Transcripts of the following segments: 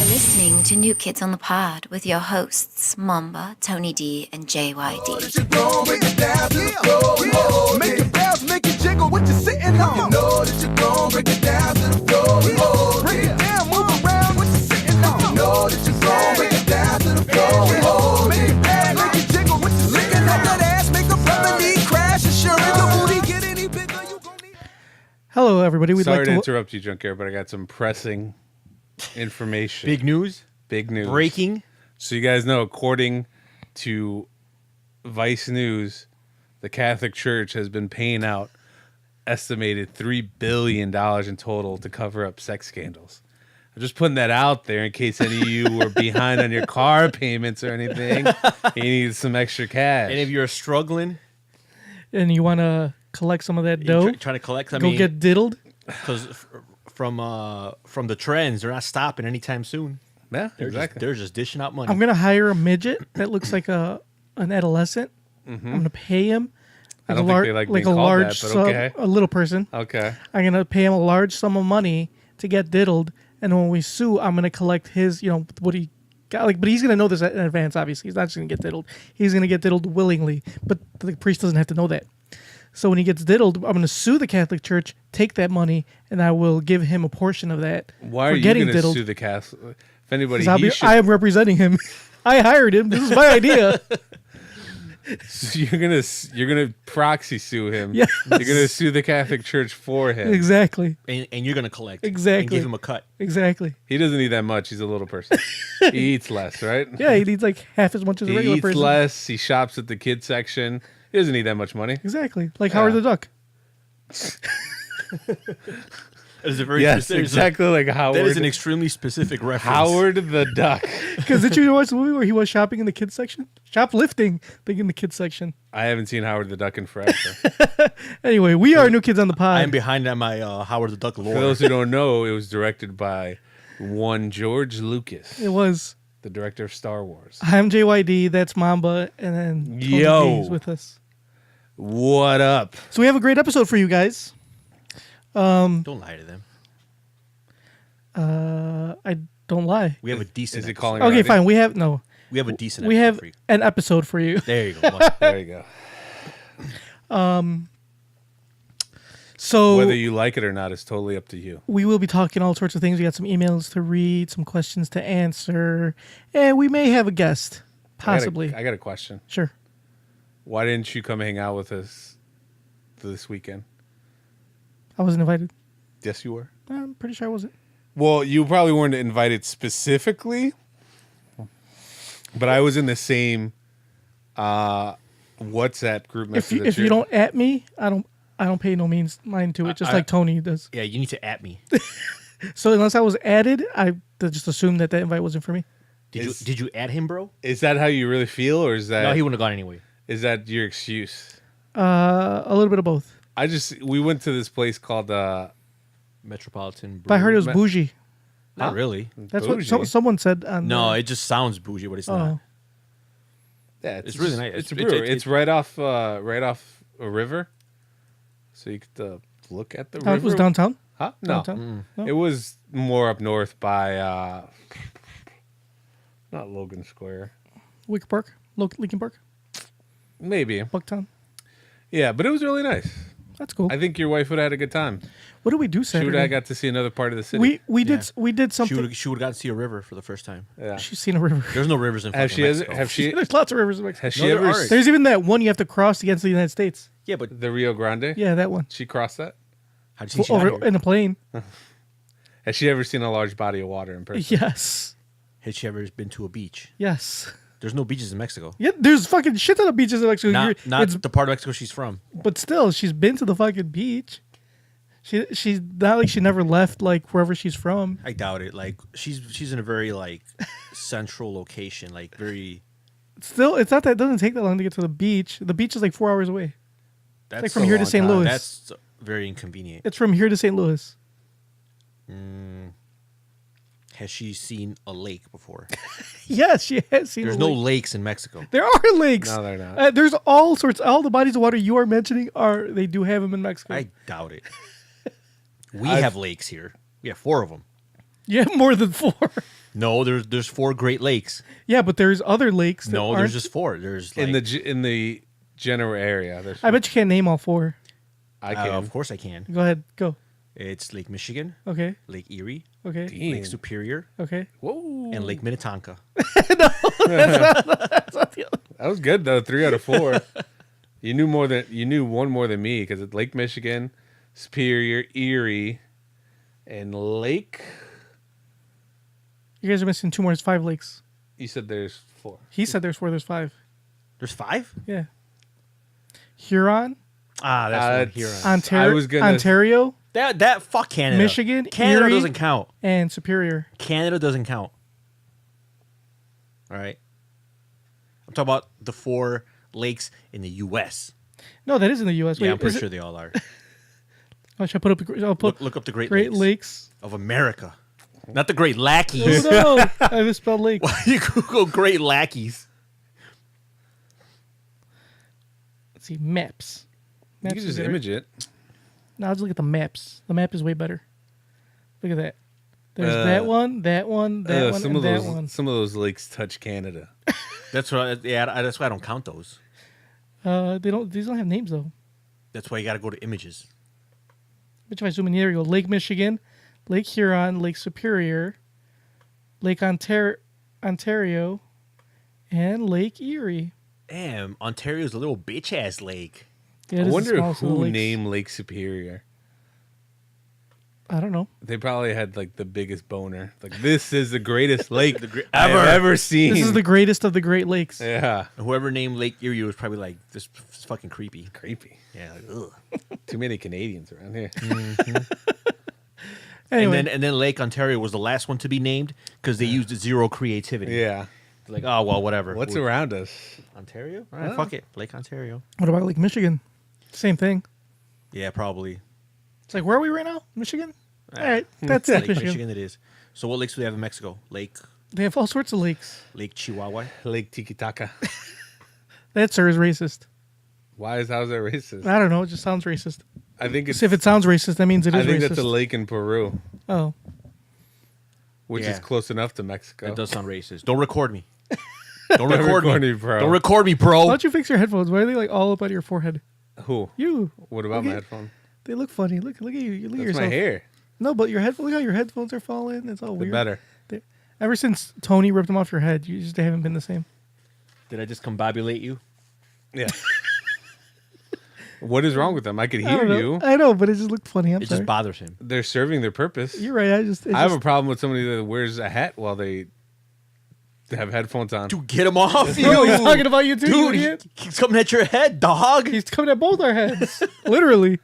Listening to New Kids on the Pod with your hosts, Momba, Tony D, and JYD. Make it bounce, make it jiggle, what you sitting on? You know that you're gon' break it down to the floor. Break it down, move around, what you sitting on? You know that you're gon' break it down to the floor. Make it bounce, make it jiggle, what you sitting on? That ass make a brother need crash insurance. The booty get any bigger, you gon' need. Hello, everybody. Sorry to interrupt you, Junkyard, but I got some pressing information. Big news. Breaking. So you guys know, according to Vice News, the Catholic Church has been paying out estimated $3 billion in total to cover up sex scandals. I'm just putting that out there in case any of you were behind on your car payments or anything. You need some extra cash. And if you're struggling and you want to collect some of that dough, trying to collect, get diddled. Because from the trends, they're not stopping anytime soon. Yeah, Exactly. They're just dishing out money. I'm gonna hire a midget that looks like an adolescent. Mm-hmm. I'm gonna pay him. I don't think they like being called that, but okay. A little person. Okay. I'm gonna pay him a large sum of money to get diddled, and when we sue, I'm gonna collect his, what he got. But he's gonna know this in advance. Obviously, he's not just gonna get diddled. He's gonna get diddled willingly, but the priest doesn't have to know that. So when he gets diddled, I'm gonna sue the Catholic Church, take that money, and I will give him a portion of that. Why are for you getting going to diddled. sue the Catholic? If anybody, I am representing him. I hired him. This is my idea. So you're gonna proxy sue him. Yes. You're gonna sue the Catholic Church for him. Exactly. and you're gonna collect. Exactly. And give him a cut. Exactly. He doesn't need that much. He's a little person. He eats less, right? Yeah, he needs like half as much as a regular He eats person. less. He shops at the kids section. He doesn't need that much money. Exactly. Like Howard the Duck. That is a very Yes, specific, exactly like Howard. That is an extremely specific reference. Howard the Duck. Because did you watch the movie where he was shopping in the kids section? Shoplifting, in the kids section. I haven't seen Howard the Duck in forever. Anyway, we are New Kids on the Pod. I'm behind on my Howard the Duck lore. For those who don't know, it was directed by one George Lucas, It was. the director of Star Wars. I'm JYD, that's Momba, and then Tony Yo. D is with us. What up? So we have a great episode for you guys. Don't lie to them. I don't lie. We have a decent. Is he episode. calling? Okay, already? fine. We have no. We have a decent. We episode have for you. an episode for you. There you go. There you go. So Whether you like it or not is totally up to you. we will be talking all sorts of things. We got some emails to read, some questions to answer, and we may have a guest, possibly. I got a question. Sure. Why didn't you come hang out with us this weekend? I wasn't invited. Yes, you were. I'm pretty sure I wasn't. Well, you probably weren't invited specifically, but I was in the same WhatsApp group message. If you don't at me, I don't pay no mind to it. Just like Tony does. Yeah, you need to at me. So unless I was added, I just assumed that invite wasn't for me. Did you add him, bro? Is that how you really feel, or is that No, he wouldn't have gone anyway. is that your excuse? A little bit of both. We went to this place called Metropolitan. But I heard it was Ma- bougie. Not really. That's Bougie? what someone said. On No, it just sounds bougie, but it's not. yeah, It's really nice. It's a brewery. It's right off a river, so you get to look at the river. it was downtown. Huh? No, Downtown? No? It was more up north by not Logan Square, Wicker Park, Lincoln Park, maybe. Bucktown. Yeah, but it was really nice. That's cool. I think your wife would have had a good time. What did we do She would Saturday? have got to see another part of the city. We did She something. would have gotten to see a river for the first time. yeah. She's seen a river. There's no rivers in Have fucking she? Mexico. Have she? There's lots of rivers in Mexico. Has she No, there ever? aren't. There's even that one you have to cross to get to the United States. Yeah, but The Rio Grande. Yeah, that one. She crossed that. how did you see she got Over here? in a plane. Has she ever seen a large body of water in person? Yes. Has she ever been to a beach? Yes. There's no beaches in Mexico. Yeah, there's fucking shit ton of beaches in Mexico. Not It's- the part of Mexico she's from. but still, she's been to the fucking beach. She's not like she never left like wherever she's from. I doubt it. Like she's in a very like central location, like very. Still, it's not that it doesn't take that long to get to the beach. The beach is like 4 hours away. That's like from here to long St. time. Louis. That's very inconvenient. It's from here to St. Louis. Has she seen a lake before? Yes, she has seen. There's a no lake. lakes in Mexico. There are lakes. No, they're not. There's all sorts. All the bodies of water you are mentioning they do have them in Mexico. I doubt it. We have lakes here. We have 4 of them. You have more than 4. No, there's 4 Great Lakes. Yeah, but there's other lakes. That No, aren't. there's just 4. There's like, in the general area. There's, I bet you can't name all 4. I can. of course I can. Go ahead. Go. It's Lake Michigan, Okay. Lake Erie, Okay. Damn. Lake Superior, Okay. Whoa. and Lake Minnetonka. That was good though. 3 out of 4. You knew one more than me because it's Lake Michigan, Superior, Erie, and Lake. You guys are missing 2 more. It's 5 lakes. You said there's 4. He said there's 4. There's 5. There's 5? Yeah. Huron, Ah, that's one here. Ontario, I was gonna- Ontario, That fuck Canada. Michigan, Canada Erie. doesn't count. and Superior. Canada doesn't count. All right. I'm talking about the 4 lakes in the U.S. No, that is in the U.S. Yeah, Wait, I'm pretty is sure it- they all are. Oh, should I put up? I'll put Look up the Great Great Lakes. Lakes. Of America. Not the Great Oh Lackeys. no, I misspelled lake. Why you Google Great Lackeys? Let's see maps. You can is just better. image it. No, I'll just look at the maps. The map is way better. Look at that. There's that one, that one, that one, some and of that those one. some of those lakes touch Canada. That's why. Yeah, that's why I don't count those. They don't. These don't have names though. That's why you got to go to images. Which if I zoom in here, you go Lake Michigan, Lake Huron, Lake Superior, Lake Ontario, and Lake Erie. Damn, Ontario's a little bitch ass lake. Yeah, I it is the wonder smallest of the who lakes. named Lake Superior. I don't know. They probably had like the biggest boner. Like this is the greatest lake Ever. I've ever seen. This is the greatest of the Great Lakes. yeah, Whoever named Lake Erie was probably like, this is fucking creepy. creepy. Yeah, like, ugh. Too many Canadians around here. Anyway, And then Lake Ontario was the last one to be named because they used zero creativity. Yeah. Like, oh well, whatever. What's We're- around us? Ontario? All right, fuck it, Lake Ontario. what about Lake Michigan? Same thing. Yeah, probably. It's like, where are we right now? Michigan? All right, that's Lake Michigan. Michigan. It is. So what lakes do they have in Mexico? Lake They have all sorts of lakes. Chihuahua. Lake Tiki-Taka. That, sir, is racist. How's that racist? I don't know. It just sounds racist. I think it's. If it sounds racist, that means it is I think racist. that's a lake in Peru, Oh. which Yeah. is close enough to Mexico. That does sound racist. Don't record me. Don't record record me, me, bro. Don't record me, Why bro. don't you fix your headphones? Why are they like all up on your forehead? Who? You. What about Look my at- headphone? They look funny. Look at you. Look at That's yourself. my hair. No, but your headphones. Look how your headphones are falling. It's all The weird. better. Ever since Tony ripped them off your head, you just haven't been the same. Did I just combobulate you? Yeah. What is wrong with them? I could I hear don't know. you. I know, but it just looked funny. I'm It sorry. just bothers him. They're serving their purpose. You're right. I have a problem with somebody that wears a hat while they have headphones on. Dude, get him off you. No, he's talking about you too, you Dude, idiot. he's coming at your head, dog. He's coming at both our heads. Literally.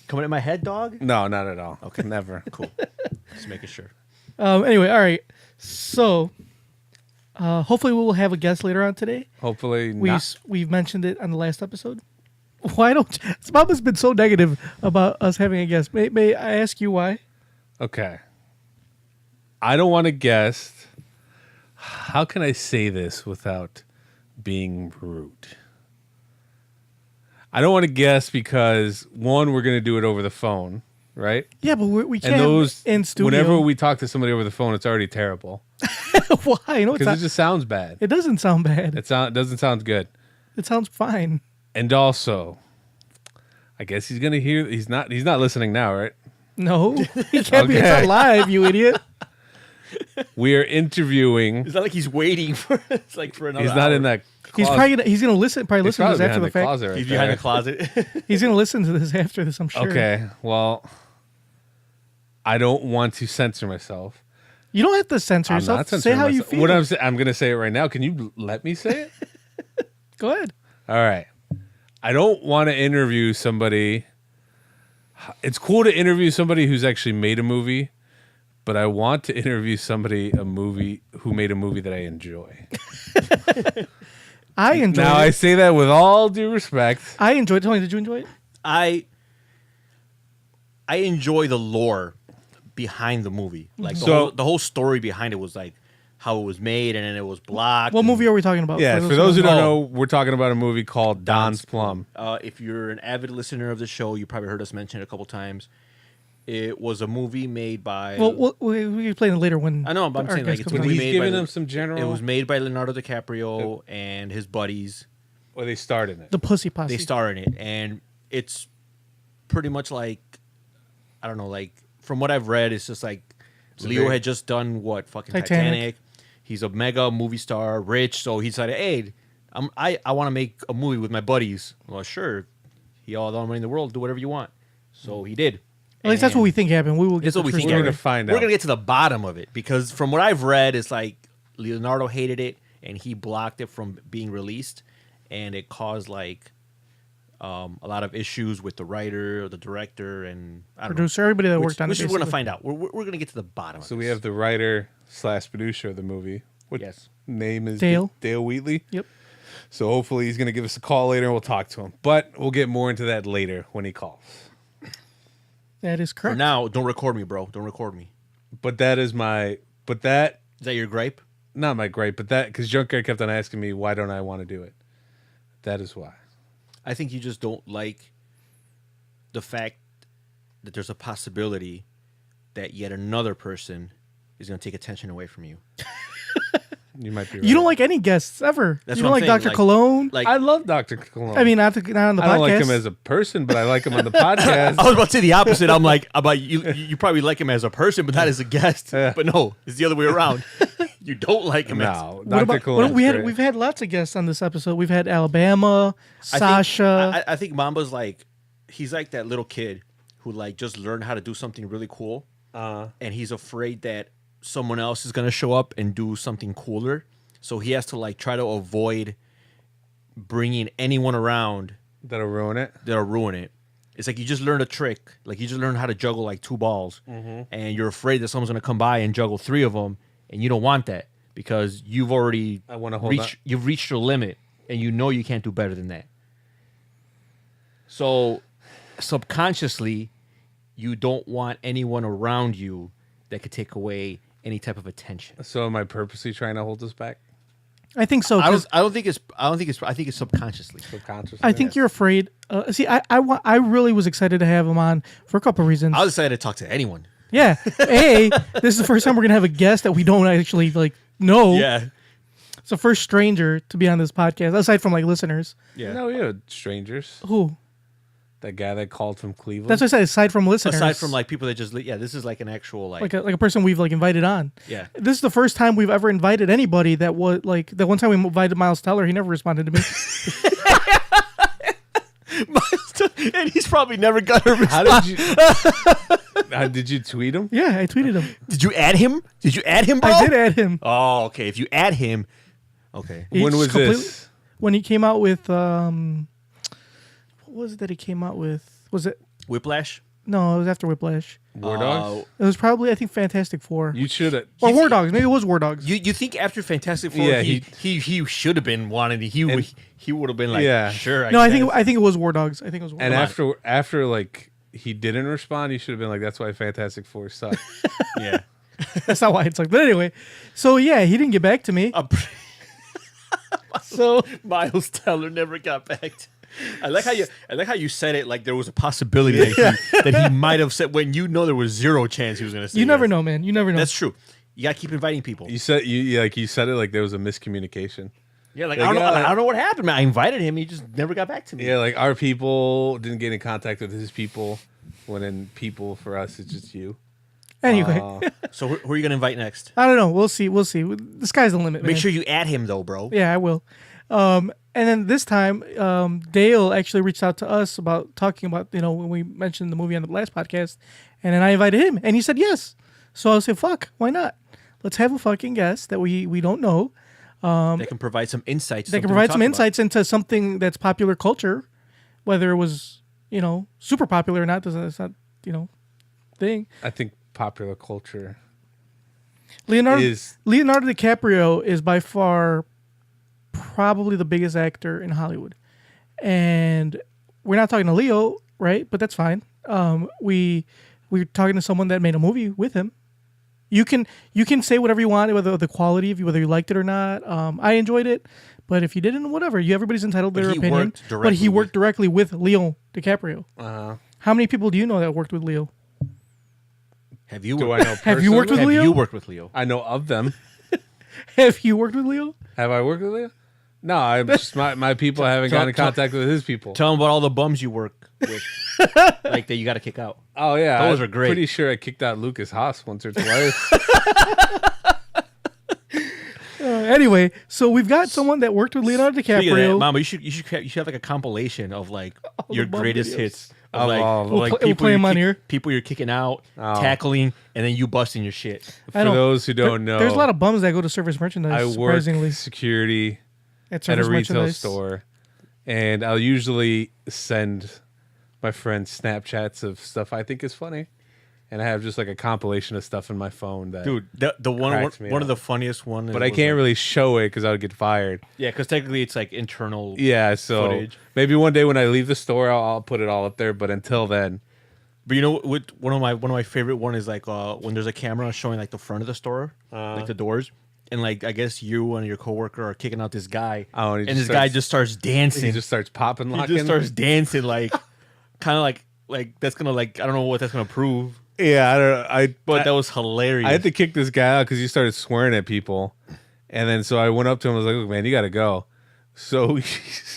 Coming at my head, dog? No, not at all. Okay. Never. Cool. Just making sure. Anyway, all right. So, hopefully, we will have a guest later on today. Hopefully not. We've mentioned it on the last episode. Why don't Mama's been so negative about us having a guest? May I ask you why? Okay. I don't want to guess. How can I say this without being rude? I don't want to guess because one, we're going to do it over the phone, right? Yeah, but we can't And those, in studio. whenever we talk to somebody over the phone, it's already terrible Why? No, it's because not. it just sounds bad. It doesn't sound bad. It doesn't sound good. It sounds fine. And also, I guess he's gonna hear. He's not listening now, right? No, he can't be. It's Okay. not live, you idiot. We are interviewing. It's not like he's waiting for it's like for another He's not hour. in that. He's closet. probably he's gonna listen. Probably He's listen to this probably after behind the the fact. closet right He's behind there. the closet. He's gonna listen to this after this. I'm sure. Okay, well, I don't want to censor myself. You don't have to censor I'm yourself. not Say censoring how you myself. feel. What I'm going to say it right now. Can you let me say it? Go ahead. All right. I don't want to interview somebody. It's cool to interview somebody who's actually made a movie, but I want to interview who made a movie that I enjoy. I enjoyed Now it. I say that with all due respect. I enjoyed it. Tony, did you enjoy it? I enjoy the lore behind the movie. Like the whole story behind it was like how it was made and then it was blocked. What movie are we talking about? Yeah, for those who who don't know, we're talking about a movie called Don's Plum. If you're an avid listener of the show, you probably heard us mention it a couple times. It was a movie made by. Well, we can play it later when. I know, but I'm our saying like guest it's a comes movie on. He's made giving by. them some general. It was made by Leonardo DiCaprio and his buddies. Or they started it. The Pussy Posse. They star in it, and it's pretty much like I don't know, like from what I've read, it's just like Leo had just done what fucking Titanic. He's a mega movie star, rich, so he decided, hey, I want to make a movie with my buddies. Well, sure, he all the money in the world, do whatever you want. So he did. At least that's what And we think happened. We will get That's what the we true think. We're story. gonna find We're out. gonna get to the bottom of it because from what I've read, it's like Leonardo hated it and he blocked it from being released, and it caused like a lot of issues with the writer, or the director, and I don't know. Producer, everybody that Which worked on it. we're gonna basically. find out. We're gonna get to the bottom. So of we this. have the writer / producer of the movie. What Yes. name is Dale. Dale Wheatley. Yep. So hopefully he's gonna give us a call later and we'll talk to him. But we'll get more into that later when he calls. That is For correct. now, don't record me, bro. Don't record me. But that is my. But that Is that your gripe? not my gripe. But that because Junkyard kept on asking me why don't I want to do it. That is why. I think you just don't like the fact that there's a possibility that yet another person is going to take attention away from you. You might be right. You don't like any guests ever. That's You what don't I'm like saying, Dr. like- Cologne. Like I love Dr. Cologne. I mean, not on the podcast. I don't like him as a person, but I like him on the podcast. I was about to say the opposite. I'm like, about you. You probably like him as a person, but not as a guest. Yeah. But no, it's the other way around. You don't like him. No, What Dr. about, Cologne. we've had lots of guests on this episode. We've had Alabama, Sasha. I think Mamba's like, he's like that little kid who like just learned how to do something really cool, and he's afraid that someone else is gonna show up and do something cooler. So he has to like try to avoid bringing anyone around That'll ruin it. that'll ruin it. It's like you just learned a trick, like you just learned how to juggle like 2 balls, and you're afraid that someone's gonna come by and juggle 3 of them, and you don't want that because you've already I wanna hold on. you've reached your limit, and you know you can't do better than that. So subconsciously, you don't want anyone around you that could take away any type of attention. So am I purposely trying to hold us back? I think so. 'cause I think it's subconsciously. Subconsciously. I think you're afraid. See, I really was excited to have him on for a couple of reasons. I was excited to talk to anyone. Yeah. This is the first time we're gonna have a guest that we don't actually like know. Yeah. It's the first stranger to be on this podcast, aside from like listeners. Yeah. No, yeah, strangers. Who? That guy that called from Cleveland. That's what I said. Aside from listeners, Aside from like people that just this is like an actual like a person we've like invited on. Yeah. This is the first time we've ever invited anybody that was like the one time we invited Miles Teller. He never responded to me. and he's probably never got a response. Did you tweet him? Yeah, I tweeted him. Did you add him? Did you add him, bro? I did add him. Oh, okay. If you add him, okay. He When just was completely- this? When he came out with what was it that he came out with? Was it Whiplash. no? It was after Whiplash. War Dogs? It was probably I think Fantastic Four You should have. or War Dogs. Maybe it was War Dogs. You think after Fantastic Four, Yeah, he should have been wanting to. He would have been like, Yeah. sure. No, I guess. think it was War Dogs. I think it was War And Dogs. after like he didn't respond, you should have been like, "That's why Fantastic Four sucked." yeah. That's not why it's like. But anyway, so yeah, he didn't get back to me. So Miles Teller never got back. I like how you said it like there was a possibility that he might have said when you know there was 0 chance he was going to say. you never yes. know, man. You never know. That's true. You got to keep inviting people. you said you said it like there was a miscommunication. Yeah, like Like, I yeah. don't know what happened, man. I invited him. He just never got back to me. Yeah, like our people didn't get in contact with his people. When in people for us, it's just you. Anyway, So who are you going to invite next? I don't know. We'll see. We'll see. The sky's the limit. Make man. sure you add him though, bro. Yeah, I will. And then this time, Dale actually reached out to us about talking about, when we mentioned the movie on the last podcast. And then I invited him, and he said yes. So I said, fuck, why not? Let's have a fucking guest that we don't know. That can provide some insights. That can provide some insights into something that's popular culture, whether it was, super popular or not. It's not, thing. I think popular culture Leonardo is DiCaprio is by far probably the biggest actor in Hollywood, and we're not talking to Leo, right? But that's fine. We're talking to someone that made a movie with him. You can say whatever you want, whether the quality of you, whether you liked it or not. I enjoyed it, but if you didn't, whatever. Everybody's entitled to their he opinion. worked But he directly worked directly with Leo DiCaprio. How many people do you know that worked with Leo? Have you? Do I know personally? Have you worked with Have Leo? you worked with Leo? I know of them. Have you worked with Leo? Have I worked with Leo? No, I'm just my people haven't gotten in contact with his people. Tell him about all the bums you work with, like that you got to kick out. Oh yeah, Those are great. Pretty sure I kicked out Lucas Haas once or twice. Anyway, so we've got someone that worked with Leonardo Speaking of that, DiCaprio. Mama, you should have like a compilation of like your the bum greatest videos. hits. Of Of like, all- of, We'll like pl- we'll people play you're 'em on here. people you're kicking out, Oh. tackling, and then you busting your shit. For I know. those who don't know, There's a lot of bums that go to service merchandise. I work surprisingly, security at at a service retail merchandise. store, and I'll usually send my friends Snapchats of stuff I think is funny, and I have just like a compilation of stuff in my phone that, Dude, the one Cracks me one up. of the funniest one. but I can't really show it because I would get fired. Yeah, because technically it's like internal. Yeah, so Footage. maybe one day when I leave the store, I'll put it all up there. But until then, But you know what? One of my favorite one is like when there's a camera showing like the front of the store, like the doors, and like I guess you and your coworker are kicking out this guy, Oh, and he and just this guy starts- just starts dancing. he just starts popping, He locking. just starts dancing like, kind of like that's gonna like I don't know what that's gonna prove, Yeah, I don't. but I, that was hilarious. I had to kick this guy out because he started swearing at people, and then so I went up to him. I was like, "Look, man, you got to go." So he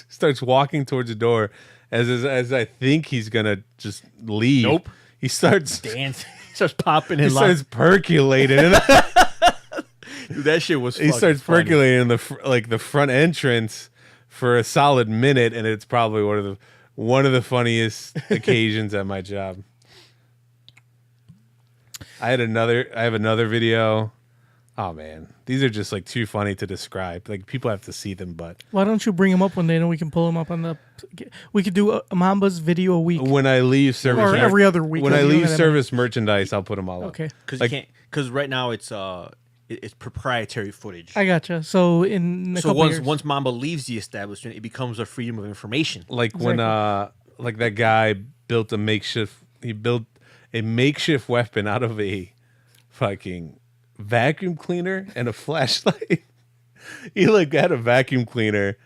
starts walking towards the door as I think he's gonna just leave. Nope. He starts dance. He starts popping he and starts percolating. And Dude, that shit was. he fucking starts funny. percolating in the front entrance for a solid minute, and it's probably one of the funniest occasions at my job. I have another video. Oh man, these are just like too funny to describe. Like people have to see them, but Why don't you bring them up one day and we can pull them up on the? We could do a Mamba's video a week. when I leave service Or every other week, when because I you don't leave have service merchandise, I'll put them all up. Okay, Because Like- you can't. Because right now it's proprietary footage. I gotcha. So in a So couple once years, once Mamba leaves the establishment, it becomes a freedom of information. Like when like that guy built a makeshift. He built a makeshift weapon out of a fucking vacuum cleaner and a flashlight. He like had a vacuum cleaner,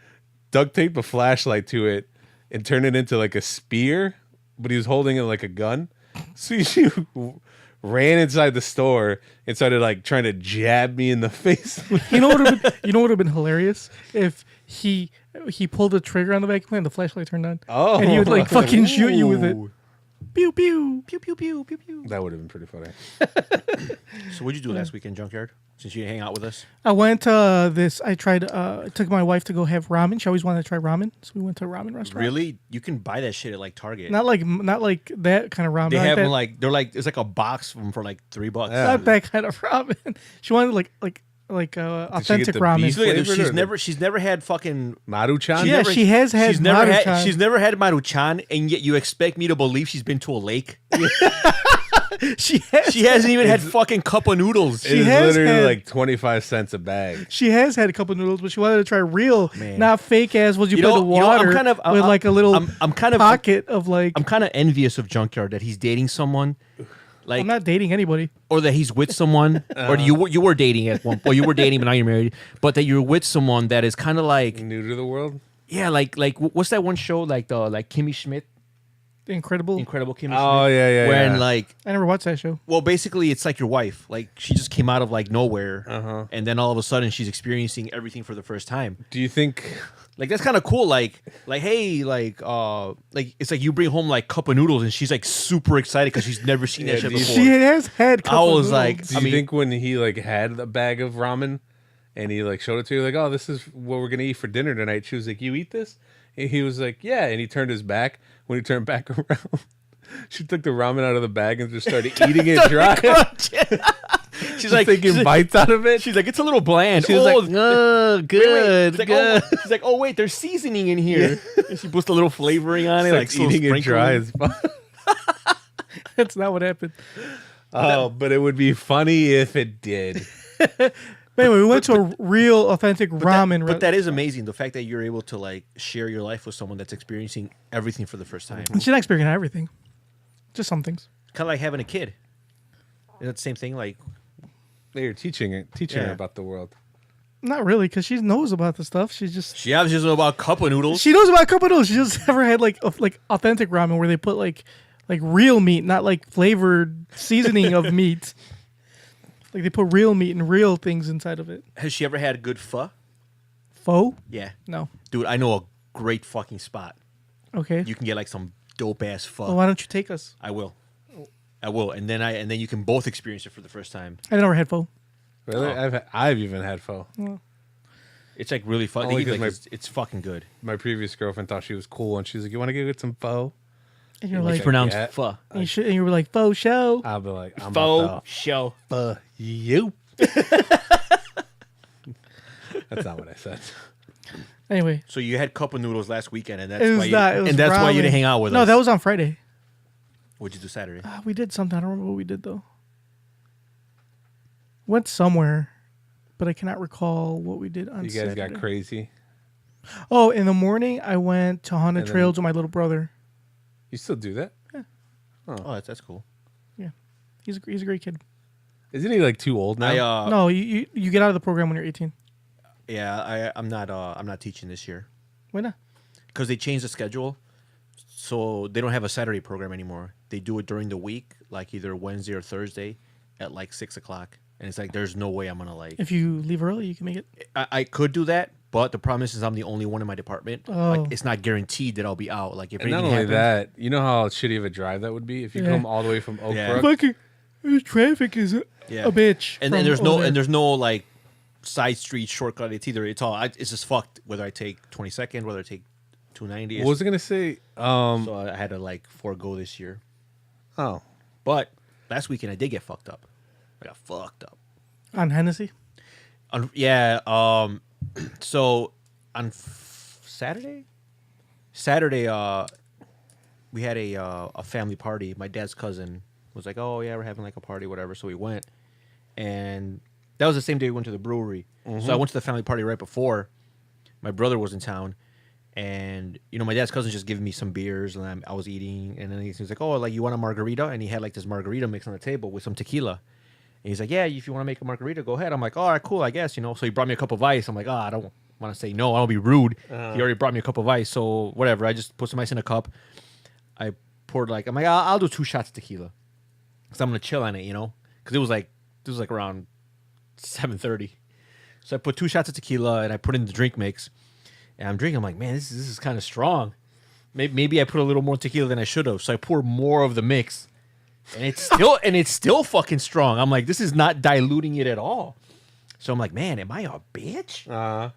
duct taped a flashlight to it, and turned it into like a spear, but he was holding it like a gun. So he ran inside the store and started like trying to jab me in the face. you know what would have been hilarious if he pulled the trigger on the vacuum cleaner and the flashlight turned on. Oh. and he would like fucking shoot you with it. Ooh. Pew pew pew pew pew pew pew. That would have been pretty funny. So what'd you do last weekend, Junkyard? Since you didn't hang out with us, I went I tried I took my wife to go have ramen. She always wanted to try ramen, so we went to a ramen restaurant. really, you can buy that shit at like Target. Not like that kind of ramen. They not have that, them like they're like it's like a box from for like $3. not that kind of ramen. She wanted like authentic the ramen. beef Look at her, Flavored she's never had fucking. Maruchan? Yeah, she has had She's never had. Maruchan. She's never had Maruchan, and yet you expect me to believe she's been to a lake. She has. She hasn't even had fucking cup of noodles. It is has literally had- like 25 cents a bag. She has had a couple noodles, but she wanted to try real, Man. not fake ass. Was you, You put know- the you know, I'm water kind of- with like a little I'm kind of- pocket of like. I'm kind of envious of Junkyard that he's dating someone, like, I'm not dating anybody. or that he's with someone, or you were dating at one. Well, you were dating, but now you're married. But that you're with someone that is kind of like, New to the world? yeah, like what's that one show like Kimmy Schmidt, Incredible. Incredible Kimmy Oh, Schmidt? yeah, yeah, When yeah. like, I never watched that show. well, basically it's like your wife. Like she just came out of like nowhere, and then all of a sudden she's experiencing everything for the first time. Do you think Like that's kind of cool. Like hey, like it's like you bring home like cup of noodles, and she's like super excited because she's never seen that Yeah, shit do you- before. She has had. I couple was noodles. like, do you think when he like had a bag of ramen and he like showed it to you like, oh, this is what we're gonna eat for dinner tonight? She was like, you eat this? And he was like, yeah. And he turned his back. When he turned back around, she took the ramen out of the bag and just started eating it dry. she's like taking bites out of it. She's like, it's a little bland. She was oh, like, oh, good, She's like, good. she's like, oh wait, there's seasoning in here. And she puts a little flavoring on it, It's like eating it dry sprinkling. as fuck. That's not what happened. Oh, but it would be funny if it did. But anyway, we went to a real authentic ramen. But that is amazing. The fact that you're able to like share your life with someone that's experiencing everything for the first time. She's not experiencing everything. Just some things. Kind of like having a kid. Is that the same thing? Like, They're teaching her Yeah. about the world. Not really, because she knows about the stuff. She just she obviously doesn't know about cup of noodles. she knows about cup noodles. She just never had like authentic ramen where they put like like real meat, not like flavored seasoning of meat. Like they put real meat and real things inside of it. Has she ever had good pho? Pho? Yeah. No. Dude, I know a great fucking spot. Okay. You can get like some dope ass pho. Well, why don't you take us? I will. I will, and then you can both experience it for the first time. I never had pho. Really? Oh. I've even had pho. It's like really fun. Only 'cause Like, it's fucking good. My previous girlfriend thought she was cool, and she was like, "You want to go get some pho?" And you're It's like, pronounced yeah. pho. and you were like, faux show. I'll be like, "I'm Pho about show. to pho you." That's not what I said. Anyway, So you had cup of noodles last weekend, and that's it why was you, that. It was and that's why you ramen. didn't hang out with us. No, that was on Friday. What'd you do Saturday? We did something. I don't remember what we did though. Went somewhere, but I cannot recall what we did on You guys Saturday. got crazy. Oh, in the morning I went to Haunted And then- Trails with my little brother. You still do that? Oh, that's cool. Yeah, he's a great kid. Isn't he like too old now? No, you get out of the program when you're 18. I'm not teaching this year Why not? because they changed the schedule, so they don't have a Saturday program anymore. They do it during the week, like either Wednesday or Thursday, at like 6:00, and it's like there's no way I'm gonna like. If you leave early, you can make it. I could do that, but the problem is I'm the only one in my department. Oh. Like it's not guaranteed that I'll be out. Like if and not anything only happens, that, you know how shitty of a drive that would be if you Yeah. come all the way from Oak Yeah. Brook. Fucking traffic is a bitch. and from there's over no there. and there's no like side street shortcut. It's just fucked. Whether I take 22nd, whether I take 290. What was I gonna say? So I had to like forego this year. Oh, But last weekend I did get fucked up. I got fucked up. on Hennessey. So on Saturday, we had a family party. My dad's cousin was like, "Oh yeah, we're having like a party, whatever." So we went, and that was the same day we went to the brewery. So I went to the family party right before. My brother was in town, and my dad's cousin just giving me some beers, and I was eating, and then he was like, "Oh, like you want a margarita?" And he had like this margarita mix on the table with some tequila. And he's like, "Yeah, if you want to make a margarita, go ahead." I'm like, "All right, cool, I guess." So he brought me a cup of ice. I'm like, I don't want to say no. I don't be rude. He already brought me a cup of ice, so whatever. I just put some ice in a cup. I poured I'm like, I'll do 2 shots of tequila, because I'm gonna chill on it, because it was like around 7:30. So I put 2 shots of tequila and I put in the drink mix, and I'm drinking. I'm like, man, this is kind of strong. Maybe I put a little more tequila than I should have. So I poured more of the mix. And it's still fucking strong. I'm like, this is not diluting it at all. So I'm like, man, am I a bitch?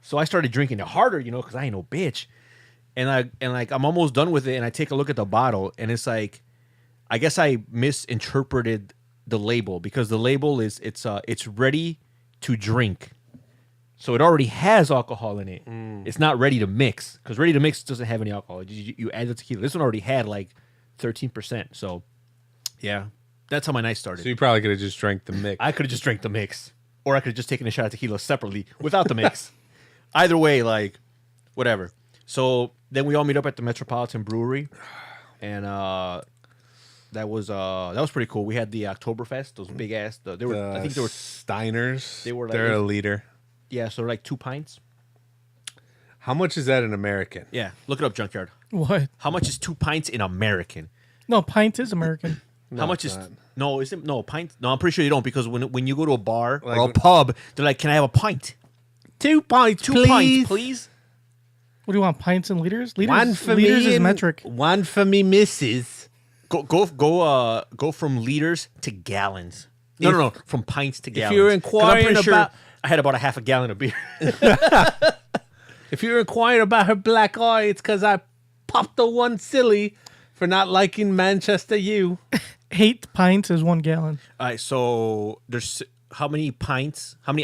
So I started drinking it harder, because I ain't no bitch. And I'm almost done with it, and I take a look at the bottle, and it's like, I guess I misinterpreted the label, because the label is it's ready to drink. So it already has alcohol in it. It's not ready to mix, because ready to mix doesn't have any alcohol. You add the tequila. This one already had like 13%. So yeah, that's how my night started. so you probably could have just drank the mix. I could have just drank the mix, or I could have just taken a shot of tequila separately without the mix. Either way, like whatever. So then we all meet up at the Metropolitan Brewery, and that was pretty cool. We had the Oktoberfest, those big ass. I think they were Steiners. they were like- They're a liter. yeah, so they're like 2 pints. How much is that in American? Yeah, look it up, Junkyard. What? How much is 2 pints in American? No, pint is American. How much it's is not. no? Is it no pint? No, I'm pretty sure you don't, because when you go to a bar Like or a when- pub, they're like, "Can I have a pint? 2 pints, 2 pints, please." What do you want? Pints and liters? Liters, One for liters me is and metric. one for me, missus. Go from liters to gallons. No, from pints to gallons. you're 'Cause I'm inquiring pretty sure about- I had about a half a gallon of beer. If you're inquiring about her black eye, it's because I popped the one silly for not liking Manchester U. 8 pints is 1 gallon. All right, so there's how many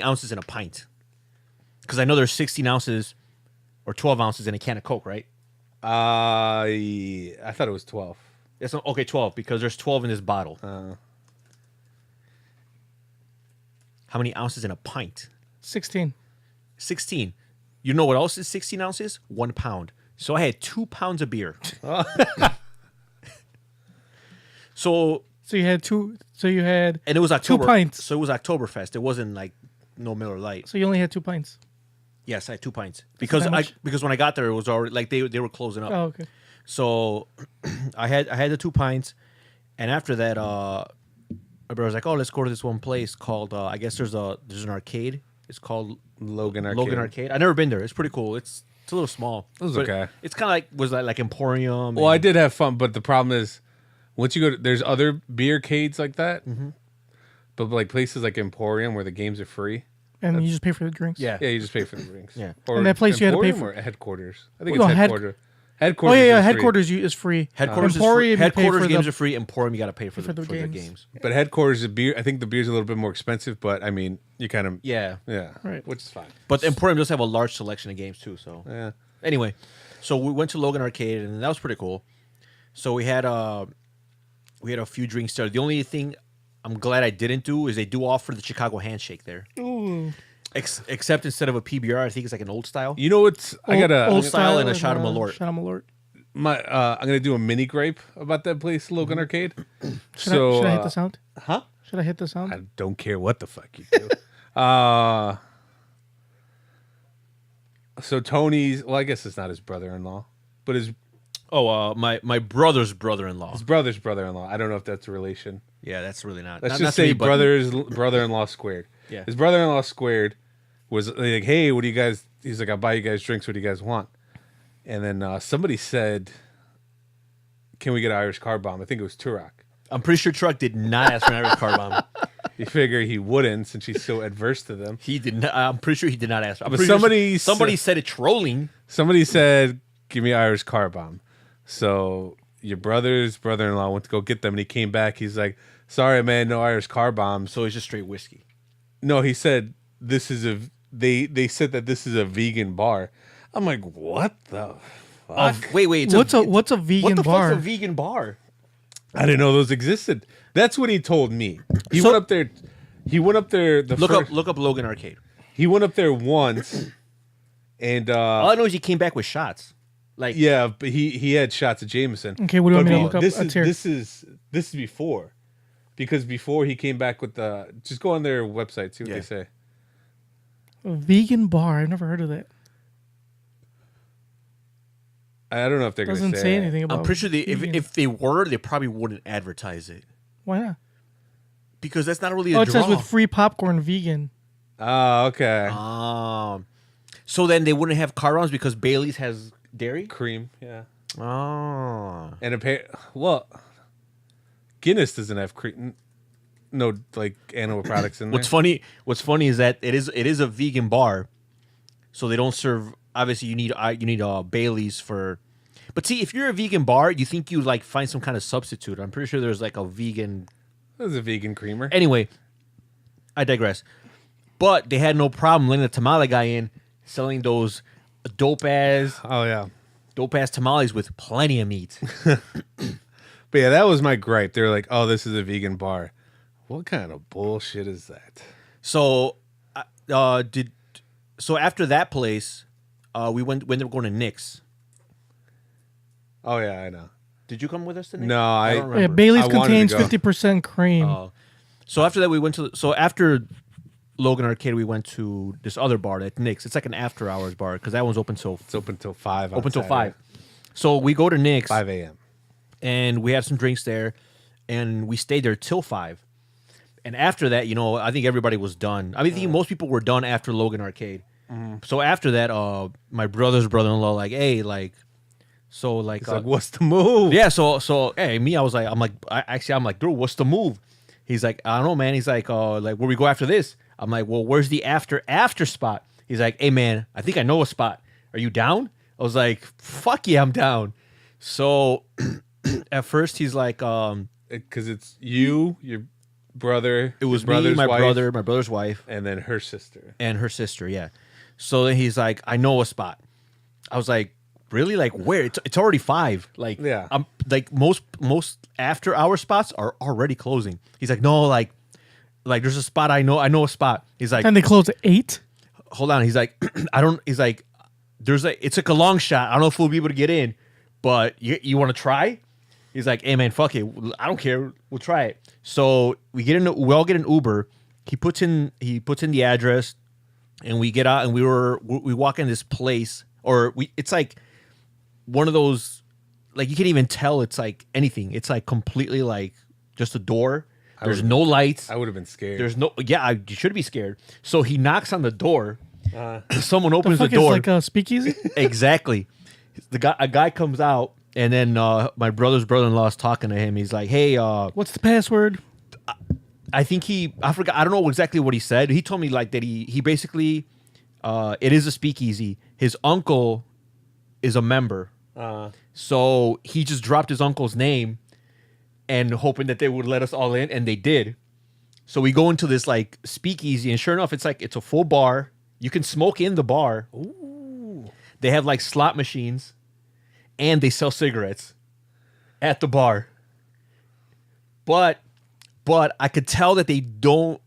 ounces in a pint? Because I know there's 16 ounces or 12 ounces in a can of Coke, right? I thought it was 12. That's not, okay, 12, because there's 12 in this bottle. How many ounces in a pint? 16. 16. You know what else is 16 ounces? 1 pound. So I had 2 pounds of beer. So So you had 2. So you had. and it was October. pints. So it was Oktoberfest. It wasn't like no Miller Lite. So you only had 2 pints. Yes, I had 2 pints because that much? because when I got there, it was already like they were closing up. Oh, okay. So I had the 2 pints, And after that, my brother was like, "Oh, let's go to this one place called I guess there's an arcade. It's called Logan Arcade. Logan Arcade. I've never been there. It's pretty cool. It's a little small. It was but okay. It's kind of like Emporium. Well, I did have fun, but the problem is, once you go to, there's other beer arcades like that, but like places like Emporium where the games are free. And you just pay for the drinks. Yeah. Yeah, you just pay for the drinks. Yeah. Or And that place you had to pay Emporium for- or headquarters. I think No, it's headquarters. Headquarters. Oh yeah, is free. headquarters is free. Headquarters Emporium, you pay headquarters for games the- are free. Emporium, you got to pay for for the the games. games. But headquarters, the beer. I think the beer's a little bit more expensive, but I mean, you kind of Yeah. Right. which is fine. But Emporium does have a large selection of games too. So Yeah. anyway, so we went to Logan Arcade and that was pretty cool. So we had a few drinks there. The only thing I'm glad I didn't do is they do offer the Chicago handshake there. Ooh. Except instead of a PBR, I think it's like an old style. You know what's? I got Old a style and a and, shot of Malort. Shot of Malort. my. I'm gonna do a mini gripe about that place, Logan Arcade. Should I hit uh, the sound? Huh? Should I hit the sound? I don't care what the fuck you do. So Tony's. Well, I guess it's not his brother-in-law, but his My brother's brother-in-law. brother's brother-in-law. I don't know if that's a relation. Yeah, that's really not. Let's not, just not to say me, but- brother-in-law squared. Yeah. His brother-in-law squared was like, "Hey, what do you guys?" He's like, "I'll buy you guys drinks. What do you guys want?" And then somebody said, "Can we get an Irish car bomb?" I think it was Turok. I'm pretty sure Truck did not ask for an Irish car bomb. You figure he wouldn't since he's so adverse to them. He did not. I'm pretty sure he did not ask. I'm But pretty sure somebody said it trolling. Somebody said, "Give me an Irish car bomb." So your brother's brother-in-law went to go get them, and he came back. He's like, "Sorry, man, no Irish car bombs." So it's just straight whiskey. No, he said this is a. They said that this is a vegan bar. I'm like, what the fuck? Wait. It's What's a vegan what the bar? fuck's a vegan bar? I didn't know those existed. That's what he told me. He So- went up there. He went up there. Look up Logan Arcade. He went up there once, and All I know is he came back with shots. Like yeah, but he had shots of Jameson. Okay, what do you want me to But look up? This Let's is hear. this is before, because before he came back with the. Just go on their website, see what Yeah. they say. A vegan bar. I've never heard of that. I don't know if they're going Doesn't to say anything about. I'm pretty sure vegan. if they were, they probably wouldn't advertise it Why not? because that's not really a Oh, it draw. says with free popcorn, vegan. Oh, okay. So then they wouldn't have car bombs because Bailey's has dairy. Cream, yeah. Oh, And well, Guinness doesn't have cream. No, like animal products in there. What's funny is that it is a vegan bar, so they don't serve. Obviously, you need Bailey's for. But see, if you're a vegan bar, you think you like find some kind of substitute. I'm pretty sure there's like a vegan. There's a vegan creamer. Anyway, I digress. But they had no problem letting the tamale guy in, selling those dope ass Oh yeah. tamales with plenty of meat. But yeah, that was my gripe. They were like, "Oh, this is a vegan bar." What kind of bullshit is that? So, so after that place, we went when they were going to Nick's. Oh yeah, I know. Did you come with us to Nick's? No, I don't Yeah, remember. Bailey's I wanted to contains go. 50% cream. Oh. So after that, we went to. So after Logan Arcade, we went to this other bar at Nick's. It's like an after hours bar because that one's open till It's open till 5. on open till Saturday. 5. So we go to Nick's 5 a.m. and we had some drinks there, and we stayed there till 5. And after that, I think everybody was done. I think most people were done after Logan Arcade. So after that, my brother's brother-in-law like, hey, like, so like, It's like, what's the move? yeah, so hey, me, I'm like, dude, what's the move? He's like, I don't know, man. He's like, where we go after this? I'm like, well, where's the after spot? He's like, hey, man, I think I know a spot. Are you down? I was like, fuck yeah, I'm down. So at first he's like, Because it's you, your brother. it was your me, brother's my wife, brother, my brother's wife, and then her sister. and her sister, yeah. So then he's like, I know a spot. I was like, really? Like where? It's already 5. Like Yeah. I'm like most after hour spots are already closing. He's like, no, like there's a spot I know a spot. He's like, And they close at 8? hold on. He's like, he's like, it's like a long shot. I don't know if we'll be able to get in, but you want to try? He's like, hey man, fuck it. I don't care. We'll try it. So we all get an Uber. He puts in the address, and we get out, and we walk in this place, it's like one of those, like you can't even tell it's like anything. It's like completely like just a door. There's no lights. I would have been scared. There's no. Yeah, you should be scared. So he knocks on the door. Someone The opens the fuck door. is like a speakeasy? Exactly. A guy comes out, and then my brother's brother-in-law is talking to him. He's like, "Hey, What's the password? I think I forgot. I don't know exactly what he said. He told me like that he basically, it is a speakeasy. His uncle is a member, so he just dropped his uncle's name, and hoping that they would let us all in, and they did. So we go into this like speakeasy, and sure enough, it's a full bar. You can smoke in the bar. Ooh. They have like slot machines, and they sell cigarettes at the bar. But I could tell that they don't.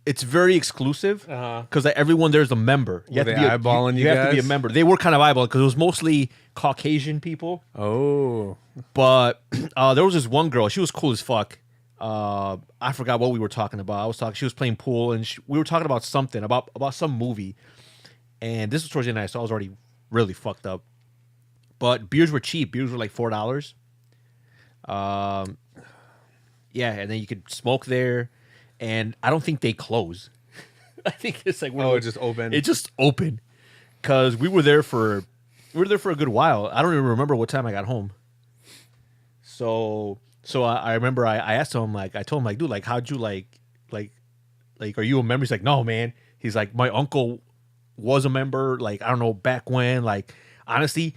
It's very exclusive because everyone there's a member. Were they eyeballing you have to be a guys? member. They were kind of eyeballing because it was mostly Caucasian people. Oh. But there was this one girl. She was cool as fuck. I forgot what we were talking about. She was playing pool, and we were talking about something about some movie. And this was towards the end of the night, so I was already really fucked up. But beers were cheap. Beers were like $4. Yeah, and then you could smoke there, and I don't think they close. I think it's like it just opened. It just opened because we were there for a good while. I don't even remember what time I got home. So I remember I asked him, like, I told him, like, dude, like, how'd you like are you a member? He's like, no, man. He's like, my uncle was a member, like, I don't know, back when, like, honestly,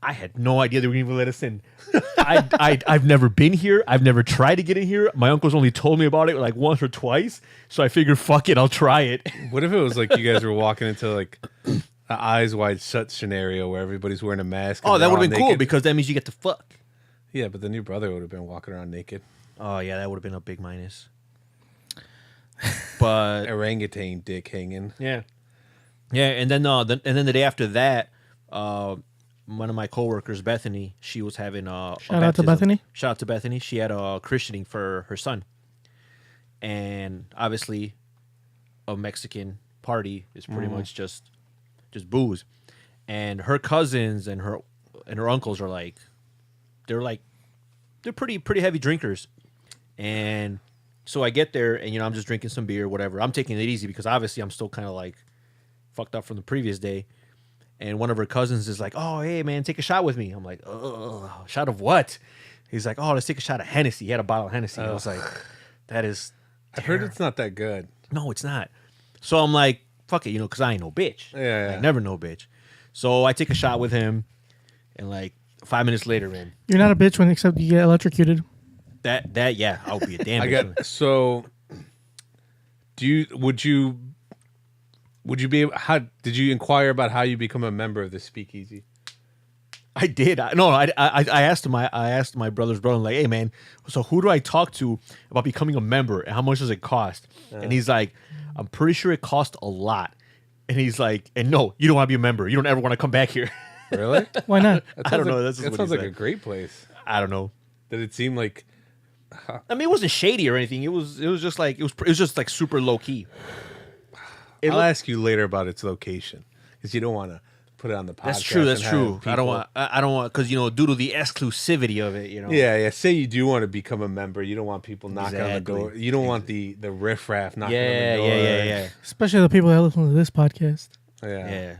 I had no idea they were going to let us in. I've never been here. I've never tried to get in here. My uncle's only told me about it like once or twice. So I figured, fuck it, I'll try it. What if it was like you guys were walking into like an eyes wide shut scenario where everybody's wearing a mask? Oh, and that they're would have all been cool naked? because that means you get to fuck. Yeah, but then your brother would have been walking around naked. Oh, yeah, that would have been a big minus. But Orangutan dick hanging. yeah. Yeah, and then the day after that, one of my coworkers, Bethany, she was having a Shout out to baptism. Bethany. Shout out to Bethany. She had a christening for her son, and obviously, a Mexican party is pretty much just booze, and her cousins and her uncles are like, they're pretty heavy drinkers, and so I get there and I'm just drinking some beer, whatever. I'm taking it easy because obviously I'm still kind of like fucked up from the previous day. And one of her cousins is like, oh, hey, man, take a shot with me. I'm like, oh, shot of what? He's like, oh, let's take a shot of Hennessey. He had a bottle of Hennessey. I was like, that is I've heard it's not that good. no, it's not. So I'm like, fuck it, because I ain't no bitch. Yeah. I never no bitch. So I take a shot with him, and like 5 minutes later, man, You're not a bitch when except you get electrocuted. that yeah, I'll be a damn I bitch. got so. Would you be able, how did you inquire about how you become a member of the Speakeasy? I did. I asked him. I asked my brother's brother, like, hey man, so who do I talk to about becoming a member, and how much does it cost? And he's like, I'm pretty sure it costs a lot. And he's like, and no, you don't want to be a member. You don't ever want to come back here. Really? Why not? That I don't sounds know. like- That's just that what sounds he like a said. great place. I don't know. Did it seem like? I mean, it wasn't shady or anything. It was just like it was just like super low key. I'll ask you later about its location because you don't want to put it on the podcast. That's true. That's and true. have I don't people- want because due to the exclusivity of it, Yeah. Say you do want to become a member. You don't want people knocking on the Exactly. door. You don't want the riffraff knocking on Yeah, the door. yeah. Especially the people that listen to this podcast. Yeah.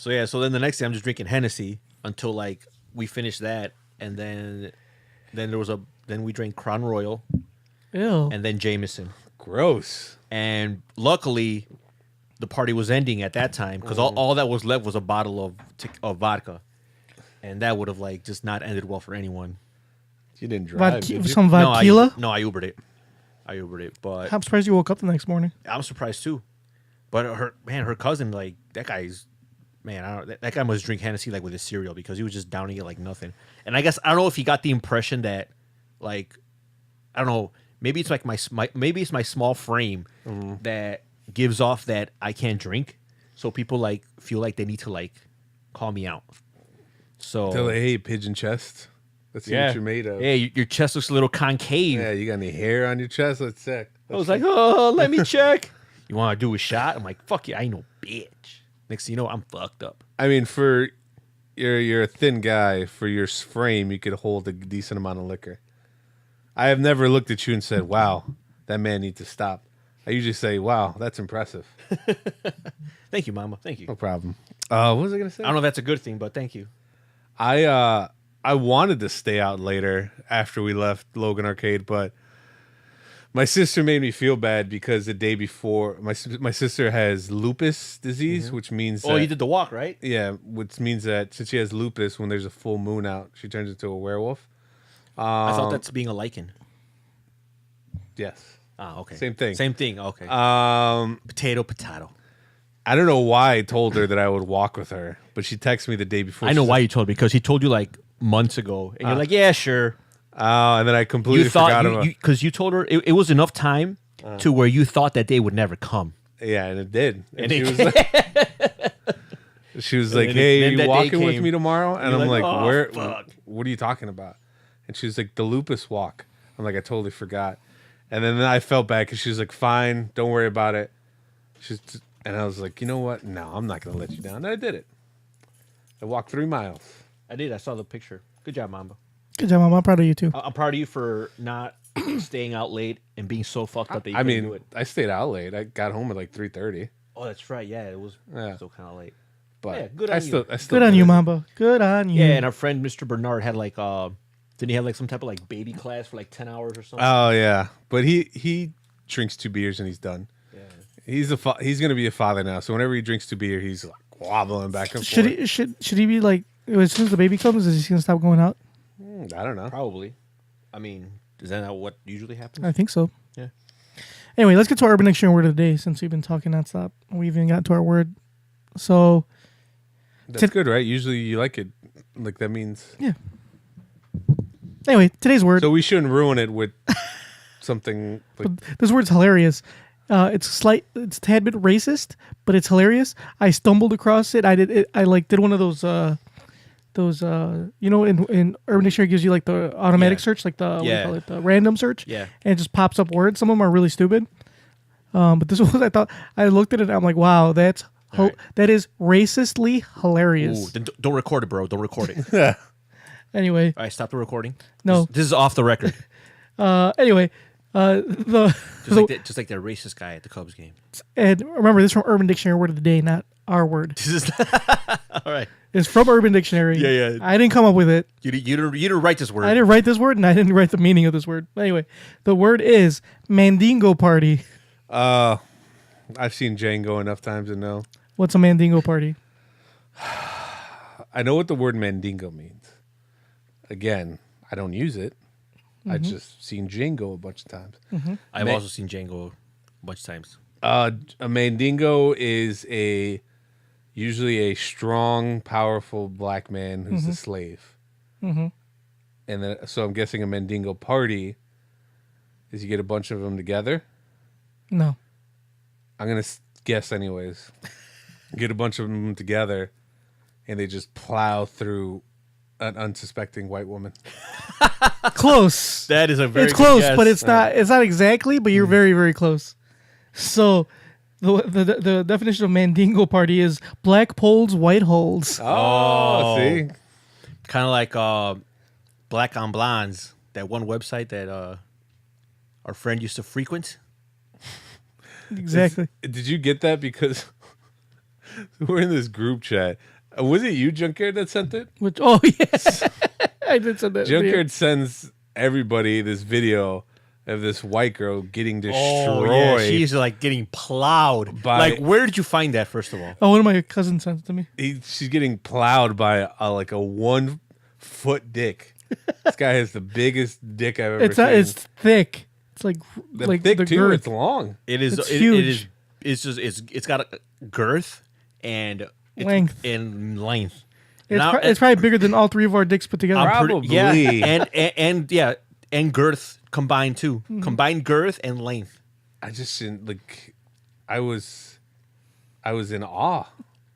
Yeah. So then the next day I'm just drinking Hennessy until like we finish that, and then we drank Crown Royal Ew. and then Jameson. Gross. And luckily, the party was ending at that time because all that was left was a bottle of vodka, and that would have like just not ended well for anyone. You didn't drive. did you? Some No, vodka? I Ubered it. But I'm surprised you woke up the next morning. I'm surprised too. But her cousin, like that guy's, man, I don't. That guy must drink Hennessy like with his cereal because he was just downing it like nothing. And I guess I don't know if he got the impression that, like, I don't know. Maybe it's like maybe it's my small frame that gives off that I can't drink, so people like feel like they need to like call me out. So Tell her, hey, pigeon chest. Let's see what you're made of. Hey, your chest looks a little concave. Yeah, you got any hair on your chest? Let's check. I was like, oh, let me check. You want to do a shot? I'm like, fuck yeah, I ain't no bitch. Next thing you know, I'm fucked up. I mean, for you're a thin guy. For your frame, you could hold a decent amount of liquor. I have never looked at you and said, "Wow, that man needs to stop." I usually say, "Wow, that's impressive." Thank you, Mama. Thank you. No problem. What was I gonna say? I don't know if that's a good thing, but thank you. I wanted to stay out later after we left Logan Arcade, but my sister made me feel bad because the day before, my sister has lupus disease, which means Oh, you did the walk, right? yeah, which means that since she has lupus, when there's a full moon out, she turns into a werewolf. I thought that's being a lichen. Yes. Ah, okay. Same thing. Same thing. Okay. Potato. I don't know why I told her that I would walk with her, but she texted me the day before. I know She's why like, you told me, because he told you like months ago, and you're like, yeah, sure. and then I completely You thought forgot about. because you told her it was enough time to where you thought that day would never come. Yeah, and it did. And And she it- was like, she was like, then "Hey, that are you day walking with came. me tomorrow?" And You're I'm like, like, "Oh, "Where? fuck." What are you talking about?" And she was like, "The lupus walk." I'm like, "I totally forgot." And then I felt bad because she was like, "Fine, don't worry about it." And I was like, "You know what? No, I'm not gonna let you down." And I did it. I walked 3 miles. I did. I saw the picture. Good job, Mamba. Good job, Mom. I'm proud of you too. I'm proud of you for not staying out late and being so fucked up that you I couldn't do mean, it. I stayed out late. I got home at like 3:30. Oh, that's right. Yeah, it was Yeah. still kind of late. But Yeah, good I on still, you. I still Good on did you, it. Mamba. Good on you. Yeah, and our friend Mr. Bernard had like didn't he have like some type of like baby class for like 10 hours or something? Oh yeah, but he drinks 2 beers and he's done. Yeah. He's gonna be a father now. So whenever he drinks 2 beer, he's like wobbling back and Should forth. he should he be like as soon as the baby comes, is he gonna stop going out? I don't know. Probably. I mean, is that not what usually happens? I think so. Yeah. Anyway, let's get to our Urban Dictionary word of the day since we've been talking nonstop. We even got to our word. So That's good, right? Usually you like it. Like that means. yeah. Anyway, today's word. So we shouldn't ruin it with something like. This word's hilarious. It's a tad bit racist, but it's hilarious. I stumbled across it. I did one of those in Urban Dictionary gives you like the automatic Yeah. search, like the what do you Yeah. call it, the random search. Yeah. And it just pops up words. Some of them are really stupid. But this was I looked at it and I'm like, wow, that is racistly hilarious. Ooh, then don't record it, bro. Don't record it. All Anyway, right, stop the recording. No. This is off the record. anyway, Just like that racist guy at the Cubs game. and remember this is from Urban Dictionary word of the day, not our word. This is all right. It's from Urban Dictionary. Yeah, yeah. I didn't come up with it. You didn't write this word. I didn't write this word, and I didn't write the meaning of this word. Anyway, the word is Mandingo party. I've seen Django enough times to know. What's a Mandingo party? I know what the word mandingo means. Again, I don't use it. I've just seen Django a bunch of times. I've also seen Django a bunch of times. A mandingo is usually a strong, powerful black man who's a slave. And then, so I'm guessing a mandingo party is you get a bunch of them together. No. I'm gonna guess anyways. Get a bunch of them together, and they just plow through an unsuspecting white woman. Close. That is a very It's good close, guess. but it's not. It's not exactly. But you're very, very close. So, the definition of Mandingo party is black poles, white holes. Oh, see, kind of like Black on Blondes, that one website that our friend used to frequent. Exactly. did you get that because we're in this group chat? Was it you, Junkyard, that sent it? Which? Oh yeah, I did say that. Junkyard sends everybody this video of this white girl getting destroyed. Oh, yeah, she's like getting plowed. By- where did you find that, first of all? Oh, one of my cousins sent it to me. She's getting plowed by like a 1 foot dick. This guy has the biggest dick I've ever It's seen. it's thick. It's like thick the too. girth. It's long. It is. It's It huge. is. It's just. It's got a girth and Length. and length. It's, Now- it's probably bigger than all three of our dicks put together. Probably. yeah, and yeah, and girth combined too. Combined girth and length. I just didn't like. I was in awe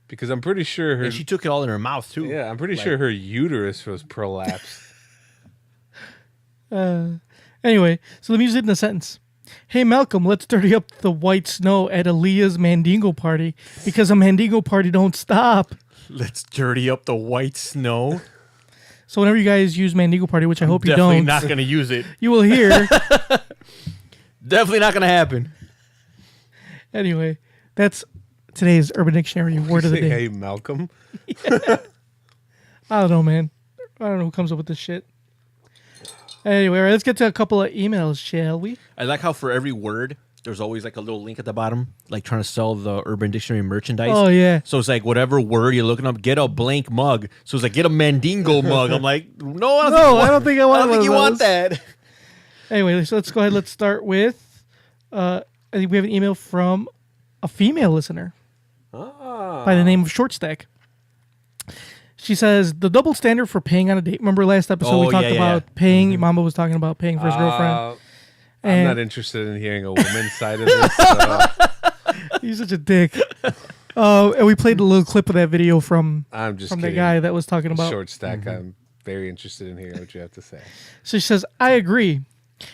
because I'm pretty sure her. And she took it all in her mouth too. Yeah, I'm pretty Like- sure her uterus was prolapsed. Anyway, so let me use it in a sentence. Hey, Malcolm, let's dirty up the white snow at Aaliyah's Mandingo party because a Mandingo party don't stop. Let's dirty up the white snow. So whenever you guys use Mandigo Party, which I hope you Definitely don't, not going to use it. you will hear. Definitely not going to happen. Anyway, that's today's Urban Dictionary word of the day. Hey, Malcolm. I don't know, man. I don't know who comes up with this shit. Anyway, all right, let's get to a couple of emails, shall we? I like how for every word, there's always like a little link at the bottom, like trying to sell the Urban Dictionary merchandise. Oh, yeah. So it's like whatever word you're looking up, get a blank mug. So it's like get a Mandingo mug. I'm like, no, I don't think I I don't think you one want of those. that. Anyway, so let's go ahead. Let's start with, I think we have an email from a female listener by the name of Short Stack. She says, the double standard for paying on a date. Remember last episode we talked about paying? Mamba was talking about paying for his girlfriend. I'm not interested in hearing a woman's side of this. So He's such a dick. And we played a little clip of that video from I'm just the kidding. guy that was talking about. Short Stack. I'm very interested in hearing what you have to say. So she says, I agree.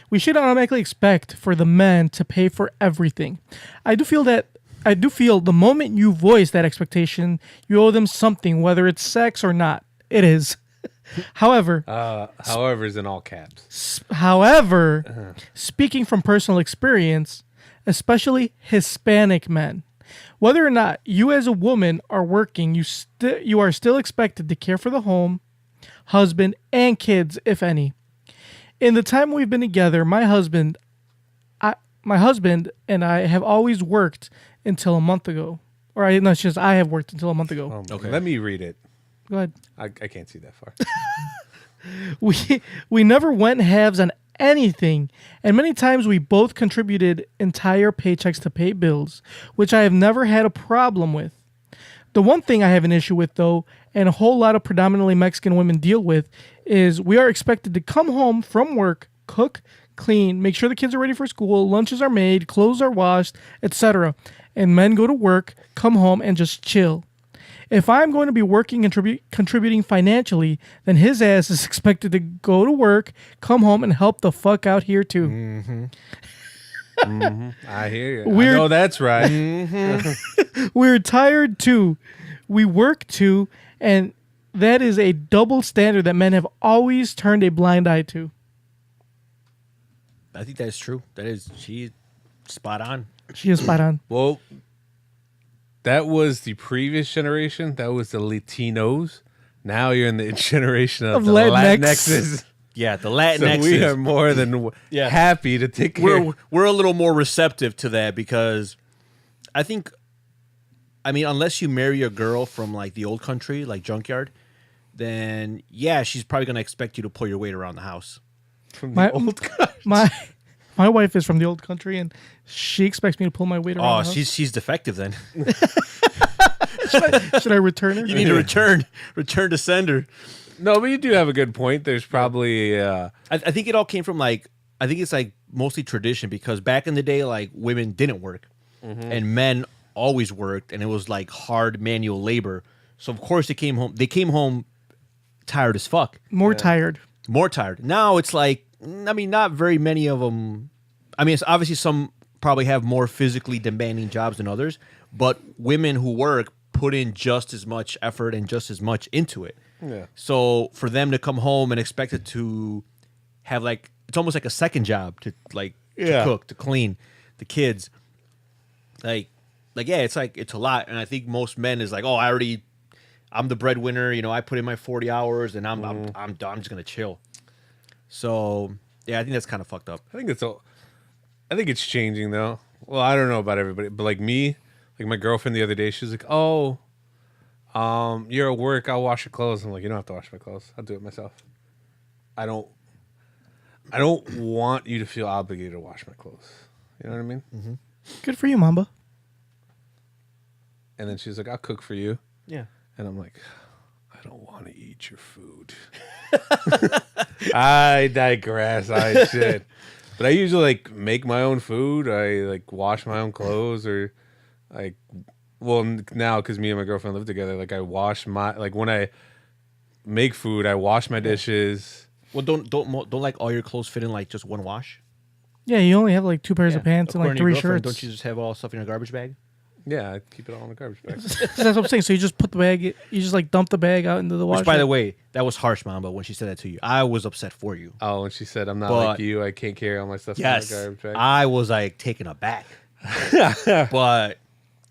We should automatically expect for the men to pay for everything. I do feel the moment you voice that expectation, you owe them something, whether it's sex or not. It is. However, However is in all caps. Speaking from personal experience, especially Hispanic men, whether or not you as a woman are working, you are still expected to care for the home, husband, and kids, if any. In the time we've been together, my husband and I have always worked until a month ago. It's just I have worked until a month ago. Okay. Let me read it. Go ahead. I can't see that far. We never went halves on anything, and many times we both contributed entire paychecks to pay bills, which I have never had a problem with. The one thing I have an issue with, though, and a whole lot of predominantly Mexican women deal with, is we are expected to come home from work, cook, clean, make sure the kids are ready for school, lunches are made, clothes are washed, etc. And men go to work, come home, and just chill. If I'm going to be working and contributing financially, then his ass is expected to go to work, come home, and help the fuck out here too. I hear you. I know that's right. We're tired too. We work too, and that is a double standard that men have always turned a blind eye to. I think that's true. She's spot on. She is spot on. Well, that was the previous generation. That was the Latinos. Now you're in the generation of the Latinx. Latinxes. Yeah, the Latinx. So we are more than happy to take care. We're a little more receptive to that because I think, unless you marry a girl from like the old country, like Junkyard, then yeah, she's probably gonna expect you to pull your weight around the house. From the old my wife is from the old country, and she expects me to pull my weight around. Oh, she's defective then. Should I return her? You need to return to sender. No, but you do have a good point. There's probably I think it all came from I think it's like mostly tradition because back in the day, like women didn't work and men always worked, and it was like hard manual labor. So of course they came home tired as fuck. More tired. Now it's like, not very many of them. It's obviously some probably have more physically demanding jobs than others, but women who work put in just as much effort and just as much into it. Yeah. So for them to come home and expect it to have it's almost like a second job to to cook, to clean the kids. It's a lot. And I think most men is like, oh, I'm the breadwinner. I put in my 40 hours and I'm done. I'm just going to chill. So yeah, I think that's kind of fucked up. I think it's changing though. Well, I don't know about everybody, but like me, like my girlfriend the other day, she was like, "Oh, you're at work. I'll wash your clothes." I'm like, "You don't have to wash my clothes. I'll do it myself. I don't want you to feel obligated to wash my clothes. You know what I mean?" Mm-hmm. Good for you, Mamba. And then she's like, "I'll cook for you." Yeah. And I'm like, "I don't want to eat your food." I digress. Shit. But I usually make my own food. I wash my own clothes, or now because me and my girlfriend live together, I wash my when I make food, I wash my dishes. Well, don't all your clothes fit in just one wash? Yeah, you only have 2 pairs of pants and According to 3 your girlfriend, shirts. Don't you just have all stuff in a garbage bag? Yeah, I keep it all in the garbage bag. That's what I'm saying. So you just put the bag, you just like dump the bag out into the washer. Which, by the way, that was harsh, Mamba, when she said that to you. I was upset for you. Oh, and she said, "I'm not But- like you. I can't carry all my stuff Yes, in the garbage bag." I was like taken aback. But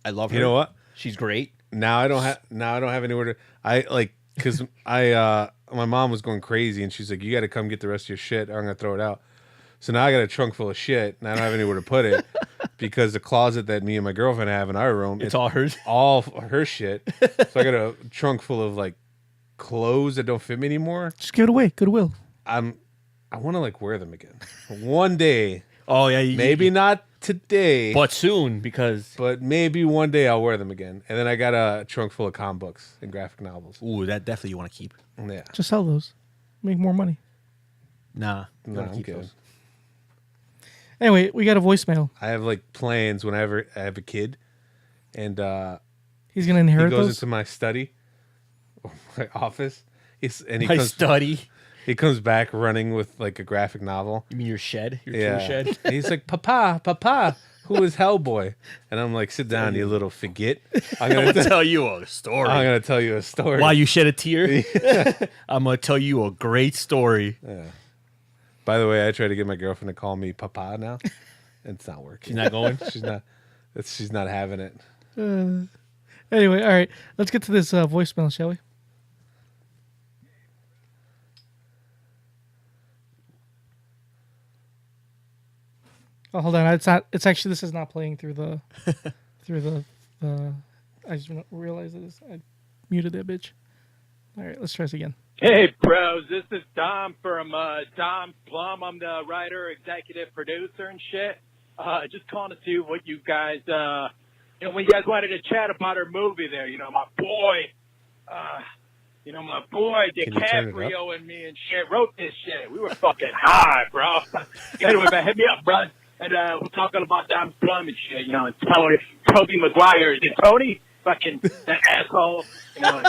I love her. You know what? She's great. Now I don't have anywhere to. I like because my mom was going crazy and she's like, "You got to come get the rest of your shit, or I'm gonna throw it out." So now I got a trunk full of shit and I don't have anywhere to put it because the closet that me and my girlfriend have in our room, It's all hers. all her shit. So I got a trunk full of like clothes that don't fit me anymore. Just give it away. Goodwill. I want to like wear them again one day. Oh yeah, Maybe not today, but soon because but maybe one day I'll wear them again. And then I got a trunk full of comic books and graphic novels. ooh, that definitely you want to keep. Yeah, Just sell those. Make more money. Nah, you no, wanna I'm keep good. those. Anyway, we got a voicemail. I have like plans whenever I have a kid, and He's gonna he inherit goes those. into my study, or my office. He My study. He comes back running with like a graphic novel. You mean your shed? Your Yeah, tool shed? And he's like, Papa, who is Hellboy? And I'm like, sit down, you little figget. I'm I'm gonna gonna tell you a story. I'm gonna tell you a story. Why you shed a tear? I'm gonna tell you a great story. Yeah. By the way, I try to get my girlfriend to call me Papa now. It's not working. She's not going. She's not having it. Anyway, all right. Let's get to this voicemail, shall we? Oh, hold on. It's not. It's actually. This is not playing through the. I just realized this. I muted that bitch. All right. Let's try this again. Hey, bros, this is Dom from Dom's Plum. I'm the writer, executive producer, and shit. Just calling to see what you guys, when you guys wanted to chat about our movie there, my boy Can you turn it DiCaprio and me and shit wrote this shit. We were fucking high, bro. Anyway, man, hit me up, bro. And we're talking about Dom's Plum and shit, and Toby Maguire. Is it Tony? Fucking that asshole, that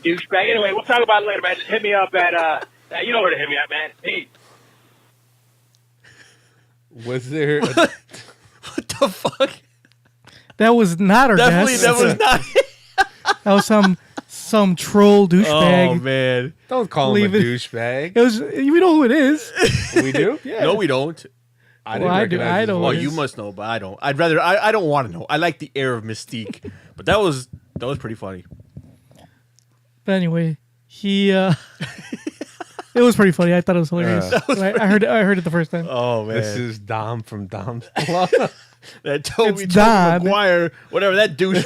douchebag. Anyway, we'll talk about it later, man. Just hit me up at, you know where to hit me up, man. Peace. Was there? What the fuck? That was not our Definitely, guest. that was not. That was some troll douchebag. Oh man, Don't call him Leave a it. douchebag. It was. We know who it is. We do? Yeah. no, we don't. I Well, I do. recognize I his don't. Well, voice. you must know, but I don't. I'd rather. I don't want to know. I like the air of mystique, but that was pretty funny. But anyway, he. It was pretty funny. I thought it was hilarious. I heard it the first time. Oh man, This is Dom from Dom's Plum. that Toby It's Don. Maguire, whatever that douche.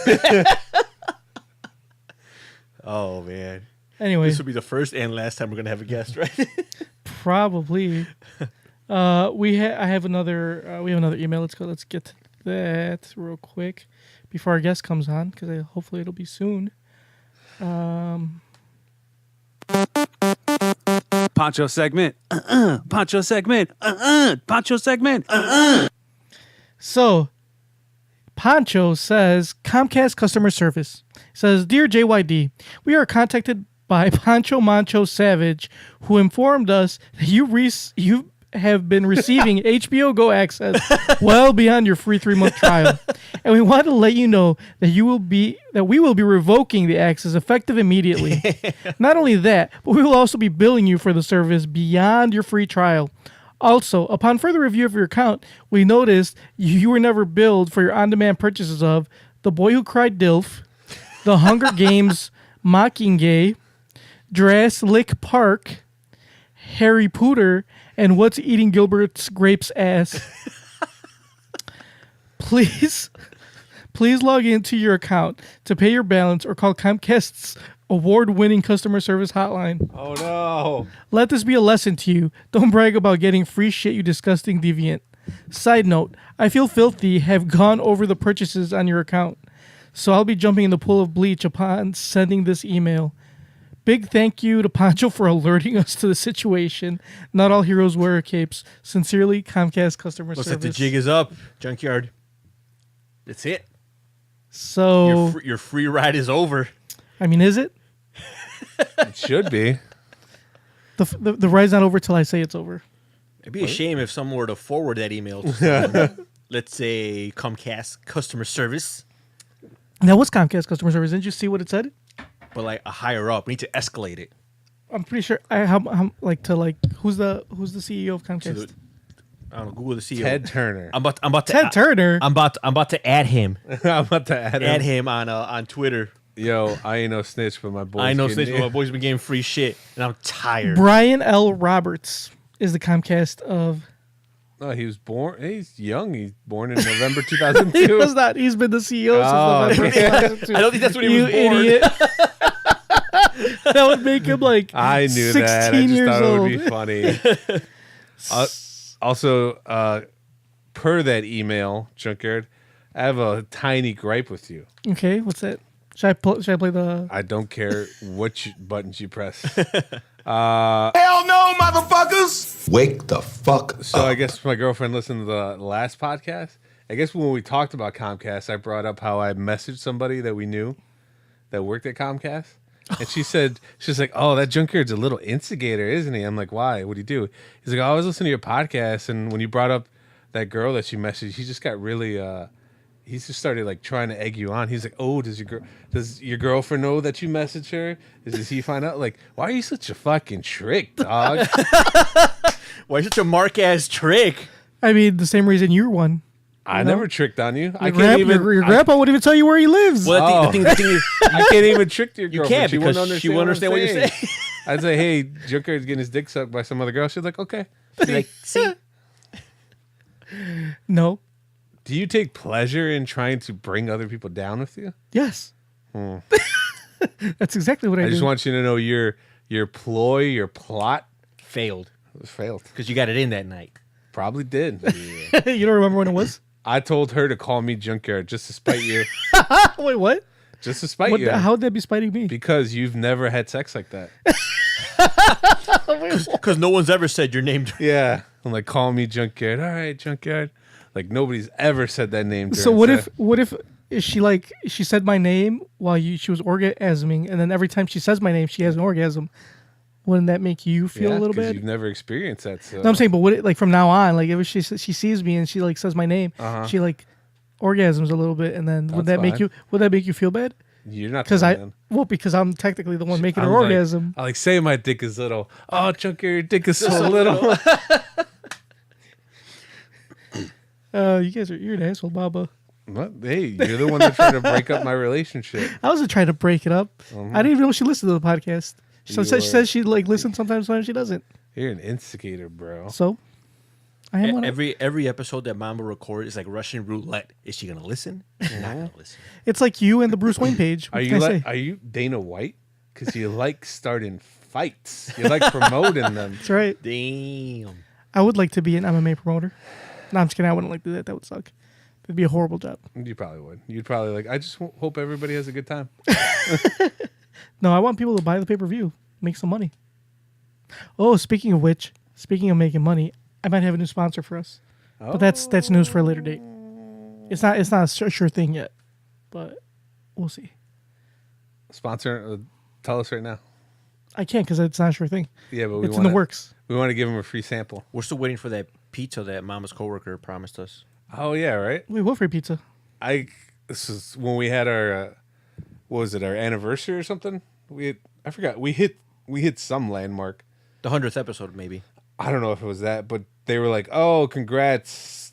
Oh man, Anyway, this will be the first and last time we're gonna have a guest, right? probably. We have another email. Let's get to that real quick before our guest comes on, because hopefully it'll be soon. Poncho segment. Poncho segment. Poncho segment. So, Poncho says, Comcast customer service says, Dear JYD, we are contacted by Poncho Mancho Savage, who informed us that you have been receiving HBO Go access well beyond your free 3-month trial, and we want to let you know that we will be revoking the access effective immediately. Not only that, but we will also be billing you for the service beyond your free trial. Also, upon further review of your account, we noticed you were never billed for your on-demand purchases of The Boy Who Cried Dilf, The Hunger Games Mockingjay, Jurassic Park, Harry Potter, and What's Eating Gilbert's Grapes Ass. Please log into your account to pay your balance or call Comcast's award-winning customer service hotline. Oh no. Let this be a lesson to you. Don't brag about getting free shit, you disgusting deviant. Side note, I feel filthy have gone over the purchases on your account, so I'll be jumping in the pool of bleach upon sending this email. Big thank you to Poncho for alerting us to the situation. Not all heroes wear capes. Sincerely, Comcast customer Looks service. like the jig is up, junkyard. That's it. So, Your free ride is over. I mean, is it? It should be. The ride's not over till I say it's over. It'd be a shame if someone were to forward that email to someone. Let's say Comcast customer service. That was Comcast customer service. Didn't you see what it said? But like a higher up, we need to escalate it. I'm pretty sure. Who's the CEO of Comcast? I don't know. Google the CEO. Ted Turner. I'm about to Ted Turner. I'm about to add him. I'm about to add him. On Twitter. Yo, I ain't no snitch, but my boys. I know getting snitch, but my boys been getting free shit, and I'm tired. Brian L. Roberts is the Comcast of. No, he was born. He's young. He's born in November 2002. He was not. He's been the CEO since November 2002. I don't think that's when he You was born. idiot. That would make him like I knew 16 that. I just years thought old. it would be funny. Also, per that email, Junkyard, I have a tiny gripe with you. Okay, what's that? Should I play the? I don't care what buttons you press. Hell no, motherfuckers! Wake the fuck So I guess my girlfriend listened to the last podcast. I guess when we talked about Comcast, I brought up how I messaged somebody that we knew that worked at Comcast. And she's like, oh, that Junkyard's a little instigator, isn't he? I'm like, why? What'd he do? He's like, oh, I was listening to your podcast, and when you brought up that girl that you messaged, he just got really, he just started like trying to egg you on. He's like, oh, does your girlfriend know that you messaged her? Does he find out? Like, why are you such a fucking trick, dog? Why such a mark ass trick? I mean, the same reason you're one. I never tricked on you. I Your can't even. Your grandpa wouldn't even tell you where he lives. Well, the thing is, I can't even trick your girlfriend. can't She because wouldn't she won't understand what you're saying. I'd say, hey, Junkyard's getting his dick sucked by some other girl. She's like, okay. Be like, see, No. Do you take pleasure in trying to bring other people down with you? Yes. That's exactly what I I do. just want you to know your ploy, your plot failed failed. because you got it in that night. Probably did. You don't remember when it was? I told her to call me Junkyard just to spite you. Wait, what? Just to spite you. How would that be spiting me? Because you've never had sex like that. Because no one's ever said your name. Yeah. I'm like, call me Junkyard. All right, Junkyard. Like, nobody's ever said that name. So what if she said my name while she was orgasming, and then every time she says my name, she has an orgasm? Wouldn't that make you feel a little bad? You've never experienced that. So. No, I'm saying, but would it, like, from now on, like, if she sees me and she like says my name, she like orgasms a little bit, and then would that make you feel bad? You're not because I'm technically the one making her like, orgasm. I like say my dick is little. Oh, Junkyard, your dick is so little. You're an asshole, Baba. What? Hey, you're the one that tried to break up my relationship. I wasn't trying to break it up. I didn't even know she listened to the podcast. She says she like listens sometimes she doesn't. You're an instigator, bro. So I am one. Every episode that Mama records is like Russian roulette. Is she gonna listen? She's not gonna listen. It's like you and the Bruce Wayne page. Are you Dana White? Because you like starting fights. You like promoting them. That's right. Damn. I would like to be an MMA promoter. No, I'm just kidding. I wouldn't like to do that. That would suck. It'd be a horrible job. You probably would. You'd probably like. I just hope everybody has a good time. No, I want people to buy the pay-per-view, make some money. Oh, speaking of which, speaking of making money, I might have a new sponsor for us. But that's news for a later date. It's not a sure thing yet, but we'll see. Sponsor, tell us right now. I can't because it's not a sure thing. Yeah, but it's in the works. We want to give them a free sample. We're still waiting for that pizza that Mama's coworker promised us. Oh yeah, right. Wait, what free pizza? This is when we had our what was it, our anniversary or something? I forgot. We hit some landmark. The 100th episode, maybe. I don't know if it was that, but they were like, "Oh, congrats!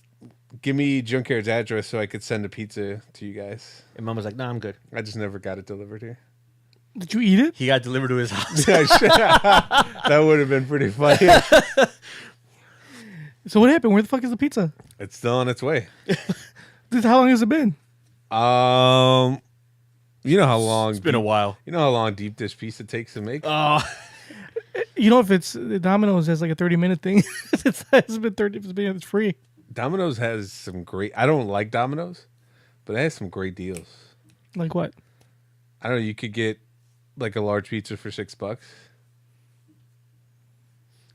Give me Junkyard's address so I could send a pizza to you guys." And Mama's like, "Nah, I'm good." I just never got it delivered here. Did you eat it? He got delivered to his house. That would have been pretty funny. So what happened? Where the fuck is the pizza? It's still on its way. How long has it been? You know how long It's been a while. You know how long deep dish pizza takes to make? You know, if it's Domino's has like a 30-minute thing, it's free. Domino's has some great. I don't like Domino's, but it has some great deals. Like what? I don't know. You could get like a large pizza for $6.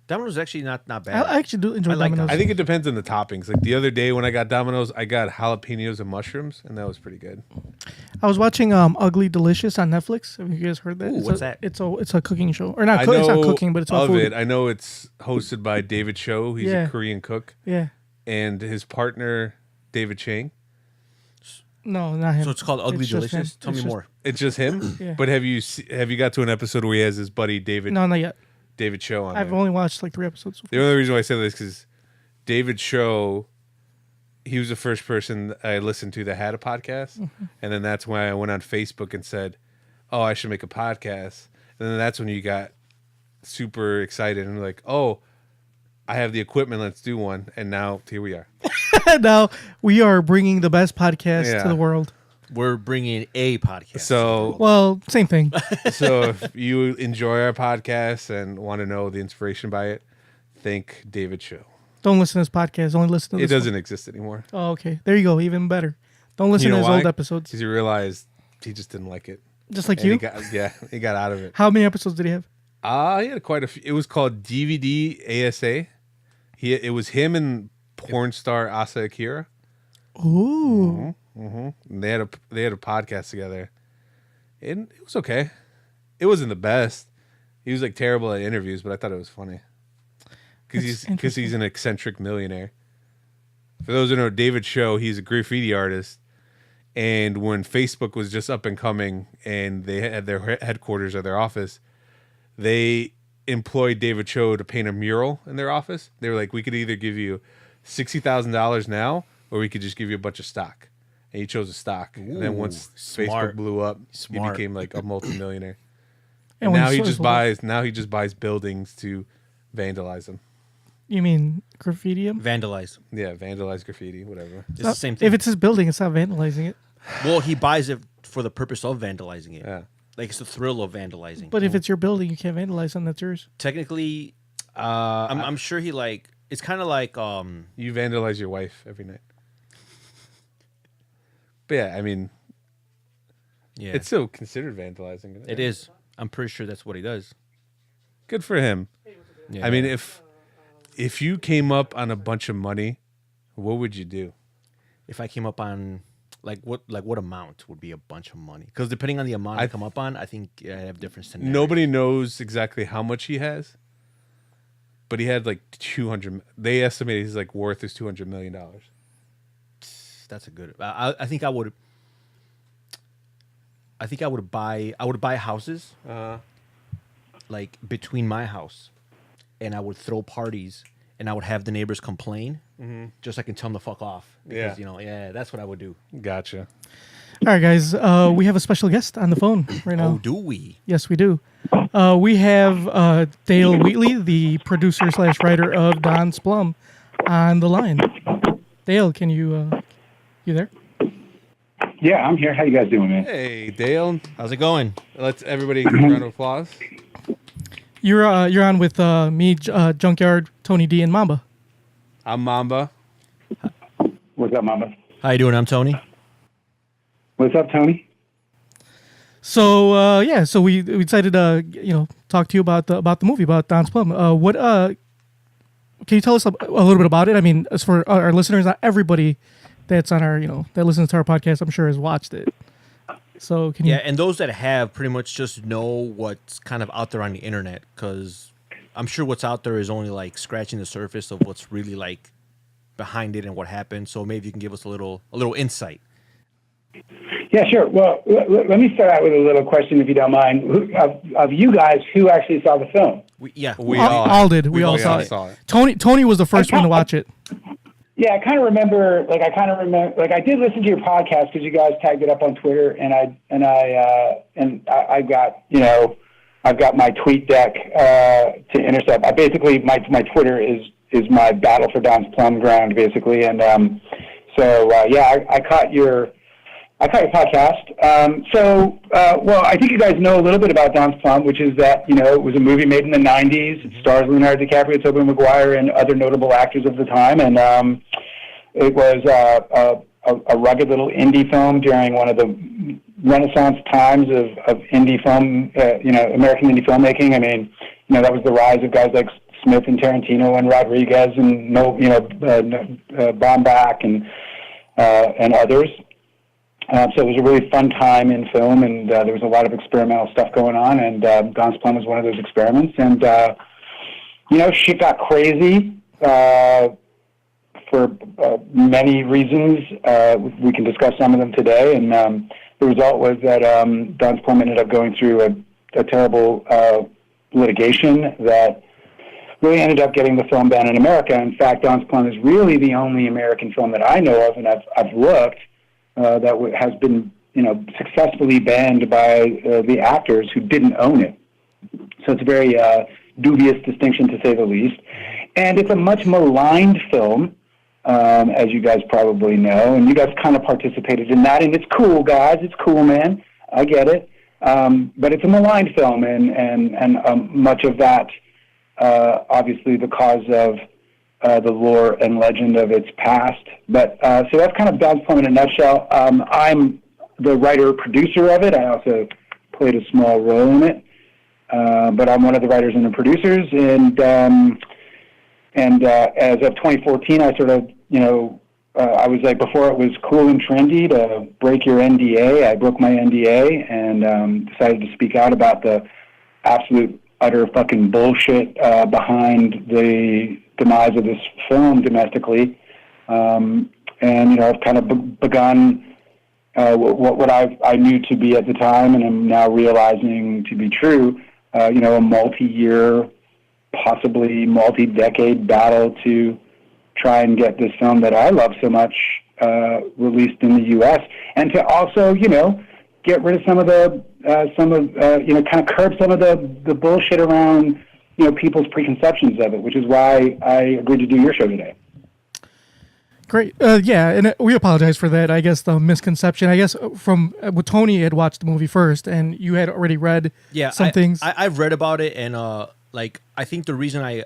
Domino's is actually not bad. I actually do enjoy I like Domino's. I think it depends on the toppings. Like the other day when I got Domino's, I got jalapenos and mushrooms, and that was pretty good. I was watching Ugly Delicious on Netflix. Have you guys heard that? Ooh, what's that? It's a cooking show, or not? I It's not know cooking, but it's about of food. it. I know it's hosted by David Cho. He's Yeah. a Korean cook, Yeah. and his partner David Chang. No, not him. So it's called Ugly It's just Delicious. him. Tell It's me just- more. It's just him. Yeah. But have you got to an episode where he has his buddy David No, not yet. Show on I've there? only watched like 3 episodes. So The only reason why I say this is because David Show, he was the first person I listened to that had a podcast, and then that's when I went on Facebook and said, "Oh, I should make a podcast." And then that's when you got super excited and like, "Oh, I have the equipment. Let's do one." And now here we are. now we are bringing the best podcast Yeah. to the world. We're bringing a podcast. So, Well, same thing. so if you enjoy our podcast and want to know the inspiration by it, thank David Show. Don't listen to this podcast. Only listen to It this doesn't exist anymore. one. Oh, okay. There you go. Even better. Don't listen You to know his why? old episodes. Because he realized he just didn't like it. Just like And you. he got out of it. How many episodes did he have? He had quite a few. It was called DVD ASA. It was him and porn star Asa Akira. Ooh. And they had a podcast together, and it was okay. It wasn't the best. He was like terrible at interviews, but I thought it was funny That's because he's an eccentric millionaire. For those who know David Show, he's a graffiti artist, and when Facebook was just up and coming, and they had their headquarters or their office, they employed David Cho to paint a mural in their office. They were like, we could either give you $60,000 now, or we could just give you a bunch of stock. And he chose a stock. And then once smart. Facebook blew up, Smart. he became like a multimillionaire. And And when now he sold just his- buys buildings to vandalize them. You mean graffiti him? Vandalize. Yeah, vandalize graffiti, whatever. It's the same thing. If it's his building, it's not vandalizing it. Well, he buys it for the purpose of vandalizing it. Yeah. Like it's the thrill of vandalizing. But if it's your building, you can't vandalize something that's yours. Technically, I'm sure he like. It's kind of like You vandalize your wife every night. But yeah, I mean, yeah, it's still considered vandalizing. Isn't it is. I'm pretty sure that's what he does. Good for him. Yeah. I mean, if you came up on a bunch of money, what would you do? if I came up on what amount would be a bunch of money? Because depending on the amount I come up on, I think I have different scenarios. Nobody knows exactly how much he has, but he had like 200. They estimated his like worth is $200 million. That's a good. I think I would. I think I would buy. I would buy houses, like between my house, and I would throw parties, and I would have the neighbors complain, just so I can tell them to fuck off. Because, that's what I would do. Gotcha. All right, guys. We have a special guest on the phone right now. Oh, do we? Yes, we do. We have Dale Wheatley, the producer / writer of Don's Plum, on the line. Dale, can you there? Yeah, I'm here. How you guys doing, man? Hey, Dale. How's it going? Let's everybody give a round of applause. You're on with me, Junkyard, Tony D, and Mamba. I'm Mamba. What's up, Mama? How you doing? I'm Tony. What's up, Tony? So so we decided to talk to you about the movie about Don's Plum. What can you tell us a little bit about it? I mean, as for our listeners, not everybody that's on our that listens to our podcast, I'm sure, has watched it. So can you? Yeah, and those that have pretty much just know what's kind of out there on the internet, because I'm sure what's out there is only like scratching the surface of what's really like behind it and what happened. So maybe you can give us a little insight. Yeah, sure. Well, let me start out with a little question, if you don't mind. Of you guys, who actually saw the film? We all did. We all saw it. Tony was the first one to watch it. Yeah, I kind of remember. I did listen to your podcast because you guys tagged it up on Twitter, and I got I've got my tweet deck to intercept. My Twitter is my battle for Don's Plum ground, basically, and I caught your podcast. Well, I think you guys know a little bit about Don's Plum, which is that, it was a movie made in the 90s. It stars Leonardo DiCaprio, Toby, Maguire, and other notable actors of the time. And it was a rugged little indie film during one of the Renaissance times of indie film, American indie filmmaking. I mean, that was the rise of guys like Smith and Tarantino and Rodriguez and Baumbach and others. So it was a really fun time in film, and there was a lot of experimental stuff going on, and Don's Plum was one of those experiments. And, shit got crazy for for many reasons. We can discuss some of them today. And the result was that Don's Plum ended up going through a terrible litigation that really ended up getting the film banned in America. In fact, Don's Plum is really the only American film that I know of, and I've looked, that has been, successfully banned by the actors who didn't own it. So it's a very dubious distinction, to say the least. And it's a much maligned film, as you guys probably know, and you guys kind of participated in that, and it's cool, guys. It's cool, man. I get it. But it's a maligned film, and much of that, obviously, the cause of the lore and legend of its past. But so that's kind of Don's Plum in a nutshell. I'm the writer-producer of it. I also played a small role in it. But I'm one of the writers and the producers, and as of 2014, I sort of, I was like, before it was cool and trendy to break your NDA, I broke my NDA and decided to speak out about the absolute, utter fucking bullshit behind the demise of this film domestically. And, I've kind of begun what I knew to be at the time, and I'm now realizing to be true, a multi-year, possibly multi-decade battle to try and get this film that I love so much released in the U.S. and to also, get rid of some of the, kind of curb some of the bullshit around, people's preconceptions of it, which is why I agreed to do your show today. Great. Yeah, and we apologize for that. I guess the misconception. I guess from Tony had watched the movie first, and you had already read some things. I've read about it, and I think the reason I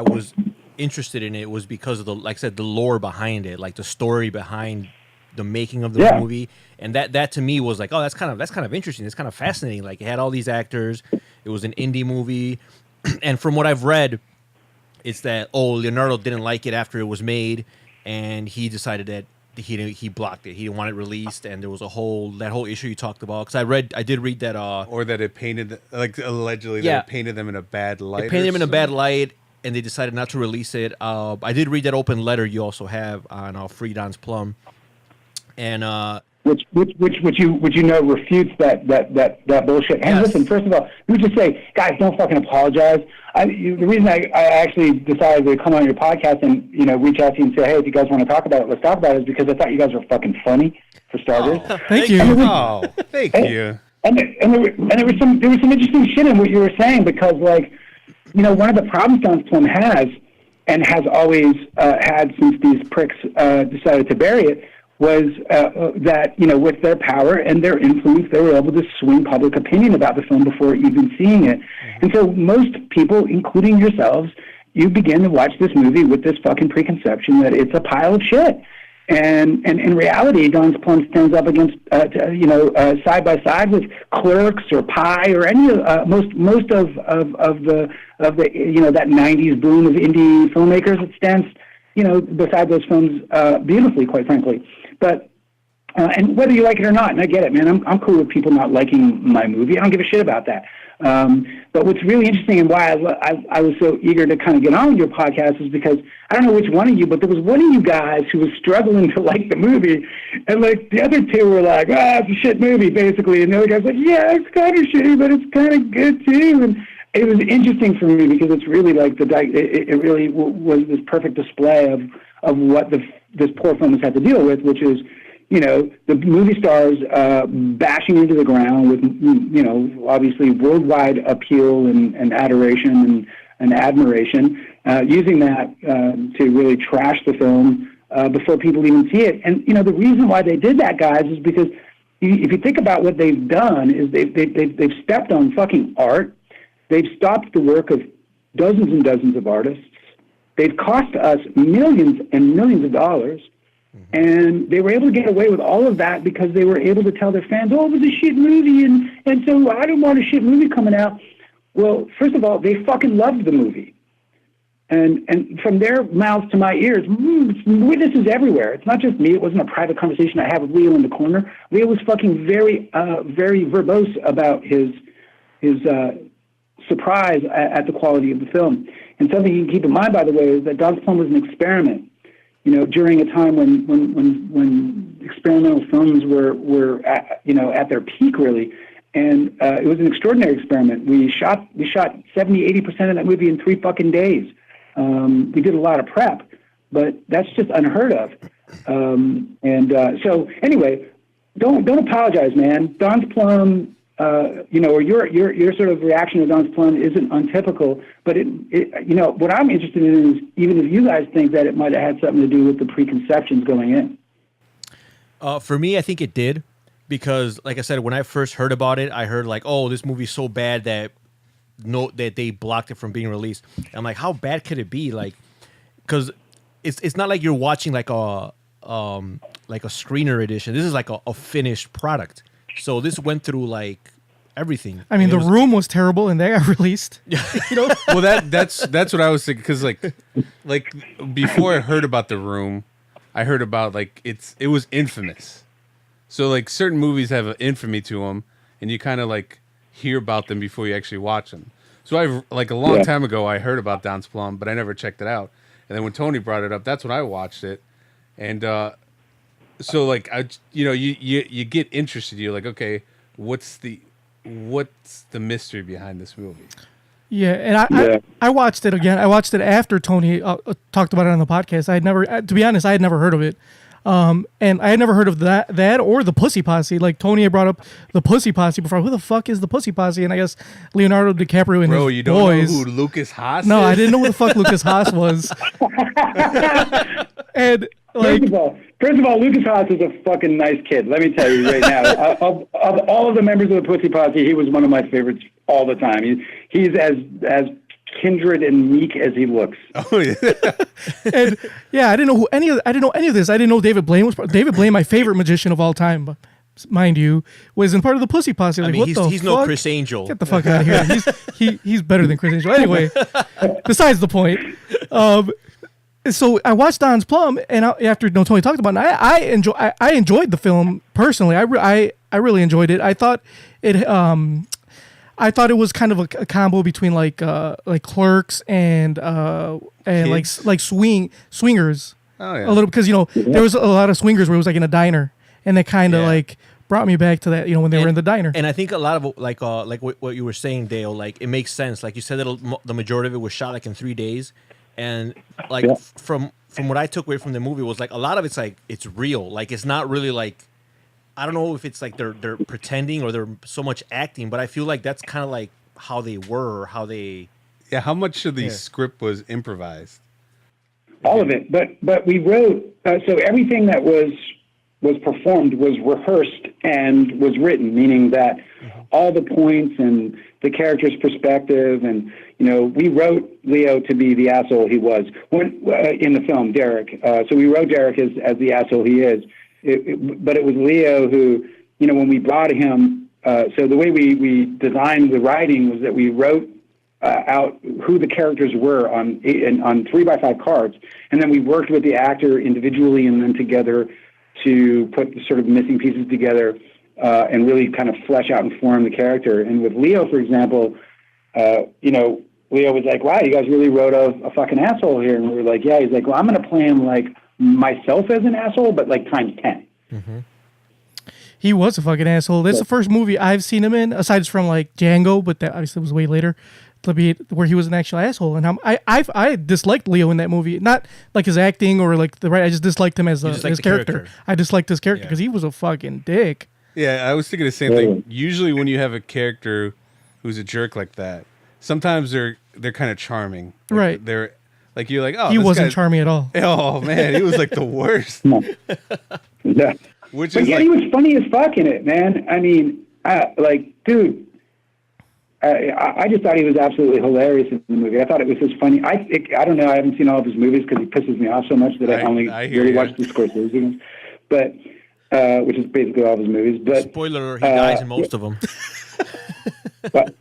was interested in it was because of the lore behind it, like the story behind the making of the movie, and that to me was like, oh, that's kind of interesting. It's kind of fascinating. Like, it had all these actors. It was an indie movie, and from what I've read, it's that Leonardo didn't like it after it was made. And he decided that he blocked it. He didn't want it released, and there was that whole issue you talked about. Because I did read that, or that it painted, allegedly, that it painted them in a bad light. It painted them in a bad light, and they decided not to release it. I did read that open letter you also have on Free Don's Plum, and which refutes that bullshit. And listen, first of all, let me just say, guys, don't fucking apologize. The reason I actually decided to come on your podcast and reach out to you and say, hey, if you guys want to talk about it, let's talk about it, is because I thought you guys were fucking funny, for starters. Thank you. Thank you. And there was some interesting shit in what you were saying, because one of the problems Don's Plum has, and has always had since these pricks decided to bury it, was that, with their power and their influence, they were able to swing public opinion about the film before even seeing it. And so most people, including yourselves, you begin to watch this movie with this fucking preconception that it's a pile of shit. And in reality, Don's Plum stands up against, side by side with Clerks or Pie or any most of the that 90s boom of indie filmmakers. It stands, beside those films beautifully, quite frankly. But and whether you like it or not, and I get it, man, I'm cool with people not liking my movie. I don't give a shit about that. But what's really interesting and why I was so eager to kind of get on your podcast is because I don't know which one of you, but there was one of you guys who was struggling to like the movie, and the other two were like, it's a shit movie, basically, and the other guy's like, yeah, it's kind of shitty, but it's kind of good too. And it was interesting for me because it's really like it really was this perfect display of what this poor film has had to deal with, which is, the movie stars bashing into the ground with, obviously worldwide appeal and adoration and admiration, using that to really trash the film before people even see it. And, the reason why they did that, guys, is because if you think about what they've done is they've stepped on fucking art. They've stopped the work of dozens and dozens of artists. They've cost us millions and millions of dollars. And they were able to get away with all of that because they were able to tell their fans, it was a shit movie, and so I don't want a shit movie coming out. Well, first of all, they fucking loved the movie. And from their mouths to my ears, witnesses everywhere. It's not just me. It wasn't a private conversation I had with Leo in the corner. Leo was fucking very, very verbose about his surprise at the quality of the film. And something you can keep in mind, by the way, is that Don's Plum was an experiment. during a time when experimental films were at their peak, really. And it was an extraordinary experiment. We shot 70-80% of that movie in 3 fucking days. We did a lot of prep, but that's just unheard of. So anyway, don't apologize, man. Don's Plum, or your sort of reaction to Don's Plum isn't untypical. But what I'm interested in is even if you guys think that it might have had something to do with the preconceptions going in. For me, I think it did. Because, like I said, when I first heard about it, I heard like, "Oh, this movie's so bad that they blocked it from being released." And I'm like, "How bad could it be?" Like, because it's not like you're watching like a screener edition. This is like a finished product. So this went through like everything. I mean, The Room was terrible, and they got released. Well, that's what I was thinking. Because like before I heard about The Room, I heard about like it was infamous. So, like, certain movies have an infamy to them, and you kind of, like, hear about them before you actually watch them. So, a long time ago, I heard about Don's Plum, but I never checked it out. And then when Tony brought it up, that's when I watched it. And so, like, you get interested. You're like, okay, what's the mystery behind this movie? Yeah, and I watched it again. I watched it after Tony talked about it on the podcast. I had never, to be honest, I had never heard of it. And I had never heard of that or the Pussy Posse. Like Tony had brought up the Pussy Posse before. Who the fuck is the Pussy Posse? And I guess Leonardo DiCaprio and Bro, his you don't boys. know who Lucas Haas No, is? I didn't know who the fuck Lucas Haas was. And like, First of all, Lucas Haas is a fucking nice kid. Let me tell you right now. Of all of the members of the Pussy Posse, he was one of my favorites all the time. He's as kindred and meek as he looks. Oh yeah. and yeah, I didn't know any of this. I didn't know David Blaine was David Blaine, my favorite magician of all time, mind you, was in part of the Pussy Posse. Like, he's fuck? No Chris Angel. Get the fuck out of here. He's better than Chris Angel. Anyway, besides the point. So I watched Don's Plum, and after Tony talked about it, I enjoyed the film personally. I really enjoyed it. I thought it was kind of a combo between like Clerks and like Swingers. Oh yeah. A little, because there was a lot of Swingers where it was like in a diner, and that kind of like brought me back to that when they were in the diner. And I think a lot of like what you were saying, Dale, like it makes sense. Like you said that the majority of it was shot like in 3 days, and like from what I took away from the movie was like a lot of it's like it's real. Like it's not really like, I don't know if it's like they're pretending or they're so much acting, but I feel like that's kind of like how they were, or how they. Yeah, how much of the script was improvised? All of it, but we wrote so everything that was performed was rehearsed and was written, meaning that all the points and the character's perspective, and we wrote Leo to be the asshole he was in the film, Derek. So we wrote Derek as the asshole he is. But it was Leo who, when we brought him, so the way we designed the writing was that we wrote out who the characters were on 3x5 cards, and then we worked with the actor individually and then together to put the sort of missing pieces together and really kind of flesh out and form the character. And with Leo, for example, Leo was like, wow, you guys really wrote a fucking asshole here. And we were like, yeah. He's like, well, I'm going to play him like myself as an asshole, but like times 10. Mm-hmm. He was a fucking asshole. That's the first movie I've seen him in, aside from like Django, but that obviously was way later, to be where he was an actual asshole. And I disliked Leo in that movie, not like his acting or like I just disliked him as his character. I disliked his character because he was a fucking dick. Yeah, I was thinking the same thing. Usually, when you have a character who's a jerk like that, sometimes they're kind of charming. Like, right? They're like, you're like, oh, he wasn't charming at all. Oh man, he was like the worst. Yeah. Which but is yeah, he was funny as fuck in it, man. I mean, dude, I just thought he was absolutely hilarious in the movie. I thought it was just funny. I don't know. I haven't seen all of his movies because he pisses me off so much that I only really watch the Scorsese ones. But which is basically all of his movies. But spoiler alert: he dies in most of them. What?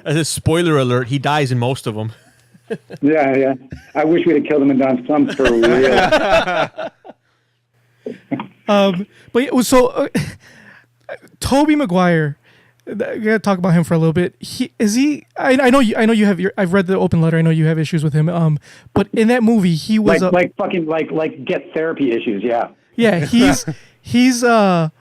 As a spoiler alert, he dies in most of them. Yeah. I wish we'd have killed him in Don's Plum for real. But it was so Toby Maguire. I gotta talk about him for a little bit. I know you have I've read the open letter. I know you have issues with him. But in that movie, he was like get therapy issues. Yeah. Yeah, he was a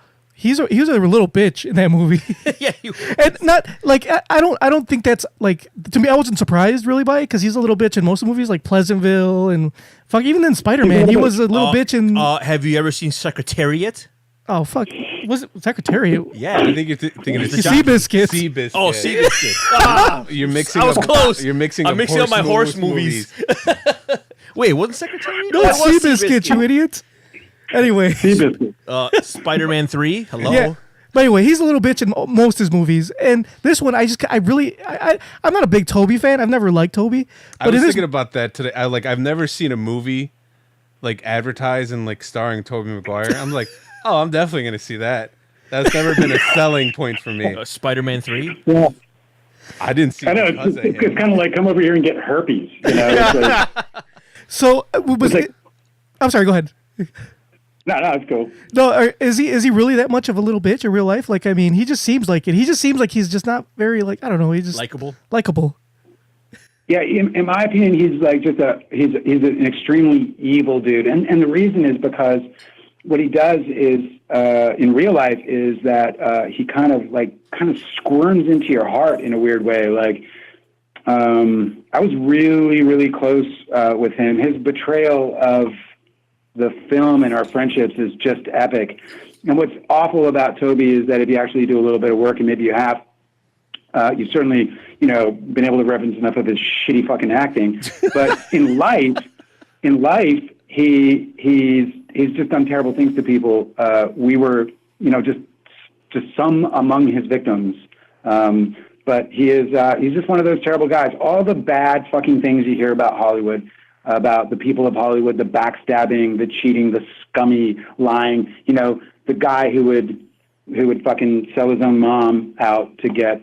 little bitch in that movie. Yeah, he was. And not like I don't think that's like, to me. I wasn't surprised really by it because he's a little bitch in most of the movies, like Pleasantville and fuck. Even in Spider-Man, he was a little bitch in. Have you ever seen Secretariat? Oh fuck, was it Secretariat? Yeah, I think you're thinking of Seabiscuit. Seabiscuit. Oh, Seabiscuit. You're mixing. I was up, close. You're mixing. I'm up mixing up my horse movies. Wait, wasn't Secretariat? No, it's Seabiscuit, you idiot. Anyway, Spider-Man 3. Hello. Yeah. But anyway, he's a little bitch in most of his movies, and this one, I'm not a big Toby fan. I've never liked Toby. But I was thinking about that today. I've never seen a movie like advertised and like starring Toby Maguire. I'm like, oh, I'm definitely gonna see that. That's never been a selling point for me. Spider-Man 3. Yeah. I didn't see. I know it's kind of like come over here and get herpes. You know. It's like, So was like- it? I'm sorry. Go ahead. no, it's cool. No, is he really that much of a little bitch in real life? Like, I mean, he just seems like it. He just seems like he's just not very, like, I don't know. He's just likable. Yeah, in my opinion, he's like just he's an extremely evil dude, and the reason is because what he does is in real life is that he kind of squirms into your heart in a weird way. Like, I was really, really close with him. His betrayal of the film and our friendships is just epic. And what's awful about Toby is that if you actually do a little bit of work, and maybe you have, you've certainly, been able to reference enough of his shitty fucking acting. But in life, he's just done terrible things to people. We were, just some among his victims. But he's just one of those terrible guys. All the bad fucking things you hear about Hollywood, about the people of Hollywood, the backstabbing, the cheating, the scummy lying, the guy who would fucking sell his own mom out to get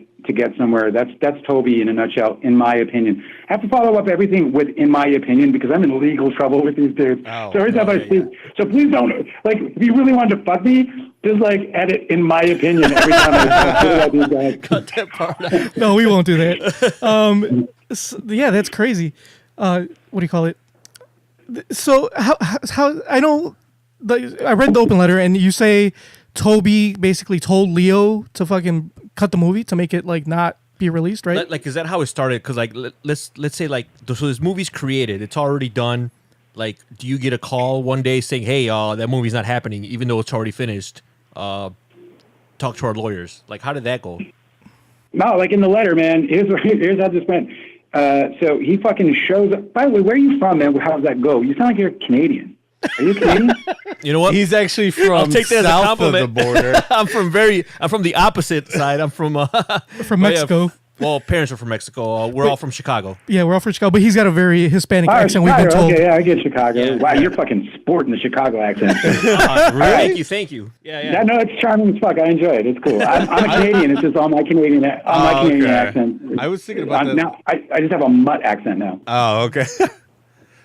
somewhere. That's Toby in a nutshell, in my opinion. I have to follow up everything with "in my opinion" because I'm in legal trouble with these dudes. So every time I speak, so please don't, like, if you really wanted to fuck me, just like edit "in my opinion" every time I talk about these guys. Cut that part out. No, we won't do that. Yeah, that's crazy. What do you call it? So how I know, I read the open letter, and you say Toby basically told Leo to fucking cut the movie to make it like not be released, right? Like, is that how it started? Because like, let's say like, so this movie's created, it's already done. Like, do you get a call one day saying, "Hey, that movie's not happening," even though it's already finished? Talk to our lawyers. Like, how did that go? No, like in the letter, man. Here's how this went. So he fucking shows up. By the way, where are you from, man? How does that go? You sound like you're Canadian. Are you Canadian? You know what? He's actually from I'll take that as a south of the compliment. border. I'm from the opposite side. I'm from Mexico. Well, parents are from Mexico. We're all from Chicago. Yeah, we're all from Chicago, but he's got a very Hispanic accent. We've been told. Okay, yeah, I get Chicago. Yeah. Wow, you're fucking sporting the Chicago accent. Really? Thank you. Yeah. No, it's charming as fuck. I enjoy it. It's cool. I'm a Canadian. It's just all my Canadian accent. I was thinking about that. Now, I just have a mutt accent now. Oh, okay.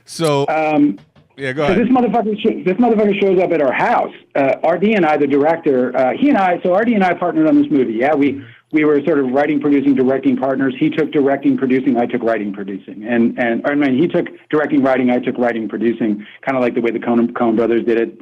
So, yeah, go So ahead. this motherfucker shows up at our house. RD and I, the director, RD and I partnered on this movie. Yeah, we were sort of writing, producing, directing partners. He took directing, producing. I took writing, producing. He took directing, writing. I took writing, producing. Kind of like the way the Coen brothers did it.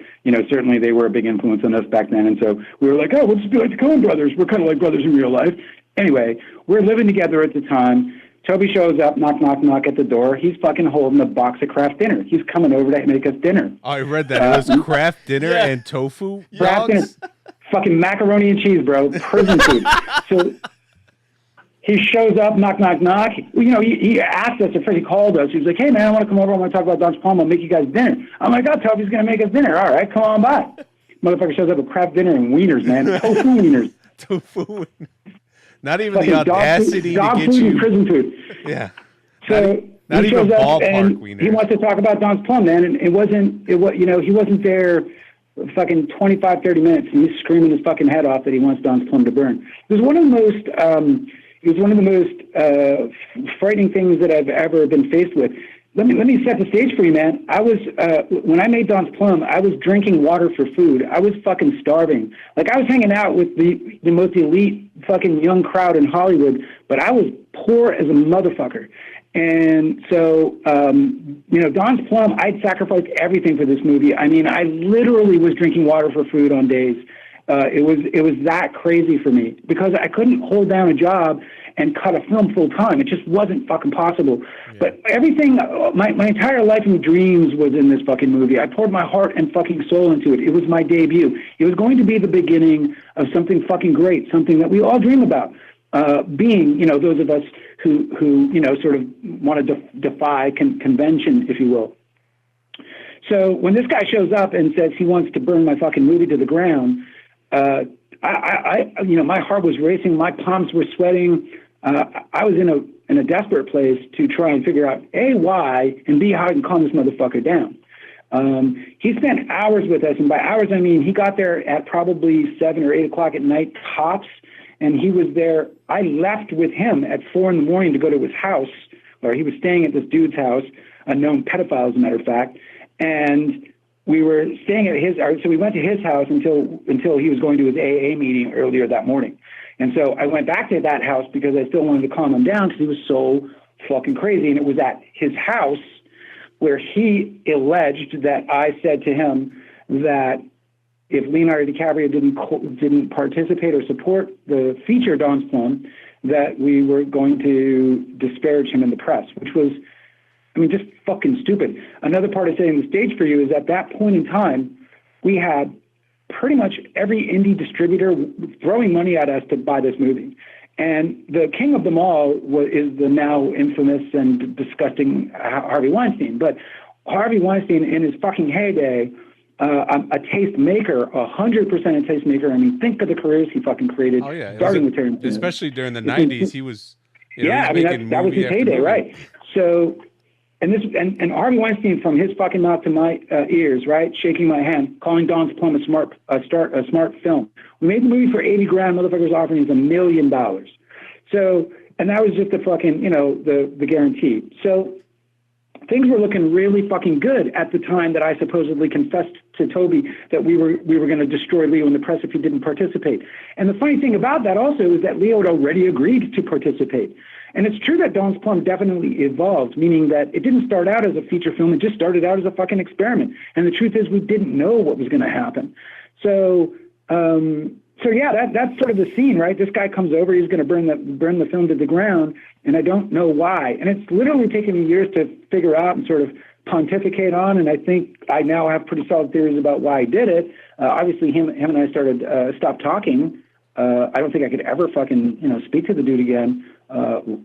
Certainly they were a big influence on us back then. And so we were like, oh, we'll just be like the Coen brothers. We're kind of like brothers in real life. Anyway, we're living together at the time. Toby shows up, knock, knock, knock at the door. He's fucking holding a box of Kraft dinner. He's coming over to make us dinner. Oh, I read that. It was Kraft dinner and tofu Kraft dinner. dogs? Fucking macaroni and cheese, bro. Prison food. So he shows up, knock, knock, knock. He asked us, he called us. He was like, hey, man, I want to come over. I want to talk about Don's Plum. I'll make you guys dinner. I'm like, oh, Toby's going to make us dinner. All right, come on by. Motherfucker shows up with Kraft dinner and wieners, man. Tofu wieners. Tofu wieners. Not even Fucking the audacity dog to get food you. and prison food. Yeah. So Not he even shows up ballpark and wieners. he wants to talk about Don's Plum, man. And he wasn't there fucking 25, 30 minutes, and he's screaming his fucking head off that he wants Don's Plum to burn. It was one of the most frightening things that I've ever been faced with. Let me set the stage for you, man. I was when I made Don's Plum, I was drinking water for food. I was fucking starving. Like I was hanging out with the most elite fucking young crowd in Hollywood, but I was poor as a motherfucker. And so, Don's Plum, I'd sacrificed everything for this movie. I mean, I literally was drinking water for food on days. It was that crazy for me because I couldn't hold down a job and cut a film full time. It just wasn't fucking possible. Yeah. But everything, my entire life and dreams was in this fucking movie. I poured my heart and fucking soul into it. It was my debut. It was going to be the beginning of something fucking great, something that we all dream about. Being, those of us who sort of want to defy convention, if you will. So when this guy shows up and says he wants to burn my fucking movie to the ground, my heart was racing. My palms were sweating. I was in a desperate place to try and figure out A, why, and B, how I can calm this motherfucker down. He spent hours with us, and by hours I mean he got there at probably 7 or 8 o'clock at night tops, and he was there. I left with him at 4 a.m. to go to his house, or he was staying at this dude's house, a known pedophile, as a matter of fact, and we were staying at his. So we went to his house until he was going to his AA meeting earlier that morning. And so I went back to that house because I still wanted to calm him down because he was so fucking crazy. And it was at his house where he alleged that I said to him that if Leonardo DiCaprio didn't participate or support the feature Don's Plum, that we were going to disparage him in the press, which was, just fucking stupid. Another part of setting the stage for you is at that point in time, we had pretty much every indie distributor throwing money at us to buy this movie. And the king of them all is the now infamous and disgusting Harvey Weinstein. But Harvey Weinstein, in his fucking heyday, a taste maker, 100% a taste maker. I mean, think of the careers he fucking created. Oh, yeah. Starting with Tarantino. Especially during the 90s, he was... that was his heyday, movie. Right? So... And Harvey Weinstein, from his fucking mouth to my ears, right, shaking my hand, calling Don's Plum a smart film. We made the movie for $80,000. Motherfuckers offering us $1 million. So, and that was just the fucking, the guarantee. So things were looking really fucking good at the time that I supposedly confessed to Toby that we were going to destroy Leo in the press if he didn't participate. And the funny thing about that also is that Leo had already agreed to participate. And it's true that Don's Plum definitely evolved, meaning that it didn't start out as a feature film. It just started out as a fucking experiment. And the truth is we didn't know what was going to happen. So that's sort of the scene, right? This guy comes over. He's going to burn the film to the ground. And I don't know why. And it's literally taken me years to figure out and sort of pontificate on. And I think I now have pretty solid theories about why I did it. Obviously, him and I stopped talking. I don't think I could ever fucking, speak to the dude again.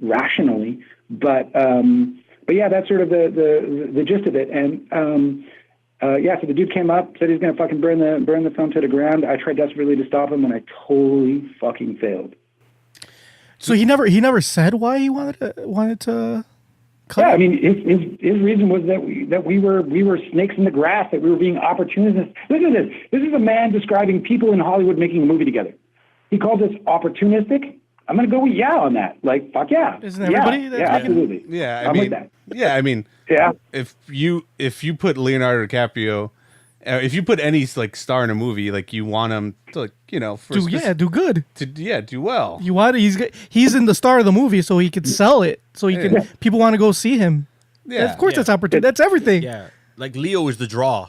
Rationally, but yeah, that's sort of the gist of it. And so the dude came up, said he's gonna fucking burn the film to the ground. I tried desperately to stop him, and I totally fucking failed. So he never said why he wanted to cut. Yeah, I mean his reason was that we were snakes in the grass, that we were being opportunists. Listen to this. This is a man describing people in Hollywood making a movie together. He calls us opportunistic. I'm going to go with on that. Like, fuck yeah. Isn't everybody that's absolutely. Yeah, I'm with that. Yeah, I mean, yeah. If you put Leonardo DiCaprio, if you put any star in a movie, you want him to do good. Do well. You want he's in the star of the movie, so he could sell it, so he can people want to go see him. Yeah, of course that's opportunity. That's everything. Yeah, like Leo is the draw.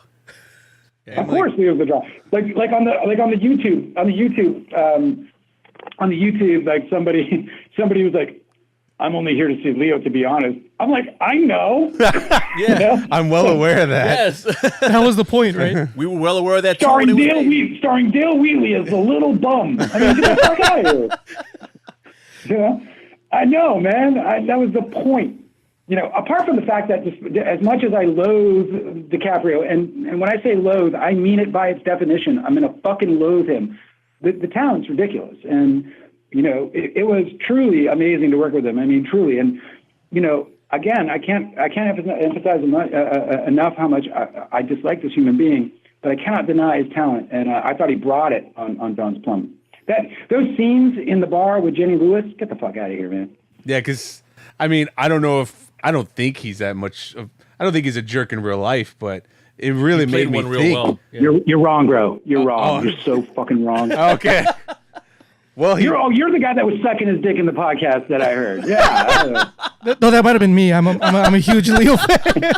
Yeah, of course, Leo's the draw. Like on the YouTube, like somebody was like, I'm only here to see Leo, to be honest. I'm like, I know. Yeah, I'm well aware of that. Yes. That was the point, right? We were well aware of that. Starring Dale Wheatley as the little bum. I mean, get the fuck out of here. I know, man. That was the point. Apart from the fact that as much as I loathe DiCaprio, and when I say loathe, I mean it by its definition. I'm going to fucking loathe him. The talent's ridiculous. And, it was truly amazing to work with him. I mean, truly. And, again, I can't emphasize enough how much I dislike this human being, but I cannot deny his talent. And I thought he brought it on Don's Plum. Those scenes in the bar with Jenny Lewis, get the fuck out of here, man. Yeah, because, I mean, I don't know if I don't think he's that much. I don't think he's a jerk in real life, but it really made me one real think. well. Yeah. You're wrong, bro. You're wrong. You're so fucking wrong. Okay. Well, You're the guy that was sucking his dick in the podcast that I heard. Yeah. No, that might have been me. I'm a huge Leo fan.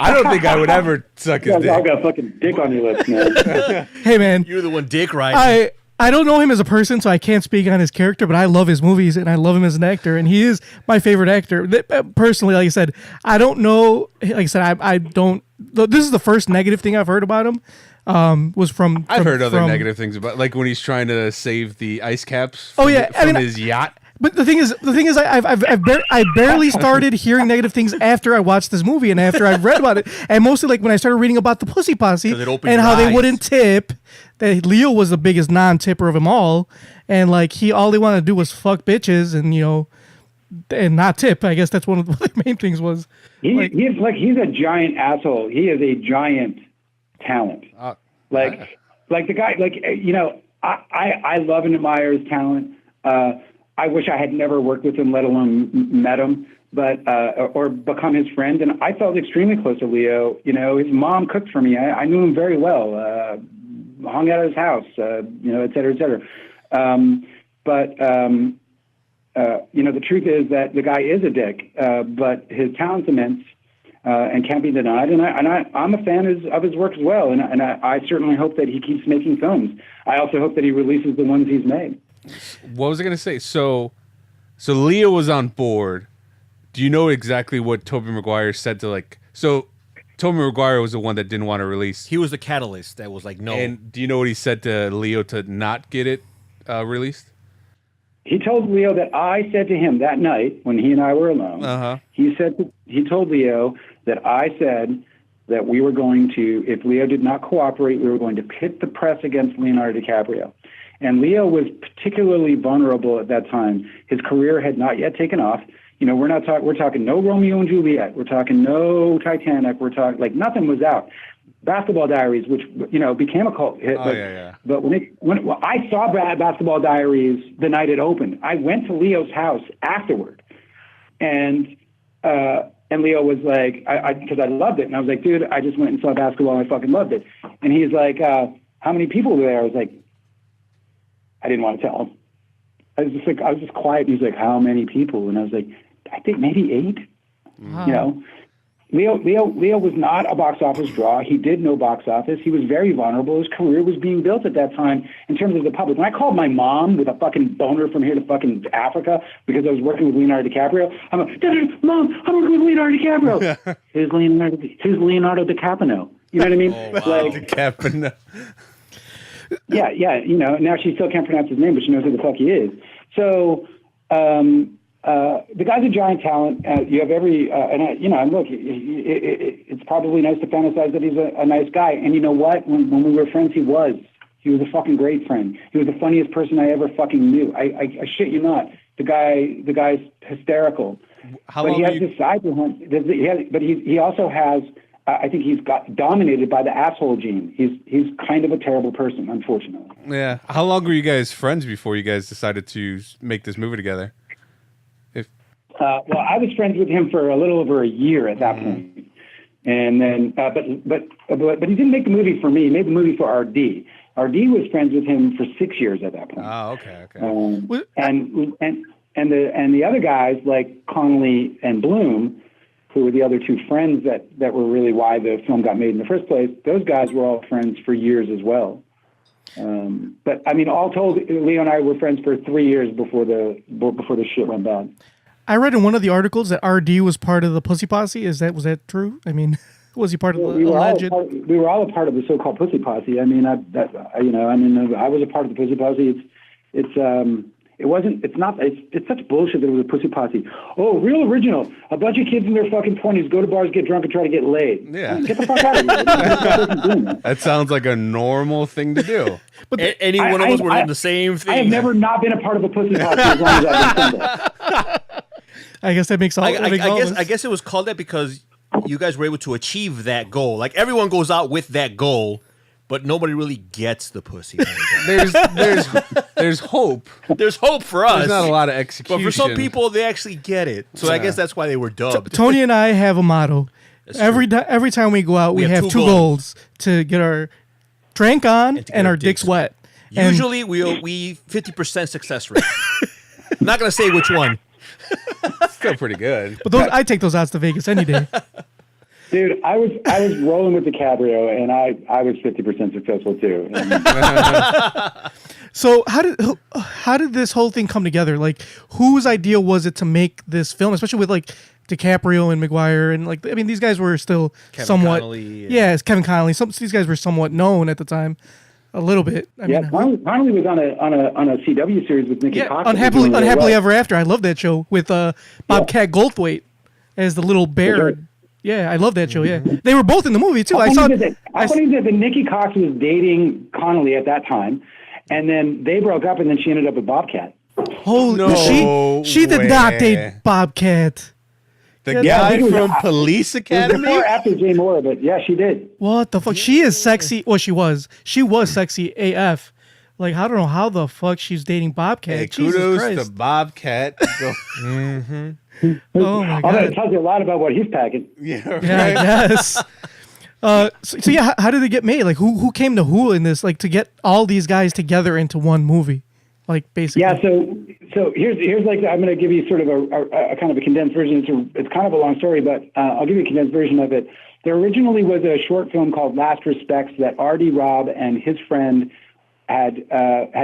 I don't think I would ever suck his You guys all dick. got fucking dick on your lips, man. Hey, man. You're the one dick riding. I don't know him as a person, so I can't speak on his character, but I love his movies and I love him as an actor, and he is my favorite actor. Personally, like I said, I don't know. Like I said, I don't. This is the first negative thing I've heard about him. Was from I've heard other negative things about, like when he's trying to save the ice caps. From, from his yacht. But the thing is, I barely started hearing negative things after I watched this movie and after I read about it, and mostly like when I started reading about the Pussy Posse and how they wouldn't tip. That Leo was the biggest non-tipper of them all, and like all they wanted to do was fuck bitches and and not tip. I guess that's one of the main things was. He's a giant asshole. He is a giant talent. The guy, I love and admire his talent. I wish I had never worked with him, let alone met him, but or become his friend. And I felt extremely close to Leo. His mom cooked for me. I knew him very well. Hung out at his house. Et cetera, et cetera. The truth is that the guy is a dick, but his talent's immense. And can't be denied, and I'm a fan of his work as well, and I certainly hope that he keeps making films. I also hope that he releases the ones he's made. What was I going to say? So Leo was on board. Do you know exactly what Toby Maguire said to So Toby Maguire was the one that didn't want to release. He was the catalyst that was like, no. And do you know what he said to Leo to not get it released? He told Leo that I said to him that night when he and I were alone. He told Leo that I said that we were going to, if Leo did not cooperate, we were going to pit the press against Leonardo DiCaprio. And Leo was particularly vulnerable at that time. His career had not yet taken off. We're talking no Romeo and Juliet. We're talking no Titanic. We're talking nothing was out. Basketball Diaries, which became a cult hit. But when I saw Basketball Diaries the night it opened, I went to Leo's house afterward, and Leo was like, because I loved it, and I was like, dude, I just went and saw basketball and I fucking loved it. And he's like, how many people were there? I was like, I didn't want to tell him. I was just quiet. He's like, how many people? And I was like, I think maybe 8. Wow. Leo was not a box office draw. He did no box office. He was very vulnerable. His career was being built at that time in terms of the public. When I called my mom with a fucking boner from here to fucking Africa because I was working with Leonardo DiCaprio, I'm like, Mom, I'm working with Leonardo DiCaprio. Who's Leonardo DiCaprio? You know what I mean? Oh, wow. DiCaprio. Yeah. Now she still can't pronounce his name, but she knows who the fuck he is. So, the guy's a giant talent. You have every, and look, it's probably nice to fantasize that he's a nice guy. And you know what? When we were friends, he was a fucking great friend. He was the funniest person I ever fucking knew. I shit you not. The guy's hysterical. But he has this side to him. But he also has. I think he's got dominated by the asshole gene. He's kind of a terrible person, unfortunately. Yeah. How long were you guys friends before you guys decided to make this movie together? Well, I was friends with him for a little over a year at that point. And then, but he didn't make the movie for me. He made the movie for RD. RD was friends with him for 6 years at that point. Oh, okay. And the other guys like Connolly and Blum, who were the other two friends that were really why the film got made in the first place. Those guys were all friends for years as well. But I mean, all told, Leo and I were friends for 3 years before the shit went bad. I read in one of the articles that RD was part of the Pussy Posse. Was that true? I mean, was he part of the alleged? We were all a part of the so-called Pussy Posse. I mean, I was a part of the Pussy Posse. It's such bullshit that it was a Pussy Posse. Oh, real original. A bunch of kids in their fucking 20s go to bars, get drunk, and try to get laid. Yeah. Get the fuck out of here. That sounds like a normal thing to do. But any one of us were doing the same thing. I have never not been a part of a Pussy Posse as long as I've been single. I guess that makes all. I guess it was called that because you guys were able to achieve that goal. Like everyone goes out with that goal, but nobody really gets the pussy. There's hope. There's hope for us. There's not a lot of execution. But for some people, they actually get it. So I guess that's why they were dubbed. Tony and I have a motto. Every time we go out, we have two goals to get our drink on and our dicks wet. Usually, we 50% success rate. I'm not gonna say which one. Still pretty good. But I take those odds to Vegas any day. Dude, I was rolling with DiCaprio, and I was 50% successful too. So how did this whole thing come together? Like, whose idea was it to make this film, especially with like DiCaprio and Maguire, and like, I mean, these guys were still somewhat, it's Kevin Connolly. These guys were somewhat known at the time, a little bit. I mean, Connolly was on a CW series with Nikki Cox. Unhappily Ever After. I love that show with Bobcat Goldthwait as the little bear. Right. Yeah, I love that show. Yeah, they were both in the movie too. I believe that Nikki Cox was dating Connolly at that time, and then they broke up, and then she ended up with Bobcat. She did not date Bobcat. The guy from Police Academy? Before after Jay Moore, but yeah, she did. What the fuck? She is sexy. Well, she was sexy AF. Like, I don't know how the fuck she's dating Bobcat. Hey, Jesus kudos Christ. to Bobcat. Oh my god. It tells you a lot about what he's packing. Yeah, right. Yeah, I guess. So yeah, how did it get made? Like, who came to who in this? Like, to get all these guys together into one movie, like, basically. Yeah. So here's like, I'm going to give you sort of a kind of a condensed version. It's kind of a long story, but I'll give you a condensed version of it. There originally was a short film called Last Respects that R.D. Robb and his friend had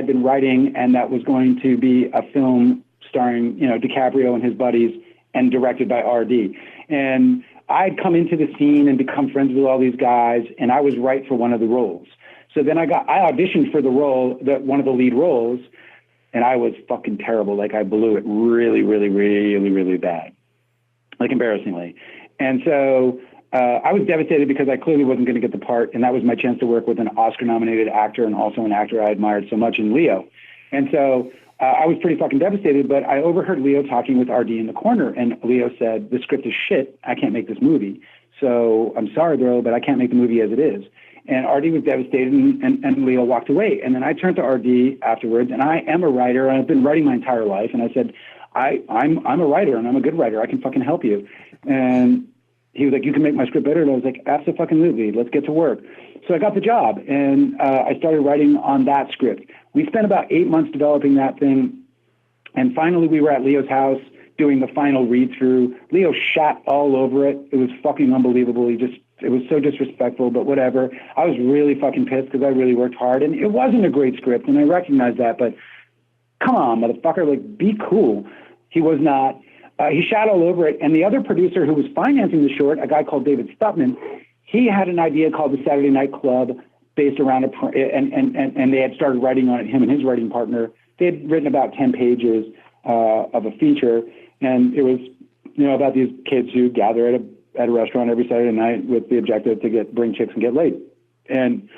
been writing, and that was going to be a film starring, DiCaprio and his buddies, and directed by R.D. And I'd come into the scene and become friends with all these guys, and I was right for one of the roles. So then I auditioned for the role, one of the lead roles, and I was fucking terrible. Like, I blew it really, really, really, really bad, like embarrassingly. And so I was devastated because I clearly wasn't going to get the part, and that was my chance to work with an Oscar-nominated actor and also an actor I admired so much in Leo. And so I was pretty fucking devastated, but I overheard Leo talking with RD in the corner, and Leo said, "The script is shit. I can't make this movie. So I'm sorry, bro, but I can't make the movie as it is." And RD was devastated, and Leo walked away. And then I turned to RD afterwards, and I am a writer, and I've been writing my entire life. And I said, I'm a writer, and I'm a good writer. I can fucking help you. And he was like, "You can make my script better." And I was like, "Absolutely, let's get to work." So I got the job, and I started writing on that script. We spent about 8 months developing that thing, and finally we were at Leo's house doing the final read-through. Leo shat all over it. It was fucking unbelievable. It was so disrespectful, but whatever. I was really fucking pissed because I really worked hard, and it wasn't a great script, and I recognize that, but come on, motherfucker, like, be cool. He was not. He shat all over it, and the other producer who was financing the short, a guy called David Stutman, he had an idea called the Saturday Night Club based around and they had started writing on it, him and his writing partner. They had written about 10 pages of a feature, and it was, about these kids who gather at a restaurant every Saturday night with the objective to bring chicks and get laid. And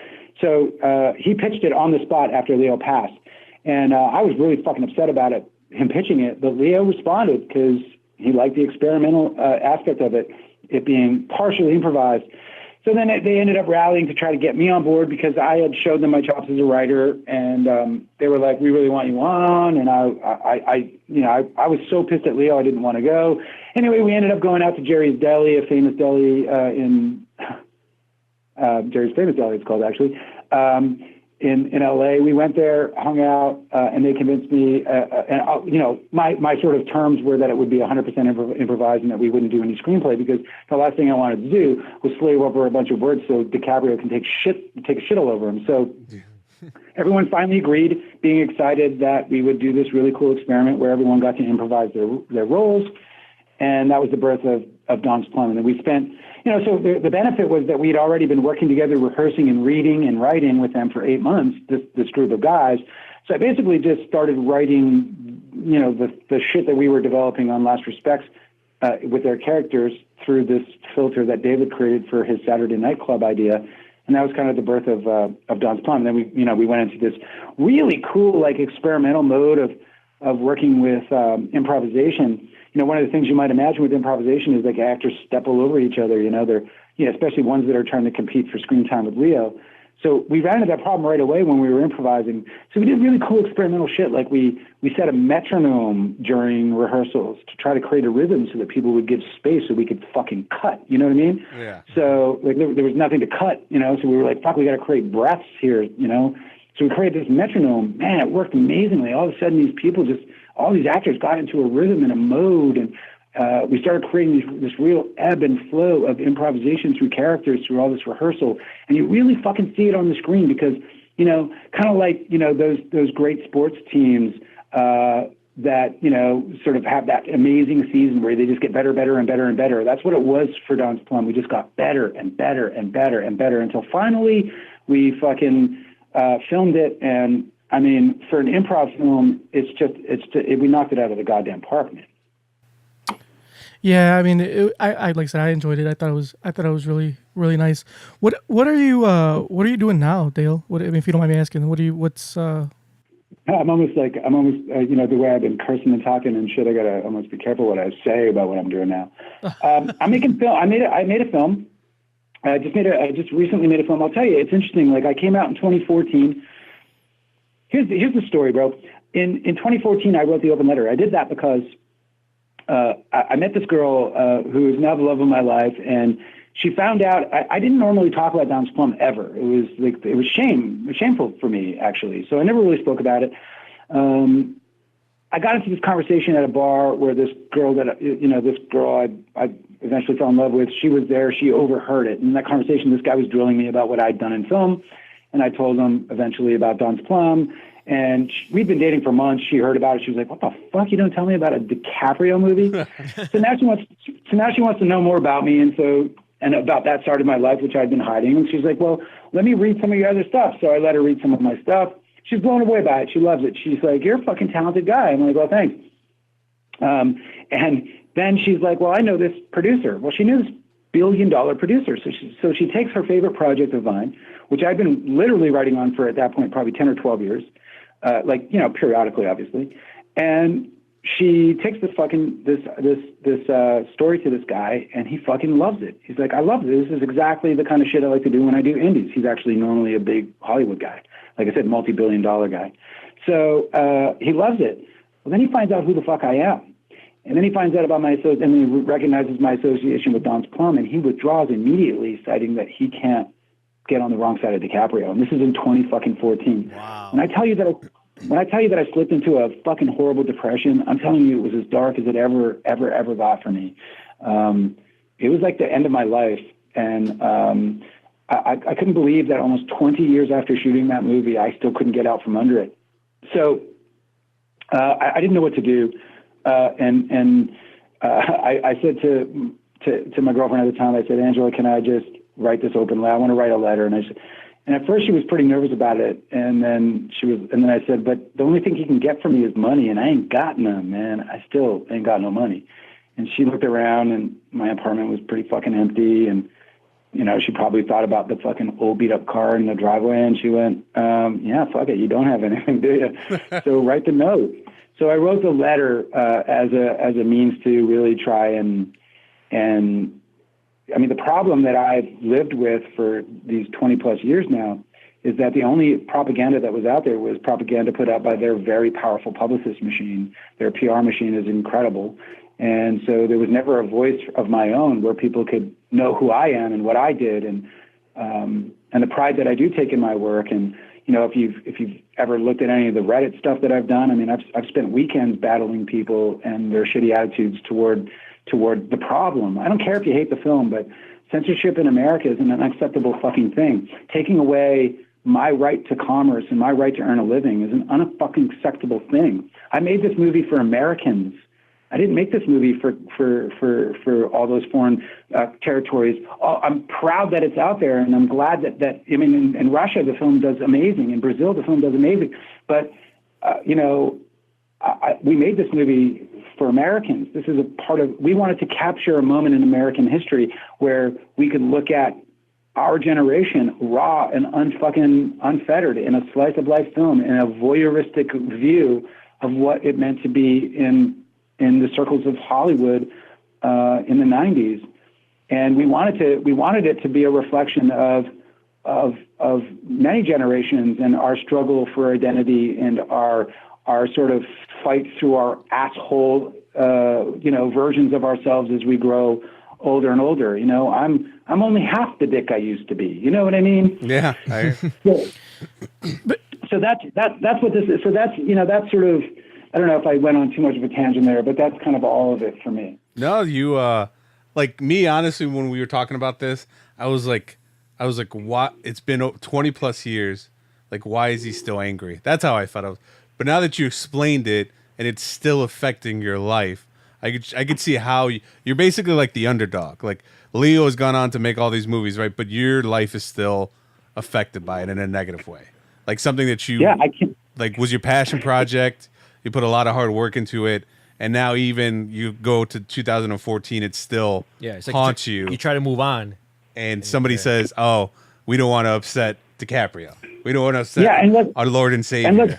so he pitched it on the spot after Leo passed, and I was really fucking upset about it, him pitching it, but Leo responded because he liked the experimental aspect of it being partially improvised. So then they ended up rallying to try to get me on board because I had showed them my chops as a writer, and they were like, "We really want you on." And I was so pissed at Leo, I didn't want to go. Anyway, we ended up going out to Jerry's Deli, a famous deli in Jerry's Famous Deli, it's called actually, in LA. We went there, hung out, and they convinced me. My sort of terms were that it would be 100% improvised and that we wouldn't do any screenplay because the last thing I wanted to do was slave over a bunch of words so DiCaprio can take a shit all over him. So everyone finally agreed, being excited that we would do this really cool experiment where everyone got to improvise their roles, and that was the birth of Don's Plum. And then we spent. So the benefit was that we'd already been working together, rehearsing and reading and writing with them for 8 months, this group of guys. So I basically just started writing, the shit that we were developing on Last Respects with their characters through this filter that David created for his Saturday Night Club idea. And that was kind of the birth of Don's Plum. And then we went into this really cool, like, experimental mode of working with improvisation. One of the things you might imagine with improvisation is like actors step all over each other. They're, especially ones that are trying to compete for screen time with Leo. So we ran into that problem right away when we were improvising. So we did really cool experimental shit. Like we set a metronome during rehearsals to try to create a rhythm so that people would give space so we could fucking cut. You know what I mean? Yeah. So like there was nothing to cut, you know. So we were like, fuck, we got to create breaths here, you know. So we created this metronome. Man, it worked amazingly. All of a sudden, all these actors got into a rhythm and a mode, and we started creating this real ebb and flow of improvisation through characters through all this rehearsal. And you really fucking see it on the screen because, you know, kind of like, you know, those great sports teams that, you know, sort of have that amazing season where they just get better, better, and better and better. That's what it was for Don's Plum. We just got better and better and better and better until finally we fucking filmed it. And I mean, for an improv film, we knocked it out of the goddamn park, man. Yeah, I mean, I like I said, I enjoyed it. I thought it was really, really nice. What are you doing now, Dale? I mean, if you don't mind me asking, I'm almost you know, the way I've been cursing and talking and shit, I gotta almost be careful what I say about what I'm doing now. I'm making film. I made a film. I just recently made a film. I'll tell you, it's interesting. Like I came out in 2014. Here's the story, bro. In 2014, I wrote the open letter. I did that because I met this girl who is now the love of my life, and she found out I didn't normally talk about Don's Plum ever. It was shameful for me actually. So I never really spoke about it. I got into this conversation at a bar where this girl I eventually fell in love with, she was there. She overheard it. And in that conversation, this guy was drilling me about what I'd done in film, and I told him eventually about Don's Plum. And we'd been dating for months. She heard about it. She was like, "What the fuck? You don't tell me about a DiCaprio movie?" So now she wants to know more about me, and about that side of my life, which I'd been hiding. And she's like, "Well, let me read some of your other stuff." So I let her read some of my stuff. She's blown away by it. She loves it. She's like, "You're a fucking talented guy." I'm like, "Well, thanks." And then she's like, "Well, I know this producer." Well, she knew this billion-dollar producer. So she takes her favorite project of mine, which I've been literally writing on for at that point probably 10 or 12 years. Like, you know, periodically, obviously. And she takes this story to this guy, and he fucking loves it. He's like, "I love this. This is exactly the kind of shit I like to do when I do indies." He's actually normally a big Hollywood guy. Like I said, multi-billion-dollar guy. So he loves it. Well, then he finds out who the fuck I am. And then he finds out about my association, and then he recognizes my association with Don's Plum, and he withdraws immediately, citing that he can't get on the wrong side of DiCaprio. And this is in 2014. Wow. When I tell you that I slipped into a fucking horrible depression, I'm telling you, it was as dark as it ever got for me. It was like the end of my life. And I couldn't believe that almost 20 years after shooting that movie, I still couldn't get out from under it. So I didn't know what to do. I said to my girlfriend at the time, I said, "Angela, can I just write this open letter? I want to write a letter." And at first she was pretty nervous about it. And then I said, "But the only thing you can get from me is money. And I ain't got none, man. I still ain't got no money." And she looked around, and my apartment was pretty fucking empty. And, you know, she probably thought about the fucking old beat up car in the driveway. And she went, "Yeah, fuck it. You don't have anything, do you?" So write the note. So I wrote the letter as a means to really try and I mean, the problem that I've lived with for these 20 plus years now is that the only propaganda that was out there was propaganda put out by their very powerful publicist machine. Their PR machine is incredible. And so there was never a voice of my own where people could know who I am and what I did, and the pride that I do take in my work. And, you know, if you've ever looked at any of the Reddit stuff that I've done, I mean, I've spent weekends battling people and their shitty attitudes toward the problem. I don't care if you hate the film, but censorship in America is an unacceptable fucking thing. Taking away my right to commerce and my right to earn a living is an unfucking acceptable thing. I made this movie for Americans. I didn't make this movie for all those foreign territories. I'm proud that it's out there, and I'm glad that I mean, in Russia, the film does amazing. In Brazil, the film does amazing. But, you know, we made this movie for Americans. This is we wanted to capture a moment in American history where we could look at our generation raw and unfettered in a slice of life film, in a voyeuristic view of what it meant to be in the circles of Hollywood in the 90s. And we wanted it to be a reflection of of many generations, and our struggle for identity and our sort of fight through our asshole versions of ourselves as we grow older and older. I'm only half the dick I used to be. You know what I mean? Yeah. So that's what this is. So that's sort of, I don't know if I went on too much of a tangent there, but that's kind of all of it for me. No, you like me, honestly, when we were talking about this, I was like, what? It's been 20 plus years. Like, why is he still angry? That's how I felt. But now that you explained it and it's still affecting your life, I could see how you're basically like the underdog. Like, Leo has gone on to make all these movies, right? But your life is still affected by it in a negative way. Like something that like was your passion project. You put a lot of hard work into it. And now even you go to 2014, it still it's like haunts you. You try to move on. And somebody says, oh, we don't want to upset DiCaprio. We don't want to upset our Lord and Savior.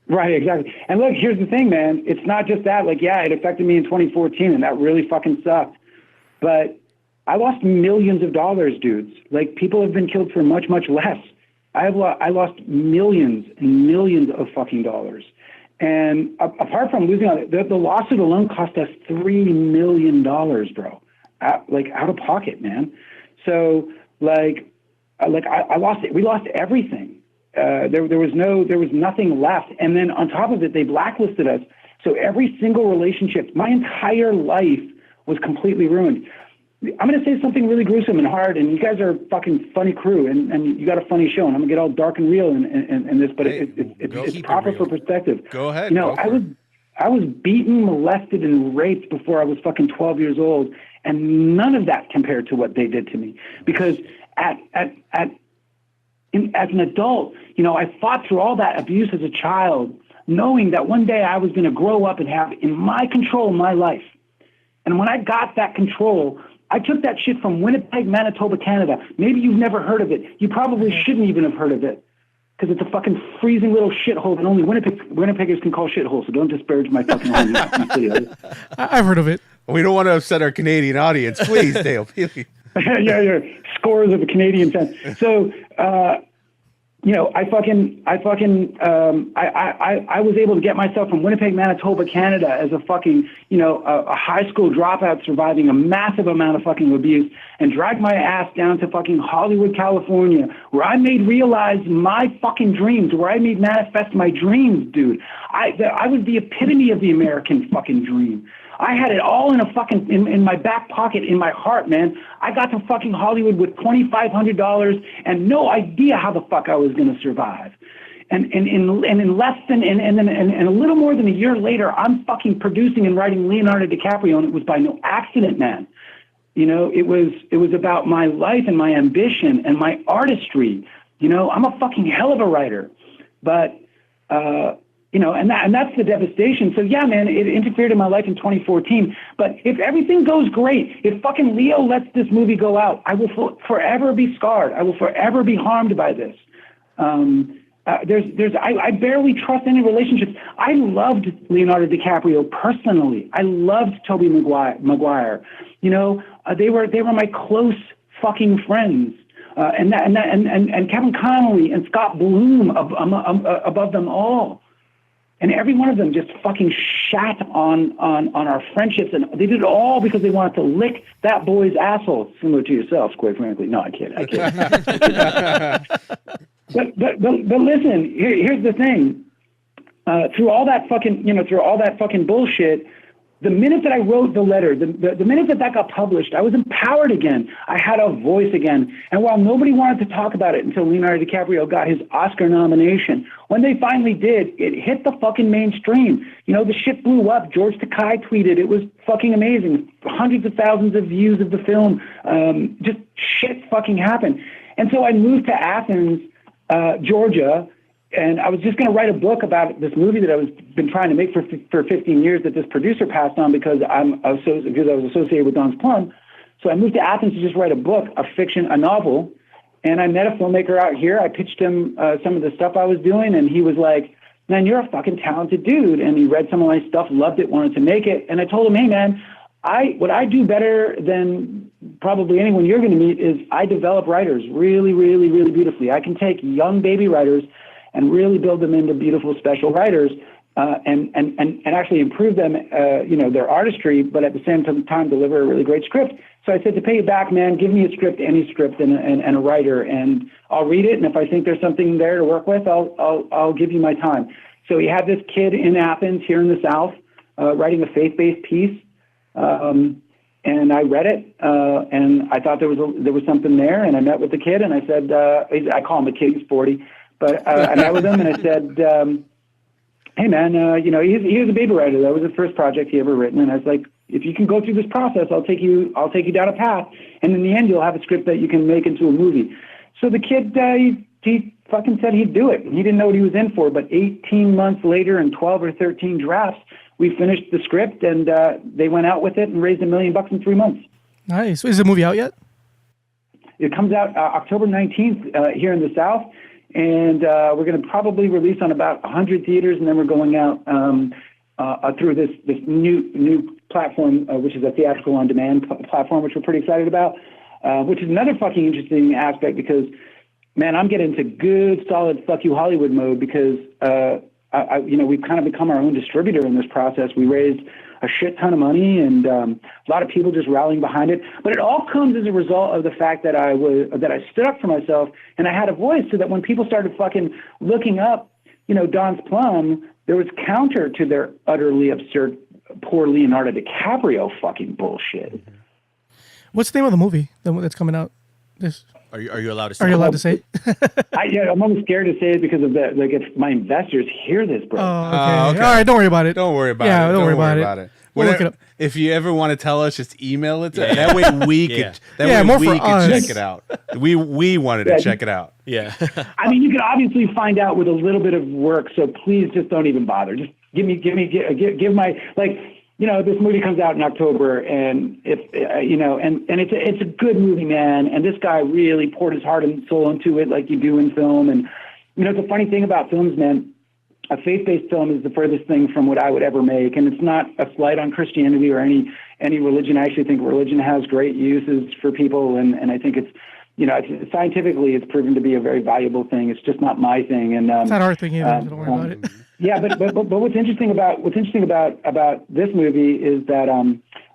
Right, exactly. And look, here's the thing, man. It's not just that. Like, yeah, it affected me in 2014, and that really fucking sucked. But I lost millions of dollars, dudes. Like, people have been killed for much, much less. I lost millions and millions of fucking dollars. And apart from losing all that, the lawsuit alone cost us $3 million, bro. Out of pocket, man. So we lost everything. There was nothing left. And then on top of it, they blacklisted us. So every single relationship, my entire life was completely ruined. I'm going to say something really gruesome and hard, and you guys are a fucking funny crew, and you got a funny show, and I'm going to get all dark and real in this, but it's proper for perspective. Go ahead. I was beaten, molested, and raped before I was fucking 12 years old, and none of that compared to what they did to me. Because as an adult, I fought through all that abuse as a child, knowing that one day I was going to grow up and have in my control my life. And when I got that control, I took that shit from Winnipeg, Manitoba, Canada. Maybe you've never heard of it. You probably shouldn't even have heard of it, because it's a fucking freezing little shithole that only Winnipeggers can call shithole. So don't disparage my fucking home. I've heard of it. We don't want to upset our Canadian audience. Please, Dale. yeah. Scores of Canadian fans. So, I was able to get myself from Winnipeg, Manitoba, Canada as a fucking, a high school dropout surviving a massive amount of fucking abuse, and drag my ass down to fucking Hollywood, California, where I made realize my fucking dreams, where I made manifest my dreams, dude. I was the epitome of the American fucking dream. I had it all in my back pocket, in my heart, man. I got to fucking Hollywood with $2,500 and no idea how the fuck I was going to survive. And in less than and a little more than a year later, I'm fucking producing and writing Leonardo DiCaprio, and it was by no accident, man. It was about my life and my ambition and my artistry. I'm a fucking hell of a writer, but. And that's the devastation. So yeah, man, it interfered in my life in 2014. But if everything goes great, if fucking Leo lets this movie go out, I will forever be scarred. I will forever be harmed by this. I barely trust any relationships. I loved Leonardo DiCaprio personally. I loved Toby Maguire. They were my close fucking friends. And Kevin Connolly and Scott Blum above them all. And every one of them just fucking shat on our friendships, and they did it all because they wanted to lick that boy's asshole, similar to yourselves, quite frankly. No, I kid. But listen, here's the thing. Through all that fucking bullshit, the minute that I wrote the letter, the minute that got published, I was empowered again. I had a voice again. And while nobody wanted to talk about it until Leonardo DiCaprio got his Oscar nomination, when they finally did, it hit the fucking mainstream. The shit blew up. George Takei tweeted. It was fucking amazing. Hundreds of thousands of views of the film. Just shit fucking happened. And so I moved to Athens, Georgia, and I was just going to write a book about this movie that I was been trying to make for 15 years that this producer passed on because I was associated with Don's Plum. So I moved to Athens to just write a book, a novel. And I met a filmmaker out here. I pitched him some of the stuff I was doing, and he was like, "Man, you're a fucking talented dude." And he read some of my stuff, loved it, wanted to make it. And I told him, "Hey, man, what I do better than probably anyone you're going to meet is I develop writers really, really, really beautifully. I can take young baby writers and really build them into beautiful, special writers, and actually improve them, their artistry, but at the same time deliver a really great script. So I said, to pay you back, man, give me a script, any script, and a writer, and I'll read it. And if I think there's something there to work with, I'll give you my time. So you have this kid in Athens here in the South writing a faith-based piece. And I read it, and I thought there was something there. And I met with the kid, and I said, I call him a kid, he's 40, but I met with him, and I said, hey man, he was a baby writer. That was the first project he ever written, and I was like, if you can go through this process, I'll take you down a path, and in the end, you'll have a script that you can make into a movie. So the kid, he fucking said he'd do it. He didn't know what he was in for, but 18 months later, and 12 or 13 drafts, we finished the script, and they went out with it and raised $1 million in 3 months. Nice. Is the movie out yet? It comes out October 19th here in the South, and we're going to probably release on about 100 theaters, and then we're going out through this new platform, which is a theatrical on-demand platform, which we're pretty excited about, which is another fucking interesting aspect because, man, I'm getting into good, solid fuck you Hollywood mode because we've kind of become our own distributor in this process. We raised a shit ton of money and a lot of people just rallying behind it. But it all comes as a result of the fact that I stood up for myself and I had a voice, so that when people started fucking looking up, Don's Plum, there was counter to their utterly absurd, poor Leonardo DiCaprio fucking bullshit. What's the name of the movie that's coming out? Are you allowed to say? Are you allowed to say? I'm almost scared to say it because of that. Like, if my investors hear this, bro. Oh, okay. All right, don't worry about it. Don't worry about it. Yeah, don't worry about it. We'll look it up. If you ever want to tell us, just email it to us. That way we could check it out. We wanted to check it out. Yeah. I mean, you can obviously find out with a little bit of work, so please just don't even bother. Just give my, like, this movie comes out in October, and it's a good movie, man. And this guy really poured his heart and soul into it, like you do in film. And it's a funny thing about films, man. A faith-based film is the furthest thing from what I would ever make, and it's not a slight on Christianity or any religion. I actually think religion has great uses for people, and I think it's scientifically it's proven to be a very valuable thing. It's just not my thing, and it's not our thing either. Don't worry about it. Yeah, but what's interesting about this movie is that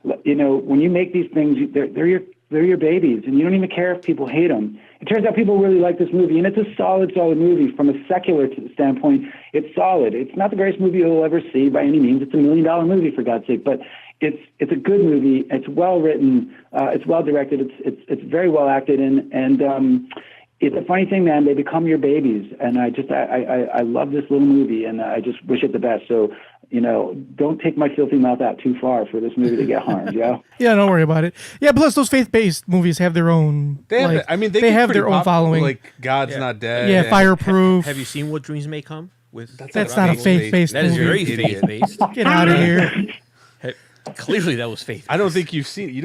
when you make these things, they're your babies, and you don't even care if people hate them. It turns out people really like this movie, and it's a solid movie from a secular standpoint. It's solid. It's not the greatest movie you'll ever see by any means. It's $1 million movie, for God's sake, but it's a good movie. It's well written. It's well directed. It's very well acted, and it's a funny thing, man. They become your babies, and I love this little movie, and I just wish it the best. So, don't take my filthy mouth out too far for this movie to get harmed. Yeah. Yeah, don't worry about it. Yeah, plus those faith-based movies have their own. They have their own following. Like God's Not Dead. Yeah, Fireproof. Have you seen What Dreams May Come? That's not a faith-based movie. That is very faith-based. Get out of here. Clearly, that was faith. I don't think you've seen. You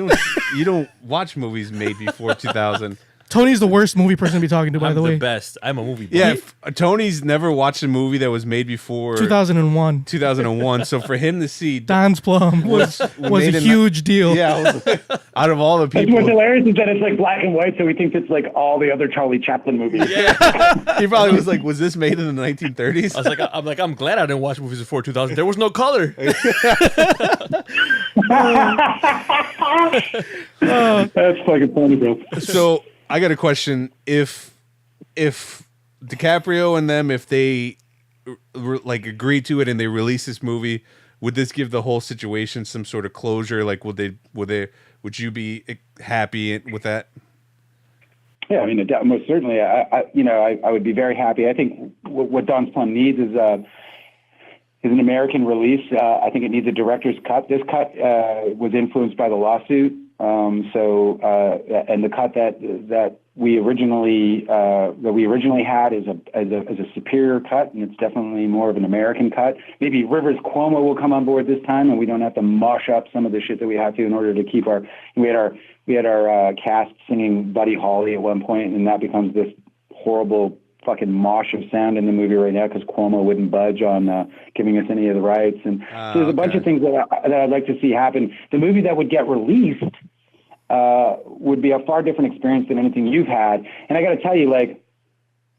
don't watch movies made before 2000. Tony's the worst movie person to be talking to, by the way. I'm the best. I'm a movie buff. Yeah, Tony's never watched a movie that was made before 2001. 2001. So for him to see Don's Plum was a huge deal. Yeah, out of all the people. What's hilarious is that it's like black and white, so he thinks it's like all the other Charlie Chaplin movies. Yeah. He probably was like, "Was this made in the 1930s?" I'm glad I didn't watch movies before 2000. There was no color. That's fucking funny, bro. So I got a question. If DiCaprio and them, if they agree to it and they release this movie, would this give the whole situation some sort of closure? Like, would you be happy with that? Yeah, I mean, most certainly. I would be very happy. I think what Don's Plum needs is an American release. I think it needs a director's cut. This cut was influenced by the lawsuit. And the cut that we originally had is a superior cut, and it's definitely more of an American cut. Maybe Rivers Cuomo will come on board this time, and we don't have to mush up some of the shit that we have to in order to keep our. We had our cast singing Buddy Holly at one point, and that becomes this horrible fucking mosh of sound in the movie right now because Cuomo wouldn't budge on giving us any of the rights. And so there's a bunch of things that I'd like to see happen. The movie that would get released would be a far different experience than anything you've had. And I got to tell you, like,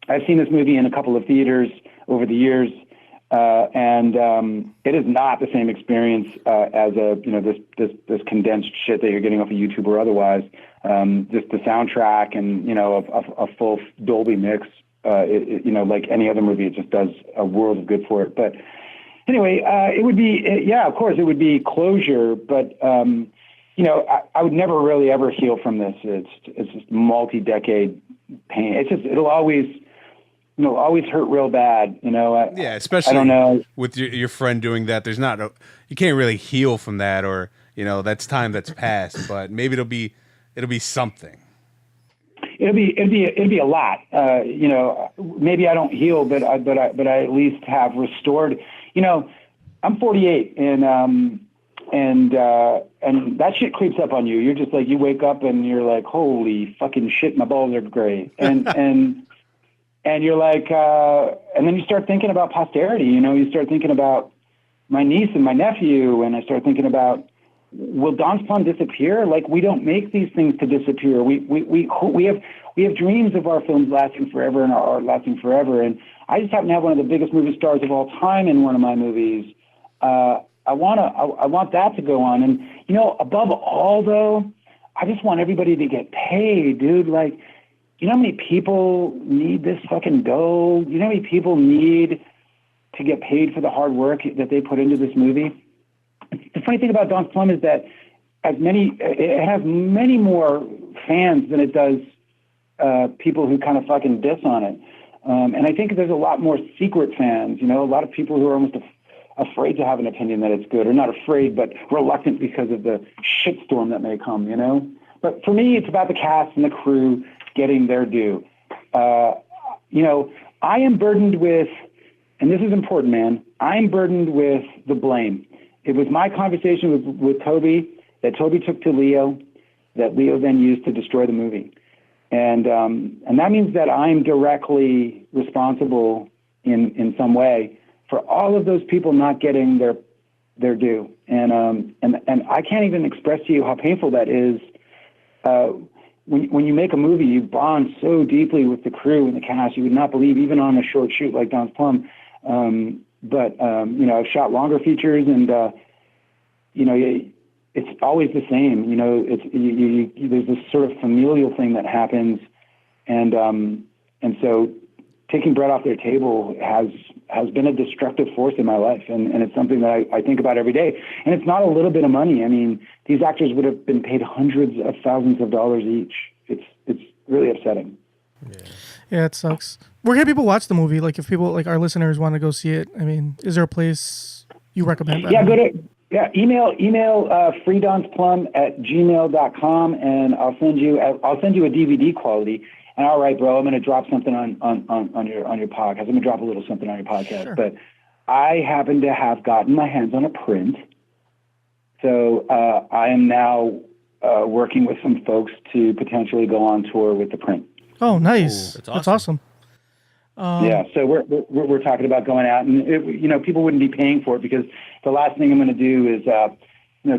I've seen this movie in a couple of theaters over the years, and it is not the same experience as this condensed shit that you're getting off of YouTube or otherwise. Just the soundtrack and a full Dolby mix. Like any other movie, it just does a world of good for it. But anyway, it would be of course it would be closure, but. I would never really ever heal from this. It's just multi-decade pain. It'll always hurt real bad. Especially I don't know. With your friend doing that. You can't really heal from that, or that's time that's passed. But maybe it'll be something. It'll be a lot. Maybe I don't heal, but I at least have restored. I'm 48 and that shit creeps up on you. You're just like, you wake up and you're like, holy fucking shit, my balls are gray. And you're like, and then you start thinking about posterity. You start thinking about my niece and my nephew, and I start thinking about, will Don's Plum disappear? Like, we don't make these things to disappear. We have dreams of our films lasting forever and our art lasting forever. And I just happen to have one of the biggest movie stars of all time in one of my movies. I want that to go on. And, above all, though, I just want everybody to get paid, dude. Like, you know how many people need this fucking dough? You know how many people need to get paid for the hard work that they put into this movie? The funny thing about Don's Plum is that it has many more fans than it does people who kind of fucking diss on it. And I think there's a lot more secret fans, a lot of people who are almost afraid to have an opinion that it's good, or not afraid, but reluctant because of the shitstorm that may come, But for me, it's about the cast and the crew getting their due. I am burdened with, and this is important, man, I'm burdened with the blame. It was my conversation with Toby that Toby took to Leo, that Leo then used to destroy the movie. And that means that I'm directly responsible in some way for all of those people not getting their due. And I can't even express to you how painful that is. When you make a movie, you bond so deeply with the crew and the cast, you would not believe, even on a short shoot like Don's Plum. But I've shot longer features, and it's always the same. There's this sort of familial thing that happens, and so taking bread off their table has been a destructive force in my life, and it's something that I think about every day. And it's not a little bit of money. I mean, these actors would have been paid hundreds of thousands of dollars each. It's really upsetting. Yeah, it sucks. Where can people watch the movie? Like, if people, like our listeners, want to go see it, I mean, is there a place you recommend? Email freedonsplum@gmail.com, and I'll send you a DVD quality. And all right, bro, I'm going to drop something on your podcast. I'm going to drop a little something on your podcast. Sure. But I happen to have gotten my hands on a print, so I am now working with some folks to potentially go on tour with the print. Oh, nice! Ooh, that's awesome. So we're talking about going out, and people wouldn't be paying for it, because the last thing I'm going to do is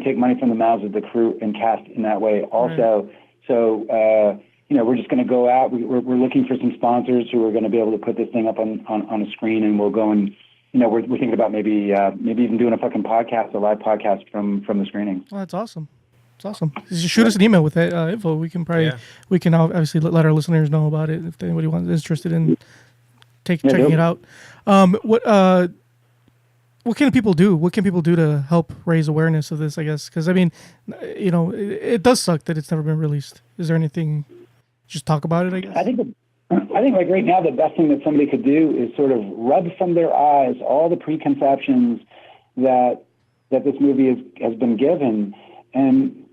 take money from the mouths of the crew and cast in that way. Also, so. We're just going to go out. We're looking for some sponsors who are going to be able to put this thing up on a screen, and we'll go and, we're thinking about maybe even doing a fucking podcast, a live podcast from the screening. Oh, that's awesome. It's awesome. Just shoot us an email with that info. We can we can obviously let our listeners know about it if anybody is interested in checking it out. What can people do? What can people do to help raise awareness of this, I guess? Because, I mean, it does suck that it's never been released. Is there anything... Just talk about it, I guess. I think like right now the best thing that somebody could do is sort of rub from their eyes all the preconceptions that this movie has been given, and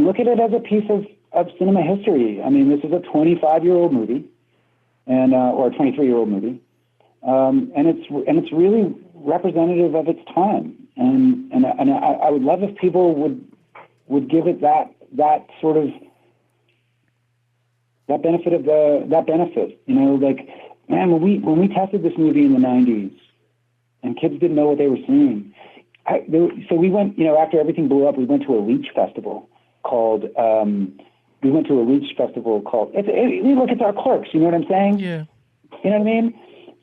look at it as a piece of cinema history. I mean, this is a 25-year-old movie, or a 23-year-old movie, and it's really representative of its time. And I would love if people would give it that sort of that benefit. man, when we tested this movie in the 90s, and kids didn't know what they were seeing, so we went, after everything blew up, we went to a Leech festival called. It's our Clerks. You know what I'm saying? Yeah. You know what I mean?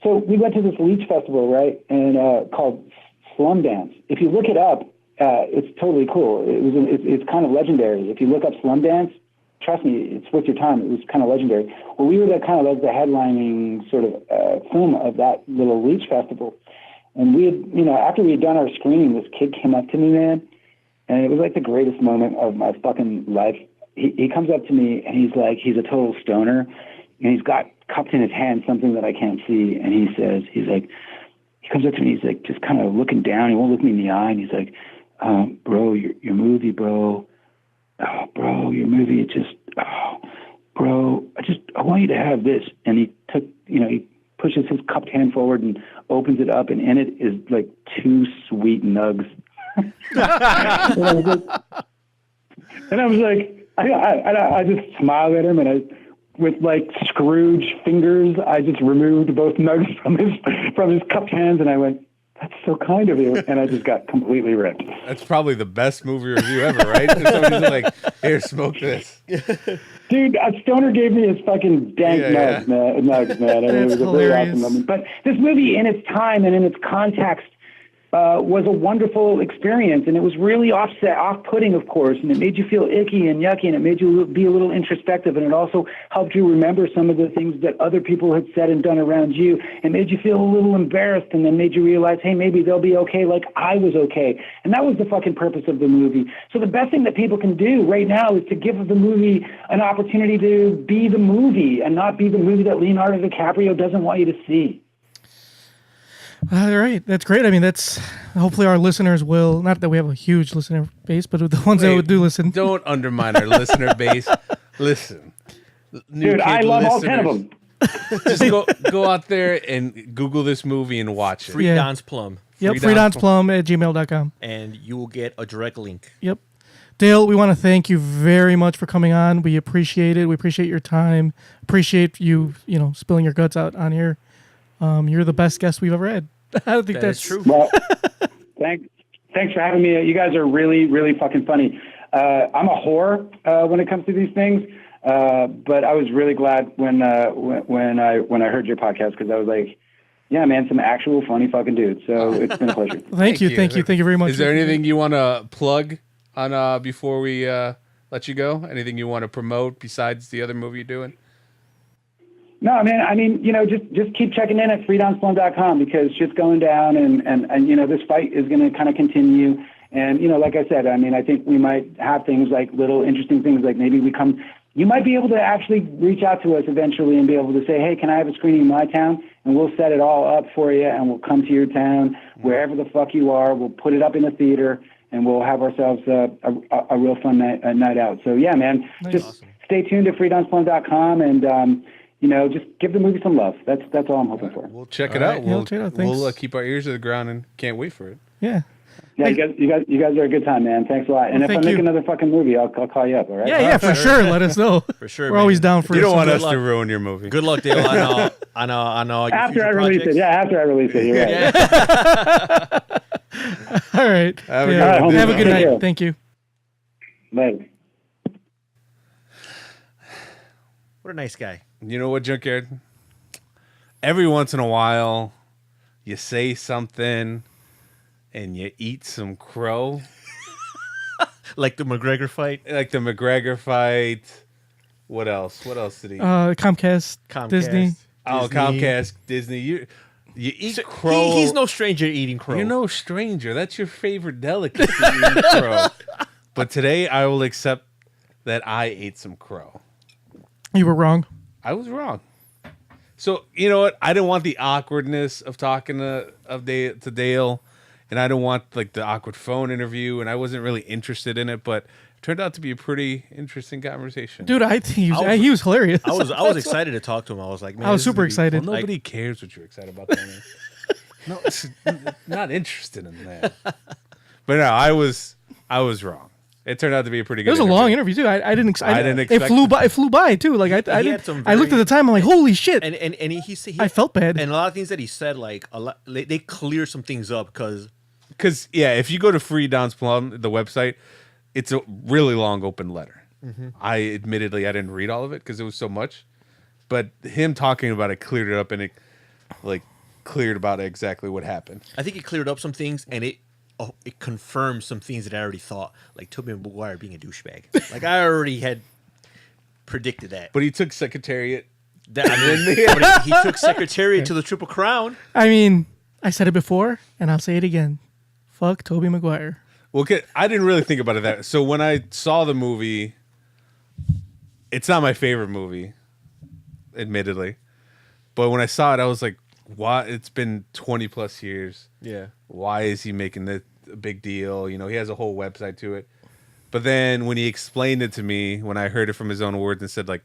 So we went to this Leech festival, right? And called Slum Dance. If you look it up, it's totally cool. It's kind of legendary. If you look up Slum Dance, trust me, it's worth your time. It was kind of legendary. Well, we were the headlining sort of film of that little Leech festival. And we had, after we had done our screening, this kid came up to me, man, and it was like the greatest moment of my fucking life. He comes up to me and he's like, he's a total stoner, and he's got cupped in his hand something that I can't see, and he comes up to me, he's like just kind of looking down, he won't look me in the eye, and he's like, bro, your movie, bro, your movie, I want you to have this. And he took, he pushes his cupped hand forward and opens it up, and in it is like 2 sweet nugs. And I was like, I just smiled at him, and with like Scrooge fingers, I just removed both nugs from his cupped hands, and I went, "That's so kind of you," and I just got completely ripped. That's probably the best movie review ever, right? Somebody's like, "Here, smoke this." Dude, a stoner gave me his fucking dank nugs, man. I mean, it was a very awesome moment. But this movie, in its time and in its context, was a wonderful experience, and it was really off-putting, of course, and it made you feel icky and yucky, and it made you be a little introspective, and it also helped you remember some of the things that other people had said and done around you. It made you feel a little embarrassed, and then made you realize, hey, maybe they'll be okay like I was okay. And that was the fucking purpose of the movie. So the best thing that people can do right now is to give the movie an opportunity to be the movie and not be the movie that Leonardo DiCaprio doesn't want you to see. All right, that's great. I mean, hopefully our listeners will, not that we have a huge listener base, but the ones that do listen. Don't undermine our listener base. Listen. Dude, I love all 10 of them. Just go out there and Google this movie and watch it. Free Don's Plum. Yep, freedonsplum@gmail.com. And you will get a direct link. Yep. Dale, we want to thank you very much for coming on. We appreciate it. We appreciate your time. Appreciate you, spilling your guts out on here. You're the best guest we've ever had. I think that's true. Well, thanks for having me. You guys are really, really fucking funny. I'm a whore when it comes to these things, but I was really glad when I heard your podcast, because I was like, yeah, man, some actual funny fucking dudes. So it's been a pleasure. Thank you very much. Is there anything you want to plug on before we let you go? Anything you want to promote besides the other movie you're doing? No, man. I mean, just keep checking in at freedonsplum.com, because shit's going down, and this fight is going to kind of continue. And like I said, I mean, I think we might have things like little interesting things, like maybe you might be able to actually reach out to us eventually and be able to say, hey, can I have a screening in my town? And we'll set it all up for you, and we'll come to your town, wherever the fuck you are. We'll put it up in a theater, and we'll have ourselves a real fun night out. So yeah, man, just stay tuned to freedonsplum.com, and just give the movie some love. That's all I'm hoping for. We'll check it out. We'll keep our ears to the ground and can't wait for it. Yeah. Yeah, you guys are a good time, man. Thanks a lot. And if I make another fucking movie, I'll call you up. All right? Yeah, for sure. Let us know. For sure, we're always down for. You don't want us to ruin your movie. Good luck, Dale. I know. After I release it, after I release it, you're right. All right. Have a good night. Thank you. Later. What a nice guy. You know what, Junkyard? Every once in a while, you say something and you eat some crow. Like the McGregor fight. What else? What else did he? Comcast, Disney. Oh, Comcast, Disney. You eat crow. He's no stranger to eating crow. You're no stranger. That's your favorite delicacy, eating crow. But today, I will accept that I ate some crow. You were wrong. I was wrong. So, you know what? I didn't want the awkwardness of talking to Dale, and I don't want like the awkward phone interview, and I wasn't really interested in it, but it turned out to be a pretty interesting conversation. Dude, I think he was hilarious. I was excited to talk to him. I was like, man, I was super excited. Well, nobody cares what you're excited about. No, it's not interested in that. But no, I was wrong. It turned out to be a pretty It good was a long interview too. I didn't didn't It expect flew by. It flew by too. Like I He didn't. had some I looked at very- the time. I'm like, holy shit. And I felt bad. And a lot of things that he said, like a lot, they clear some things up because yeah, if you go to Free Don's Plum, the website, it's a really long open letter. I admittedly I didn't read all of it because it was so much, but him talking about it cleared it up, and it like cleared about exactly what happened. I think it cleared up some things, and it confirmed some things that I already thought, like Toby Maguire being a douchebag. Like I already had predicted that. But he took Secretariat. But he took Secretariat to the Triple Crown. I mean, I said it before, and I'll say it again. Fuck Toby Maguire. Well, I didn't really think about it that. So when I saw the movie, it's not my favorite movie, admittedly. But when I saw it, I was like, "Why?" It's been 20 plus years. Yeah. Why is he making a big deal? You know, he has a whole website to it. But then when he explained it to me, when I heard it from his own words and said, like,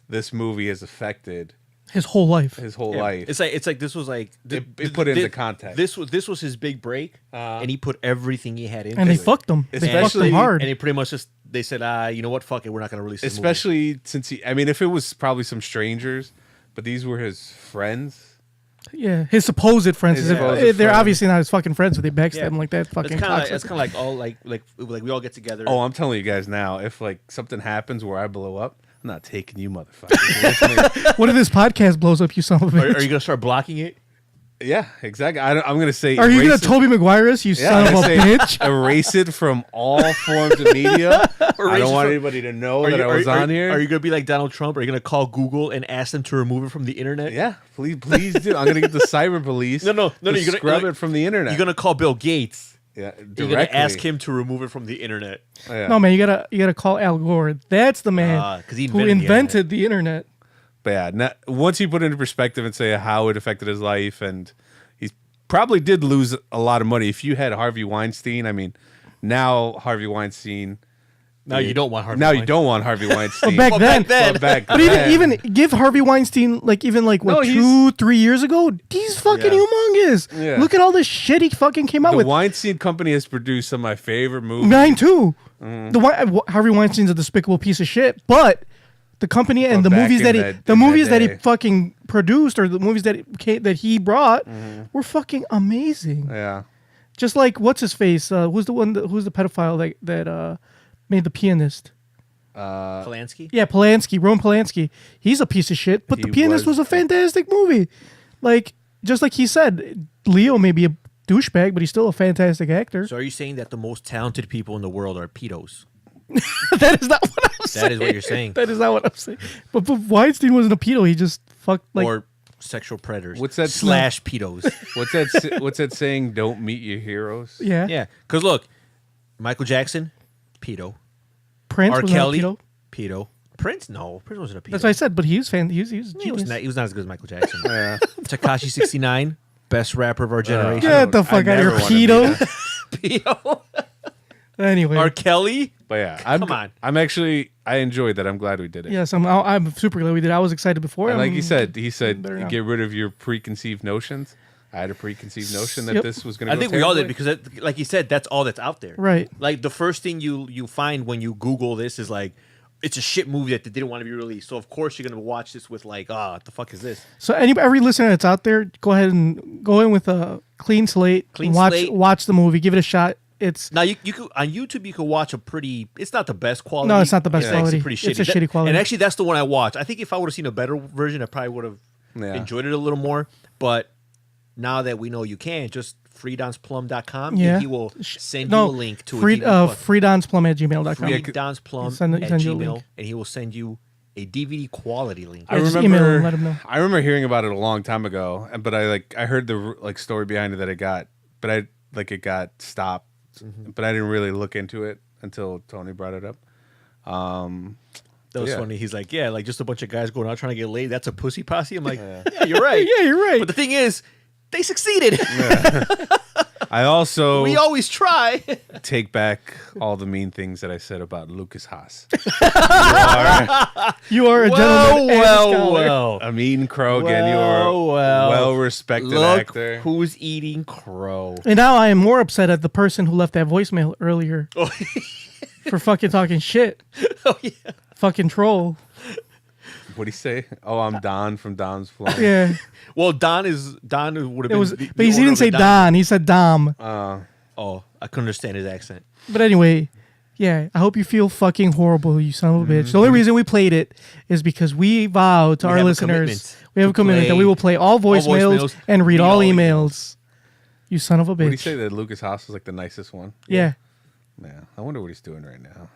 this movie has affected His whole life. his whole life. It's like this was like It put it into context. This was his big break, and he put everything he had into And they it. fucked him. They fucked Especially- him hard. And he pretty much just they said, you know what, fuck it, we're not gonna release this movie. Especially since I mean, if it was probably some strangers, but these were his friends. Yeah, his supposed friends. His They're supposed friends. obviously not his fucking friends, but they backstab Yeah. him like that. Fucking It's cocksucker. kind of like all like we all get together. Oh, I'm telling you guys now, if like something happens where I blow up, I'm not taking you motherfuckers. What if this podcast blows up, you son of a bitch? Are you gonna start blocking it? Yeah, exactly. I'm gonna say. Are you erase gonna it. Toby Maguire us, you Yeah, son I'm of a gonna say bitch? Erase it from all forms of media. I Erase don't it want from- anybody to know that I was on here. Are you gonna be like Donald Trump? Are you gonna call Google and ask them to remove it from the internet? Yeah, please do. I'm gonna get the cyber police. No. To You're gonna scrub it from the internet. You're gonna call Bill Gates. yeah, You're gonna ask him to remove it from the internet. Yeah. No, man, you gotta call Al Gore. That's the man 'cause he who invented the invented the internet. But yeah, once you put it into perspective and say how it affected his life, and he probably did lose a lot of money. If you had Harvey Weinstein, I mean, now Harvey Weinstein. Now you don't want Harvey. Now you Weinstein. don't want Harvey Weinstein. Back then, But back but then, even give Harvey Weinstein what No, he's- 2-3 years ago? He's fucking Yeah. humongous. Yeah. Look at all this shit he fucking came out the with. Weinstein Company has produced some of my favorite movies. Mine too. Mm-hmm. Harvey Weinstein's a despicable piece of shit, but the company and But the back movies in that he that- the in movies that that he day. fucking produced or the movies that he brought Mm-hmm. were fucking amazing. Yeah. Just like what's his face? Who's the pedophile that made The Pianist? Polanski. Yeah, Polanski, Roman Polanski. He's a piece of shit, but The He Pianist was a fantastic movie. Like, just like he said, Leo may be a douchebag, but he's still a fantastic actor. So are you saying that the most talented people in the world are pedos? That is not what I'm saying. That is what you're saying. That is not what I'm saying. But Weinstein wasn't a pedo. He just fucked like. Or sexual predators. What's that- slash pedos? What's that saying? Don't meet your heroes. yeah. Yeah, because look, Michael Jackson, pedo. Prince R. was Kelly, not a pedo. pedo. Prince, no, Prince wasn't a pedo. That's what I said. But he was he was a He was genius. not as good as Michael Jackson. Takashi 69, best rapper of our generation. Get the fuck out of here, pedo. pedo. Anyway. R. Kelly. But yeah, Come on. I enjoyed that. I'm glad we did it. Yes, I'm super glad we did. I was excited before. And like I'm- he said, better now. get rid of your preconceived notions. I had a preconceived notion that Yep. this was going to I go think we all did terribly. because, like you said, that's all that's out there. Right. Like the first thing you find when you Google this is like, it's a shit movie that they didn't want to be released. So of course you're gonna watch this with like, what the fuck is this? So every listener that's out there, go ahead and go in with a clean slate. Clean watch slate. watch the movie. Give it a shot. It's Now you could on YouTube you could watch a pretty. It's not the best quality. No, it's not the best actually quality. pretty shitty. It's a shitty quality. And actually, that's the one I watched. I think if I would have seen a better version, I probably would have Yeah. enjoyed it a little more. But now that we know you can, just freedonsplum.com, Yeah. and he will send you a link to a DVD freedonsplum@gmail.com. freedonsplum Send at you a Gmail, link. and he will send you a DVD quality link. I just email remember. him, let him know. I remember hearing about it a long time ago, but I heard the story behind it that it got, but it got stopped, but I didn't really look into it until Tony brought it up. That was yeah. funny. He's like, yeah, like just a bunch of guys going out trying to get laid. That's a pussy posse. I'm like, yeah, you're right. Yeah, you're right. But the thing is, they succeeded. I also We always try. take back all the mean things that I said about Lucas Haas. You are a gentleman and a scholar. A mean crow again. You are a well-respected Look actor. who's eating crow. And now I am more upset at the person who left that voicemail earlier. for fucking talking shit. Oh yeah. Fucking troll. What do you say? Oh, I'm Don from Don's Plum. Yeah. Well, Don would have It been. was, the but he owner didn't of the say Don. He said Dom. Oh, I couldn't understand his accent. But anyway, yeah, I hope you feel fucking horrible, you son of a bitch. The only reason we played it is because we vowed to We our have a listeners, commitment we have a to commitment that play we will play all voicemails, voicemails, and read read all all emails. You son of a What do you bitch. say that Lucas Haas was like the nicest one? Yeah. Man, I wonder what he's doing right now.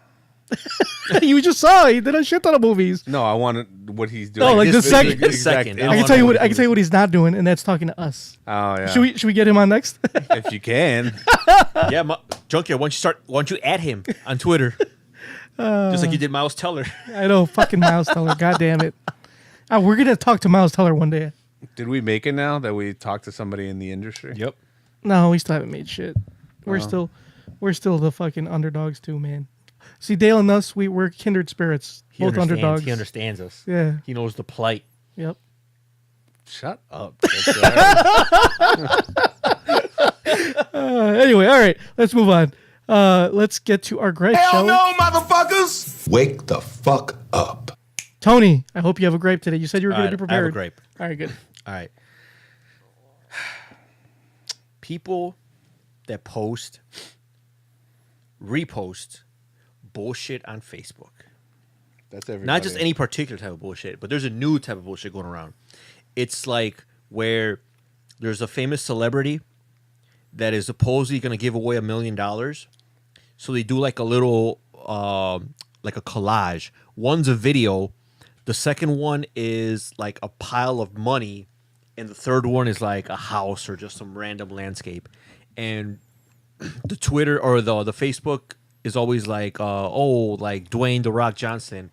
You just saw he did a shit ton of movies. No, I wanted what he's doing. No, like the This second. second. I can tell you what he's not doing, and that's talking to us. Oh yeah. Should we get him on next? If you can. Yeah, Junkyard. Why don't you add him on Twitter? Just like you did Miles Teller. I know, fucking Miles Teller. God damn it. We're gonna talk to Miles Teller one day. Did we make it now that we talked to somebody in the industry? Yep. No, we still haven't made shit. We're still the fucking underdogs too, man. See, Dale and us, we're kindred spirits. Both underdogs. He understands us. Yeah. He knows the plight. Yep. Shut up. That's all right. Anyway, all right, let's move on. Let's get to our gripe, Hell shall we? no, motherfuckers! Wake the fuck up. Tony, I hope you have a gripe today. You said you were going to be I have prepared. a gripe. All right, good. All right. People that post, repost bullshit on Facebook. That's everybody. Not just any particular type of bullshit, but there's a new type of bullshit going around. It's like where there's a famous celebrity that is supposedly going to give away $1 million. So they do like a little, like a collage. One's a video. The second one is like a pile of money. And the third one is like a house or just some random landscape. And the Twitter or the Facebook is always like, like Dwayne "The Rock" Johnson.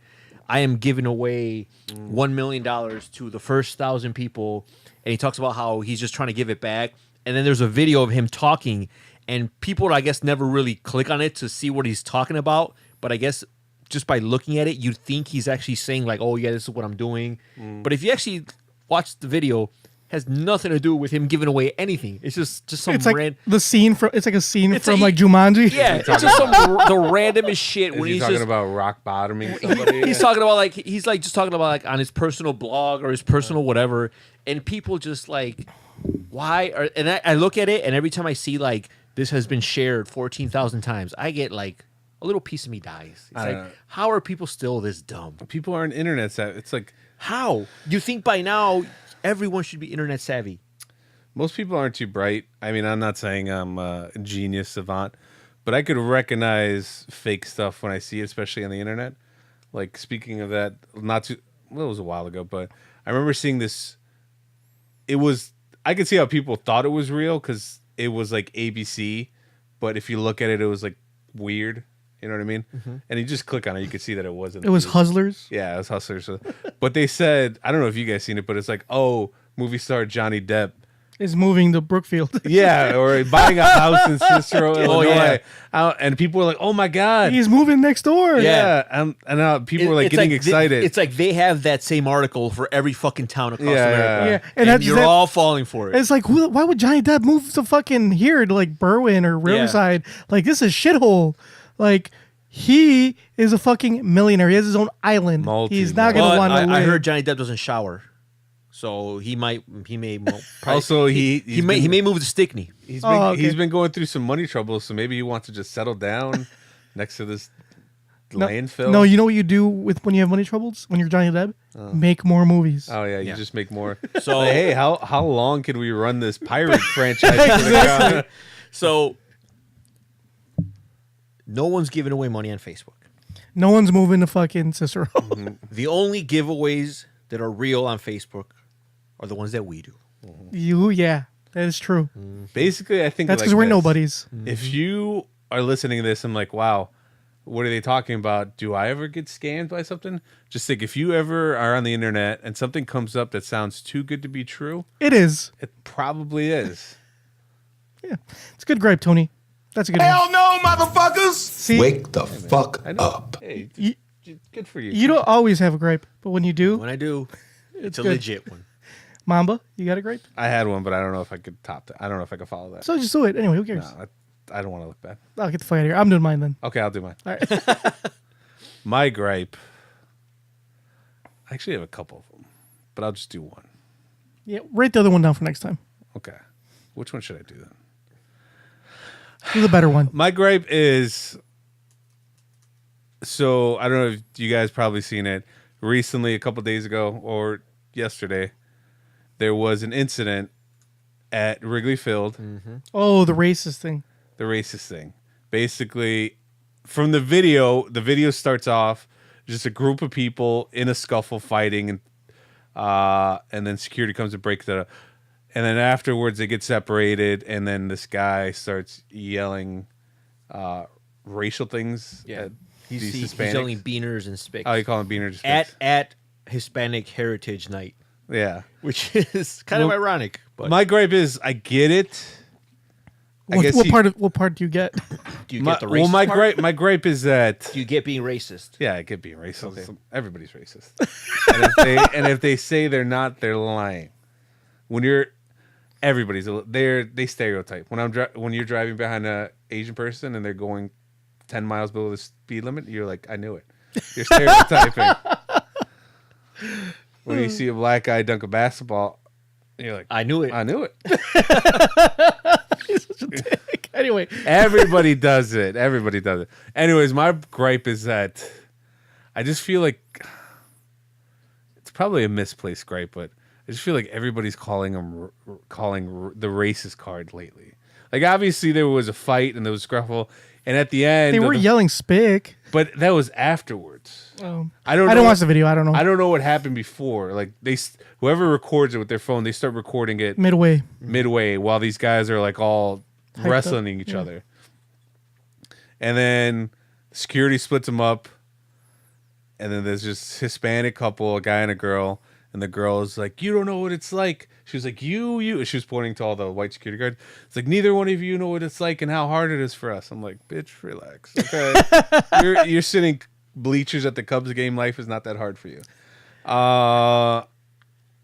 I am giving away $1 million to the first 1,000 people. And he talks about how he's just trying to give it back. And then there's a video of him talking. And people, I guess, never really click on it to see what he's talking about. But I guess just by looking at it, you'd think he's actually saying like, oh, yeah, this is what I'm doing. But if you actually watch the video, has nothing to do with him giving away anything. It's just some It's like the scene from. It's like a scene from like Jumanji. Yeah, it's just some the randomest shit. Is When he he's talking just, about rock bottoming somebody? he's talking about like he's like just talking about like on his personal blog or his personal whatever, and people just like why? And I look at it, and every time I see like this has been shared 14,000 times, I get like a little piece of me dies. It's like, how are people still this dumb? People aren't internet savvy. It's like, how? You think by now everyone should be internet savvy? most people aren't too bright. I mean, I'm not saying I'm a genius savant, but I could recognize fake stuff when I see it, especially on the internet. Like, speaking of that, it was a while ago, but I remember seeing this. I could see how people thought it was real because it was like ABC, but if you look at it, it was like weird. You know what I mean? And you just click on it, you could see that it wasn't. It was Hustlers. Yeah, it was Hustlers. But they said, I don't know if you guys seen it, but it's like, oh, movie star Johnny Depp. Is moving to Brookfield. Yeah, or buying a house in Cicero, Illinois. yeah. And people were like, oh my God. He's moving next door. Yeah. And people were like getting excited. It's like they have that same article for every fucking town across America. Yeah. And that's- you're all falling for it. It's like, why would Johnny Depp move to fucking here to like Berwyn or Riverside? Like, this is a shithole. Like, he is a fucking millionaire. He has his own island. He's not going to want to live. I heard Johnny Depp doesn't shower. So he may Also, he may move to Stickney. He's been going through some money troubles, so maybe he wants to just settle down next to this landfill. No, you know what you do with when you have money troubles? When you're Johnny Depp? Make more movies. Oh yeah, you just make more. So like, hey, how long can we run this pirate franchise? So no one's giving away money on Facebook. No one's moving to fucking Cicero. The only giveaways that are real on Facebook are the ones that we do. Yeah, that is true. Basically, I think That's like because we're this. nobodies. If you are listening to this, I'm like, wow, what are they talking about? Do I ever get scammed by something? Just think, if you ever are on the internet and something comes up that sounds too good to be true, It is. it probably is. Yeah, it's a good gripe, Tony. That's a good one. Hell no, motherfuckers! See, Wake the fuck up. Hey, good for you. you don't always have a gripe, but when you do, When I do, it's a good. legit one. Mamba, you got a gripe? I had one, but I don't know if I could top that. I don't know if I could follow that. So just do it. Anyway, who cares? No, I don't want to look bad. I'll get the fuck out of here. I'm doing mine then. Okay, I'll do mine. All right. My gripe. I actually have a couple of them, but I'll just do one. Yeah, write the other one down for next time. Okay. Which one should I do then? Do the better one. My gripe is, so I don't know if you guys probably seen it recently, a couple days ago or yesterday. There was an incident at Wrigley Field. Oh, the racist thing. The racist thing. Basically, from the video starts off just a group of people in a scuffle fighting, and then security comes to break that up. And then afterwards, they get separated, and then this guy starts yelling racial things. Yeah. At He's these yelling Hispanics. beaners and spicks. Oh, you call them beaners and spicks? At Hispanic Heritage Night, Yeah. which is kind of Well, ironic. But My gripe is, I get it. What part do you get? do you get the racist well, my part? my gripe is that Do you get being racist? yeah, it could be racist. Okay. Everybody's racist. and if they say they're not, they're lying. When you're they stereotype. When you're driving behind a Asian person and they're going 10 miles below the speed limit, you're like, I knew it. You're stereotyping. When you see a black guy dunk a basketball, you're like, I knew it. I knew it. Anyway, Everybody does it. Everybody does it. Anyways, my gripe is that I just feel like it's probably a misplaced gripe, but I just feel like everybody's calling the racist card lately. Like, obviously there was a fight and there was scruffle, and at the end they were yelling spick. but that was afterwards. Oh. I don't didn't watch the video. I don't know. I don't know what happened before. Like, whoever records it with their phone, they start recording it midway while these guys are like all Hyped wrestling up. each other. And then security splits them up. And then there's this Hispanic couple, a guy and a girl. And the girl is like, you don't know what it's like. She was like, you. She was pointing to all the white security guards. It's like, neither one of you know what it's like and how hard it is for us. I'm like, bitch, relax. Okay. you're sitting bleachers at the Cubs game. Life is not that hard for you. And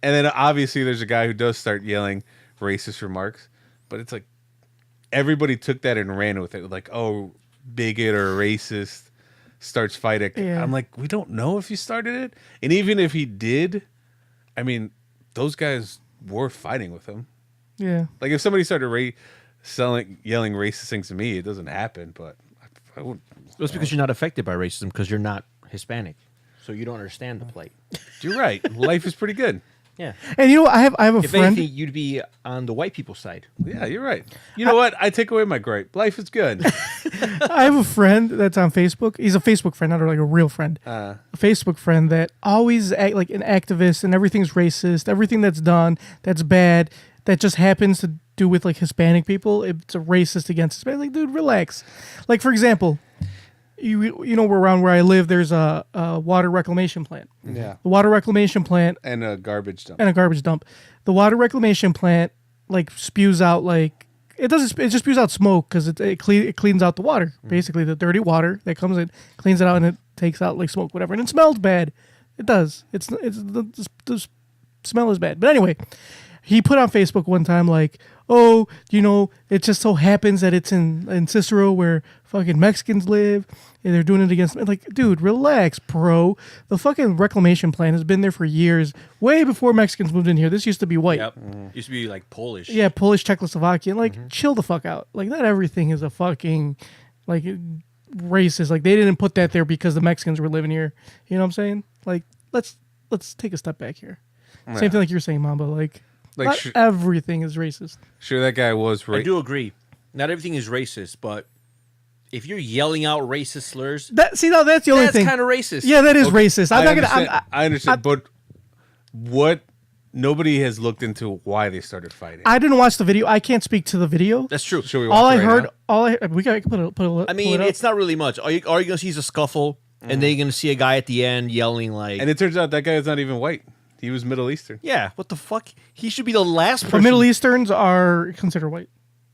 then obviously there's a guy who does start yelling racist remarks. But it's like, everybody took that and ran with it. Like, oh, bigot or racist starts fighting. Yeah. I'm like, we don't know if he started it. And even if he did, I mean, those guys were fighting with him. Yeah. Like, if somebody started yelling racist things to me, it doesn't happen. But I wouldn't. It's because you're not affected by racism because you're not Hispanic, so you don't understand the plight. You're right. Life is pretty good. Yeah. And you know, I have a If friend. anything, you'd be on the white people's side. Yeah, you're right. You know what? I take away my gripe. Life is good. I have a friend that's on Facebook. He's a Facebook friend, not like a real friend. A Facebook friend that always act like an activist, and everything's racist. Everything that's done that's bad, that just happens to do with like Hispanic people, it's a racist against Hispanic. Like, dude, relax. Like, for example, you know, around where I live, there's a water reclamation plant. Yeah. The water reclamation plant And a garbage dump. and a garbage dump. The water reclamation plant like spews out like it just spews out smoke because it cleans out the water. Basically, the dirty water that comes in cleans it out and it takes out like smoke, whatever, and it smells bad. It does. The smell is bad. But anyway, he put on Facebook one time like, oh, you know, it just so happens that it's in Cicero where fucking Mexicans live and they're doing it against me. Like, dude, relax, bro. The fucking reclamation plant has been there for years, way before Mexicans moved in here. This used to be white. Yep. Used to be like Polish. Yeah, Polish, Czechoslovakian. Like, chill the fuck out. Like, not everything is a fucking, like, racist. Like, they didn't put that there because the Mexicans were living here. You know what I'm saying? Like, let's take a step back here. Same thing like you're saying, Mamba. Like not everything is racist. Sure, that guy was I do agree. Not everything is racist, but if you're yelling out racist slurs, that's the only thing. That's kind of racist. Yeah, that is racist. I'm not gonna. I understand, but what? Nobody has looked into why they started fighting. I didn't watch the video. I can't speak to the video. That's true. Should we watch it right now? We got put it. I mean, it's not really much. All you're gonna see is a scuffle, and then you're gonna see a guy at the end yelling like. And it turns out that guy is not even white. He was Middle Eastern. Yeah, what the fuck? He should be the last But person. Middle Easterns are considered white.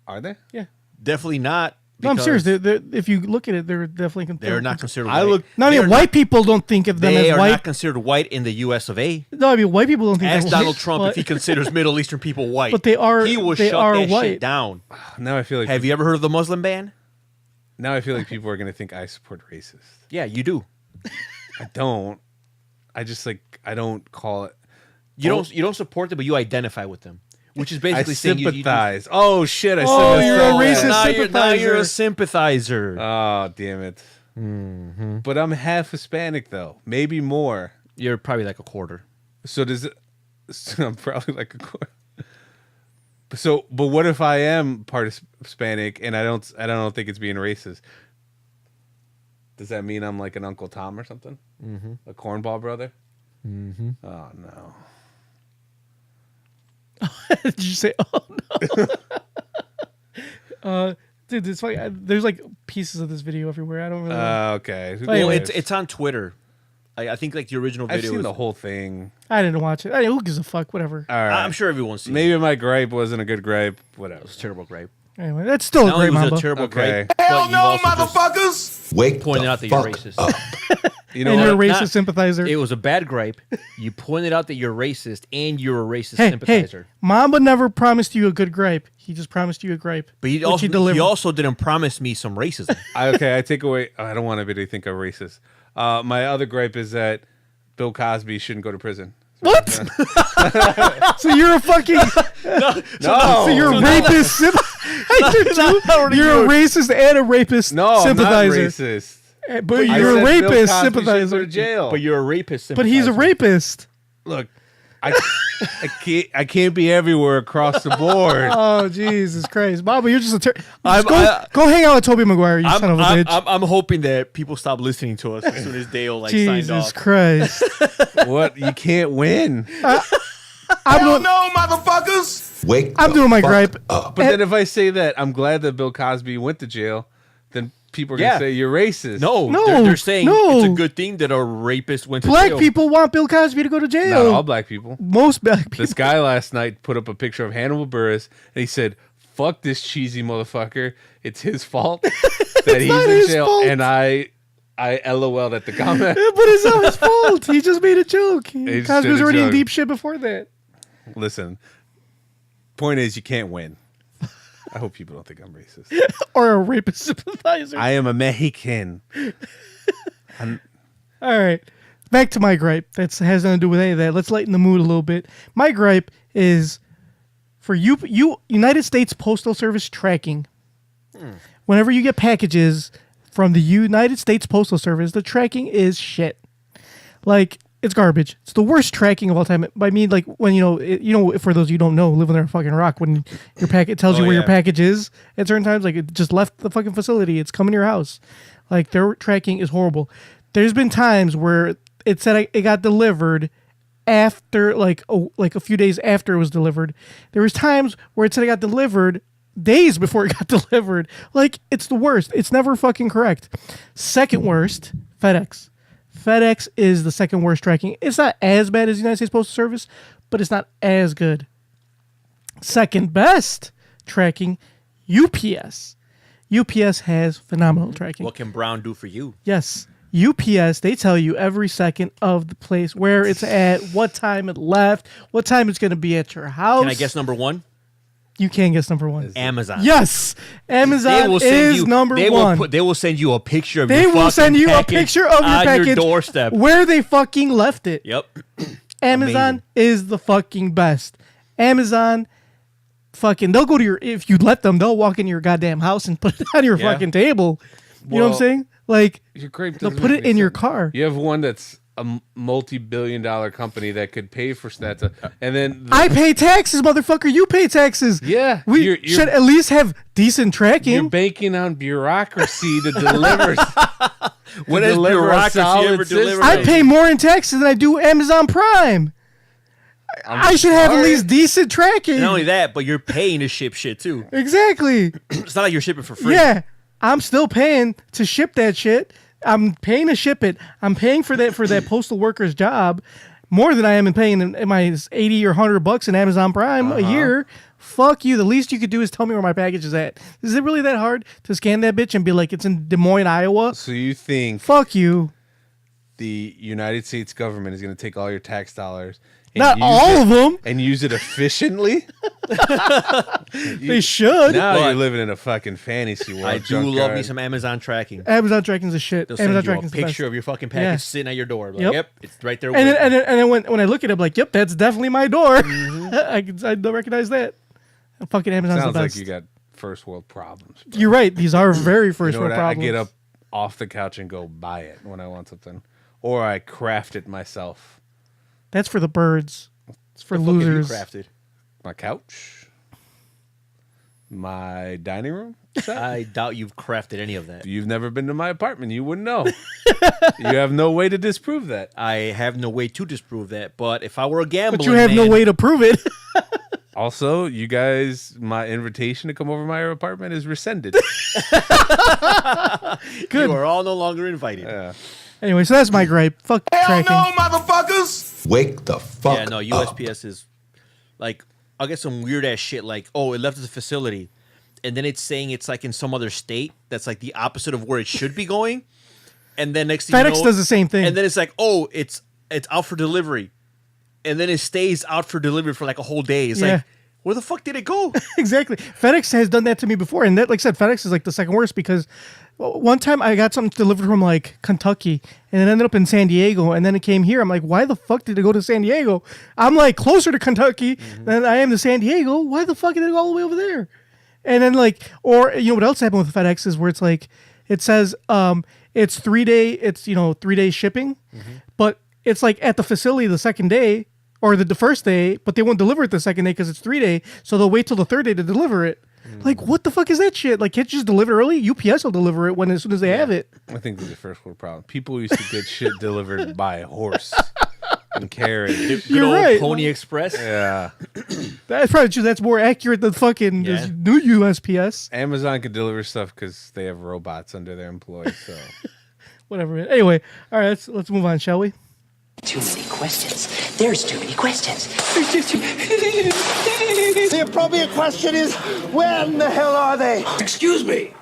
Are they? Yeah. Definitely not No, I'm serious. because If you look at it, they're definitely They're not considered I white. look. Not They're even white people don't think of them They as are white. not considered white in the U.S. of A. No, I mean white people don't think Ask they're Donald white, Trump if he considers Middle Eastern people white. But they are- He will they shut are that white. shit down. Now I feel like. Have you ever heard of the Muslim ban? Now I feel like people are gonna think I support racist. Yeah, you do. I don't. I just I don't call it. You don't support them, but you identify with them, which is basically I saying sympathize. Oh shit! I Oh, sympathize. you're a racist Now you're a sympathizer. sympathizer. Oh damn it! But I'm half Hispanic though, maybe more. You're probably like a quarter. So does it? So I'm probably like a quarter. So, but what if I am part Hispanic and I don't think it's being racist? Does that mean I'm like an Uncle Tom or something? Mm-hmm. A cornball brother? Mm-hmm. Oh no! Did you say? Oh no. Dude, it's like there's like pieces of this video everywhere. I don't really. Okay. Well, Well, Anyways, it's on Twitter. I think like the original I've video. seen was, the whole thing. I didn't watch it. I mean, who gives a fuck? Whatever. All right. I'm sure everyone's seen it. Maybe my gripe wasn't a good gripe. Whatever. It was a terrible gripe. Anyway, that's still Not a only great was it Mamba. a terrible Okay. gripe, but you've also just motherfuckers! Wake pointed out that you're racist. You know And you're a what? racist sympathizer. It was a bad gripe. You pointed out that you're racist and you're a racist Hey, sympathizer. Mamba never promised you a good gripe. He just promised you a gripe. But he which delivered. also didn't promise me some racism. I take away. I don't want anybody to think I'm racist. My other gripe is that Bill Cosby shouldn't go to prison. What? So you're a fucking. So you're a rapist. You're a racist and a rapist No, sympathizer. I'm not racist. But I you're a said Bill rapist Cosby should go sympathizer. to jail. But you're a rapist But sympathizer. he's a rapist. Look, I can't be everywhere across the board. Oh Jesus Christ, Mamba, you're just a. I'm- Go hang out with Toby Maguire, you son of a bitch. I'm hoping that people stop listening to us as soon as Dale signed Jesus off. Christ. What? You can't win. I'm doing, No, motherfuckers! Wake I'm doing my gripe. But then if I say that I'm glad that Bill Cosby went to jail, then people are gonna Yeah. say you're racist. No, No, they're saying no. it's a good thing that a rapist went to Black jail. people want Bill Cosby to go to jail. Not all black people. Most black people. This guy last night put up a picture of Hannibal Buress and he said, "Fuck this cheesy motherfucker. It's his fault that he's not in his jail." fault. And I LOL'd at the comment. But it's not his fault. He just made a joke. He just Cosby did was a already in joke. deep shit before that. Listen, point is you can't win. I hope people don't think I'm racist. Or a rapist sympathizer. I am a Mexican. All right. Back to my gripe. That has nothing to do with any of that. Let's lighten the mood a little bit. My gripe is for you United States Postal Service tracking. Whenever you get packages from the United States Postal Service, the tracking is shit. Like, it's garbage. It's the worst tracking of all time. I mean, like, when, for those of you who don't know, live under a fucking rock, when your packet tells you where your yeah. package is at certain times, like, it just left the fucking facility. It's coming to your house. Like, their tracking is horrible. There's been times where it said it got delivered after, like a few days after it was delivered. There was times where it said it got delivered days before it got delivered. Like, it's the worst. It's never fucking correct. Second worst, FedEx. FedEx is the second worst tracking. It's not as bad as the United States Postal Service, but it's not as good. Second best tracking, UPS. UPS has phenomenal tracking. What can Brown do for you? Yes. UPS, they tell you every second of the place, where it's at, what time it left, what time it's going to be at your house. Can I guess number one? You can guess number one. Amazon. Yes. Amazon They will send is you, number they one. They will send you a picture of They your will send you a package picture of your on package your doorstep. where they fucking left it. Yep. Amazon Amazing. is the fucking best. Amazon fucking, they'll go to your, if you let them, they'll walk in your goddamn house and put it on your Yeah. fucking table. You know what I'm Well, saying? Like, Your grape they'll doesn't put make it any in your sense. car. You have one that's a multi-billion-dollar company that could pay for that, and then I pay taxes, motherfucker. You pay taxes. Yeah, We you're- should at least have decent you're tracking. banking on bureaucracy to deliver. When has deliver a bureaucracy solid ever delivered? system. I pay more in taxes than I do Amazon Prime. I should have at sorry. least decent tracking. Not only that, but you're paying to ship shit too. Exactly. It's not like you're shipping for free. Yeah. I'm still paying to ship that shit. I'm paying to ship it. I'm paying for that postal worker's job more than I am in paying in my $80 or $100 in Amazon Prime a year. Fuck you. The least you could do is tell me where my package is at. Is it really that hard to scan that bitch and be like, it's in Des Moines, Iowa? So you think Fuck you. the United States government is going to take all your tax dollars and Not use all of them. and use it efficiently? They should. Now But- you're living in a fucking fantasy world. I do junkyard. love me some Amazon tracking. Amazon tracking's a shit. They'll Amazon send you a tracking's the best. picture of your fucking package Yeah. sitting at your door. Like, Yep. yep, it's right there. And with then, you. and then when I look at it, I'm like, yep, that's definitely my door. Mm-hmm. I don't recognize that. Fucking Amazon's Sounds the like best. you got first world problems. bro. You're right. These are very first You know world what? I problems. get up off the couch and go buy it when I want something, or I craft it myself. That's for the birds. It's for What the fuck have you losers. crafted? My couch, my dining room. set. I doubt you've crafted any of that. You've never been to my apartment. You wouldn't know. You have no way to disprove that. I have no way to disprove that. But if I were a gambler, But you have no way to prove it. Also, you guys, my invitation to come over my apartment is rescinded. Good. You are all no longer invited. Yeah. Anyway, so that's my gripe. Fuck tracking. motherfuckers! Wake the fuck Yeah, no, USPS is like, I'll get some weird ass shit like, oh, it left the facility. And then it's saying it's like in some other state that's like the opposite of where it should be going. And then next thing FedEx you know, does the same thing. And then it's like, oh, it's out for delivery. And then it stays out for delivery for like a whole day. It's Yeah. like, where the fuck did it go? Exactly. FedEx has done that to me before, and that, like I said, FedEx is like the second worst because one time I got something delivered from like Kentucky, and it ended up in San Diego, and then it came here. I'm like, why the fuck did it go to San Diego? I'm like closer to Kentucky than I am to San Diego. Why the fuck did it go all the way over there? And then like, or you know what else happened with FedEx is where it's like, it says it's 3 day, it's 3 day shipping, but it's like at the facility the second day. Or the first day, but they won't deliver it the second day because it's 3 day. So they'll wait till the third day to deliver it. Like, what the fuck is that shit? Like, can't you just deliver it early? UPS will deliver it as soon as they have it. I think this is the first world problem. People used to get shit delivered by horse and carriage. Good You're old right. Pony Express. Yeah. That's probably true. That's more accurate than fucking this Yeah. new USPS. Amazon could deliver stuff because they have robots under their employees. So Whatever. Anyway, all right, let's move on, shall we? Too many questions. There's too many questions. The appropriate question is, when the hell are they? Excuse me.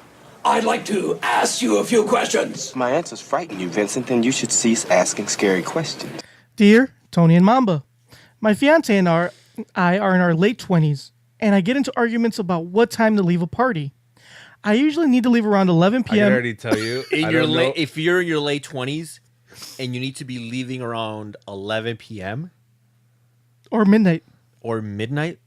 I'd like to ask you a few questions. My answers frighten you, Vincent, then you should cease asking scary questions. Dear Tony and Mamba, my fiance and I are in our late 20s, and I get into arguments about what time to leave a party. I usually need to leave around 11 I can p.m. already tell you. In I your don't know- if you're in your late 20s and you need to be leaving around 11 p.m. or midnight. or midnight,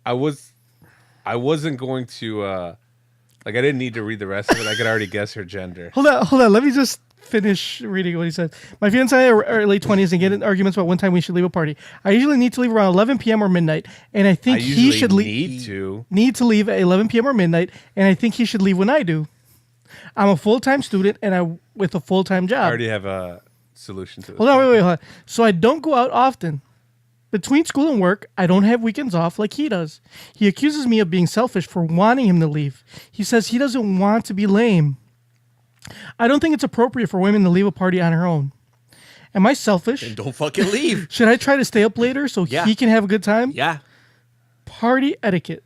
I wasn't going to I didn't need to read the rest of it. I could already guess her gender. Hold on. Let me just finish reading what he said. My fiance and I are late 20s and get in arguments about when time we should leave a party. I usually need to leave around 11 p.m. or midnight, and I think I he usually should leave. Need to leave at 11 p.m. or midnight, and I think he should leave when I do. I'm a full-time student and with a full-time I job. already have a solution to this. Hold on, wait. Hold on. So I don't go out often. Between school and work, I don't have weekends off like he does. He accuses me of being selfish for wanting him to leave. He says he doesn't want to be lame. I don't think it's appropriate for women to leave a party on her own. Am I selfish? then don't fucking leave. Should I try to stay up later so Yeah. he can have a good time? Yeah. Party etiquette.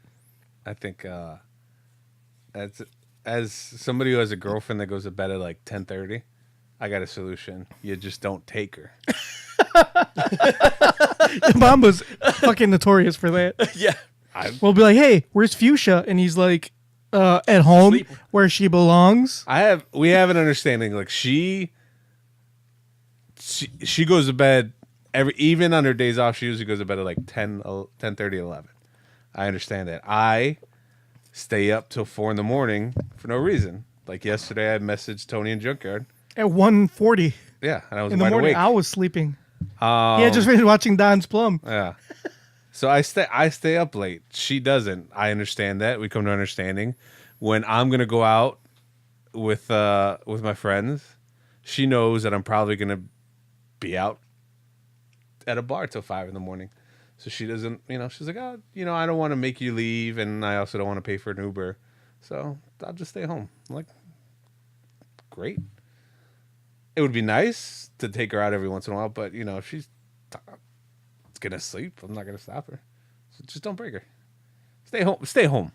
I think as somebody who has a girlfriend that goes to bed at like 10:30, I got a solution. You just don't take her. Mamba's fucking notorious for that. Yeah. We'll be like, hey, where's Fuchsia? And he's like, at home where she belongs. We have an understanding. Like she goes to bed even on her days off. She usually goes to bed at like 10:30, 11. I understand that. I stay up till 4 a.m. for no reason. Like yesterday, I messaged Tony in Junkyard At 1:40 Yeah, and I was in the wide morning. awake. I was sleeping. Yeah, just finished watching Don's Plum. Yeah. So I stay up late. She doesn't. I understand that. We come to understanding. When I'm gonna go out with my friends, she knows that I'm probably gonna be out at a bar till 5 a.m. So she doesn't. She's like, oh, I don't want to make you leave, and I also don't want to pay for an Uber, so I'll just stay home. I'm like, great. It would be nice to take her out every once in a while, but if she's gonna sleep, I'm not gonna stop her. So just don't break her. Stay home. Stay home.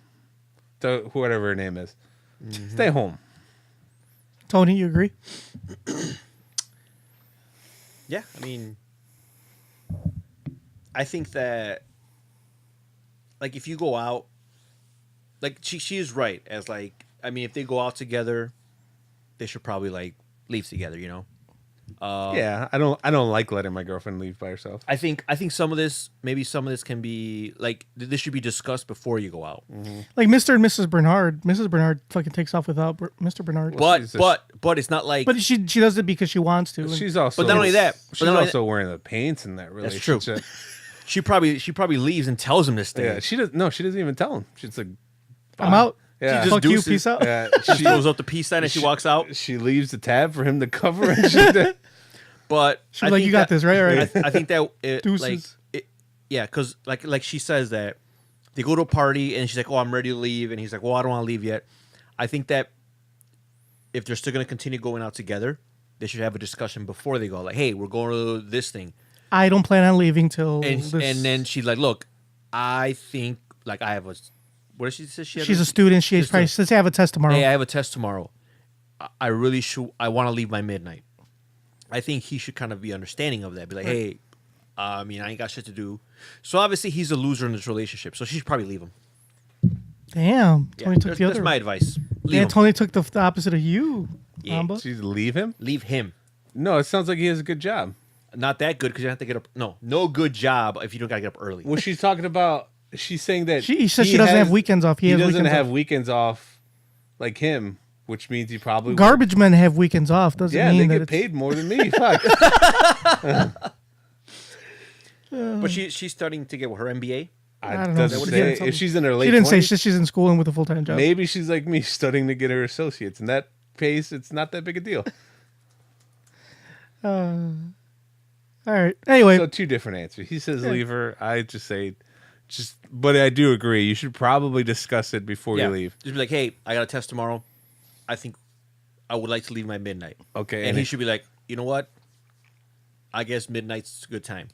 To whatever her name is. Stay home. Tony, you agree? Yeah, I mean, I think that, like, if you go out, like, she is right. As, like, I mean, if they go out together, they should probably, like, leave together, you know? Yeah, I don't like letting my girlfriend leave by herself. I think some of this, maybe some of this can be, like, this should be discussed before you go out. Like Mr. and Mrs. Bernard. Mrs. Bernard fucking takes off without Mr. Bernard. But it's not like. But she does it because she wants to. She's also. But not only that. She's also wearing the paints in that That's true. relationship. She probably leaves and tells him to stay. Yeah, she does. No, she doesn't even tell him. She's like, I'm out. Yeah, She just Fuck you, deuces. peace out. yeah. She throws up the peace sign and she walks out. She leaves the tab for him to cover, and she But She's like, you got this, right? All right. I think that it, Deuces. like it, yeah, because like she says that they go to a party and she's like, "Oh, I'm ready to leave," and he's like, "Well, I don't want to leave yet." I think that if they're still going to continue going out together, they should have a discussion before they go. Like, "Hey, we're going to this thing," I don't plan on leaving till and this. and then she's like, "Look, I think like I have a what did she say? She's a student. She's probably says I have a test tomorrow. Hey, I have a test tomorrow. I really should. I want to leave by midnight. I think he should kind of be understanding of that. Be like, hey, I mean, I ain't got shit to do. So obviously he's a loser in this relationship. So she should probably leave him. Damn, Yeah, Tony took the that's other. my advice. Leave Yeah, him. Tony took the opposite of you. Yeah. Mamba. she's leave him. Leave him. No, it sounds like he has a good job. Not that good because you have to get up. No good job if you don't got to get up early. Well, she's talking about. She's saying that She says she doesn't have weekends off. He has doesn't weekends have off. weekends off, like him, which means he probably Garbage men have weekends off. Doesn't Yeah, mean they that get it's paid more than me. Fuck. But she's starting to get her MBA. I don't know. Doesn't She say didn't if tell me. she's in her late. She didn't say 20s, she's in school and with a full time job. maybe she's like me, studying to get her associates, and that pays. It's not that big a deal. All right. Anyway, So two different answers. He says leave her. I just say, But I do agree. You should probably discuss it before you leave. Just be like, hey, I got a test tomorrow. I think I would like to leave by midnight. Okay, And he should be like, you know what? I guess midnight's a good time.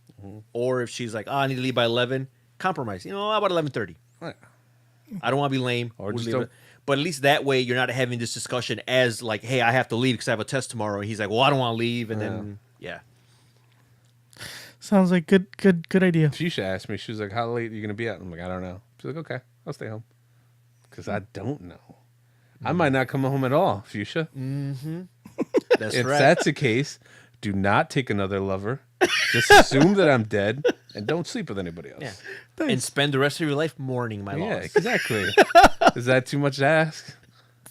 Or if she's like, oh, I need to leave by 11, compromise. You know, how about 11:30? Right. I don't want to be lame. Or We'll just leave don't- it. But at least that way you're not having this discussion as like, hey, I have to leave because I have a test tomorrow. And he's like, well, I don't want to leave. And then, yeah. sounds like good idea. She should ask me. She was like, "How late are you gonna be out?" I'm like, "I don't know." She's like, "Okay, I'll stay home," because I don't know. I might not come home at all, Fuchsia. That's If right. that's the case, do not take another lover. Just assume that I'm dead and don't sleep with anybody else. Yeah. And spend the rest of your life mourning my Yeah, loss. exactly. Is that too much to ask?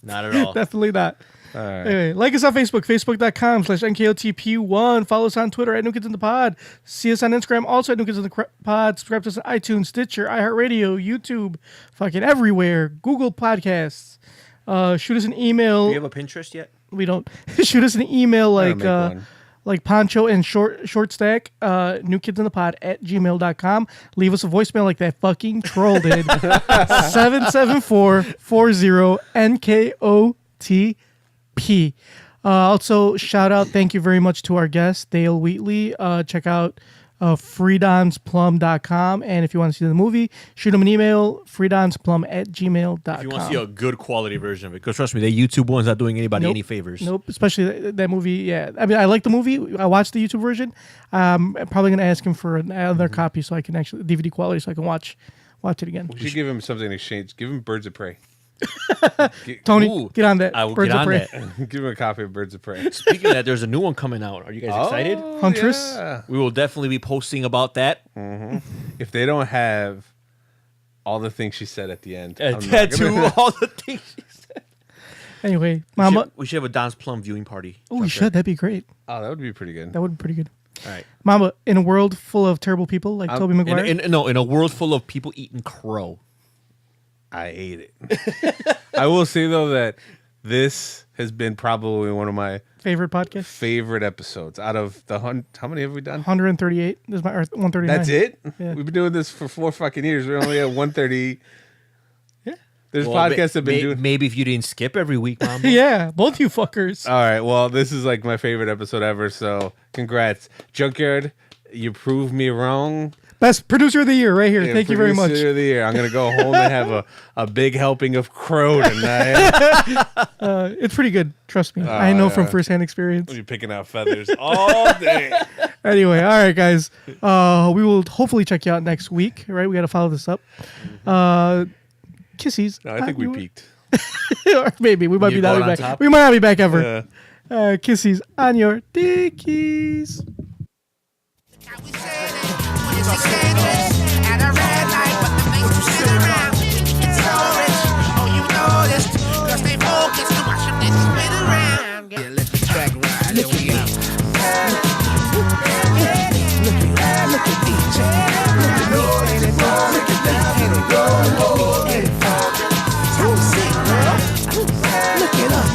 Not at all. Definitely not. All right. Anyway, like us on Facebook, facebook.com/NKOTP1. Follow us on Twitter at New Kids in the Pod. See us on Instagram, also at New Kids in the Pod. Subscribe to us on iTunes, Stitcher, iHeartRadio, YouTube, fucking everywhere. Google Podcasts. Shoot us an email. Do you have a Pinterest yet? We don't. Shoot us an email make one. like Poncho and Short Stack, newkidsinthepod@gmail.com. Leave us a voicemail like that fucking troll did. 774-40-NKOTP. Also, shout out, thank you very much to our guest, Dale Wheatley. Check out freedonsplum.com. And if you want to see the movie, shoot him an email, freedonsplum@gmail.com. If you want to see a good quality version of it, because trust me, the YouTube one's not doing anybody any favors. Nope, especially that movie. Yeah, I mean, I like the movie. I watched the YouTube version. I'm probably gonna ask him for another copy so I can actually DVD quality so I can watch it again. We should give him something in exchange. Give him Birds of Prey. Tony, Ooh, get on that. I will Birds get of on Prey. that. Give him a copy of Birds of Prey. Speaking of that, there's a new one coming out. Are you guys excited? Huntress. Yeah. We will definitely be posting about that. If they don't have all the things she said at the end, A I'm not tattoo, gonna- all the things she said. Anyway, Mama. We should have a Don's Plum viewing party. Oh, we should. That'd be great. Oh, that would be pretty good. That would be pretty good. All right. Mama, in a world full of terrible people like Toby Maguire. In a world full of people eating crow. I ate it. I will say though that this has been probably one of my favorite podcast. favorite episodes out of the how many have we done? 138. This is my 139. That's it. Yeah. We've been doing this for 4 fucking years. We're only at 130. Yeah. There's podcasts that have been doing. Maybe if you didn't skip every week, Mom. Yeah, both you fuckers. All right. Well, this is like my favorite episode ever. So congrats, Junkyard. You proved me wrong. Best producer of the year right here. Yeah, Thank you very much. Producer of the year. I'm gonna go home and have a big helping of crow tonight. It's pretty good. Trust me. I know from firsthand experience. You're picking out feathers all day. Anyway, all right, guys. We will hopefully check you out next week. Right? We got to follow this up. Kissies. No, I think we peaked. Or maybe we might You be not going on back. top? We might not be back ever. Yeah. Kissies on your dickies. Look it up.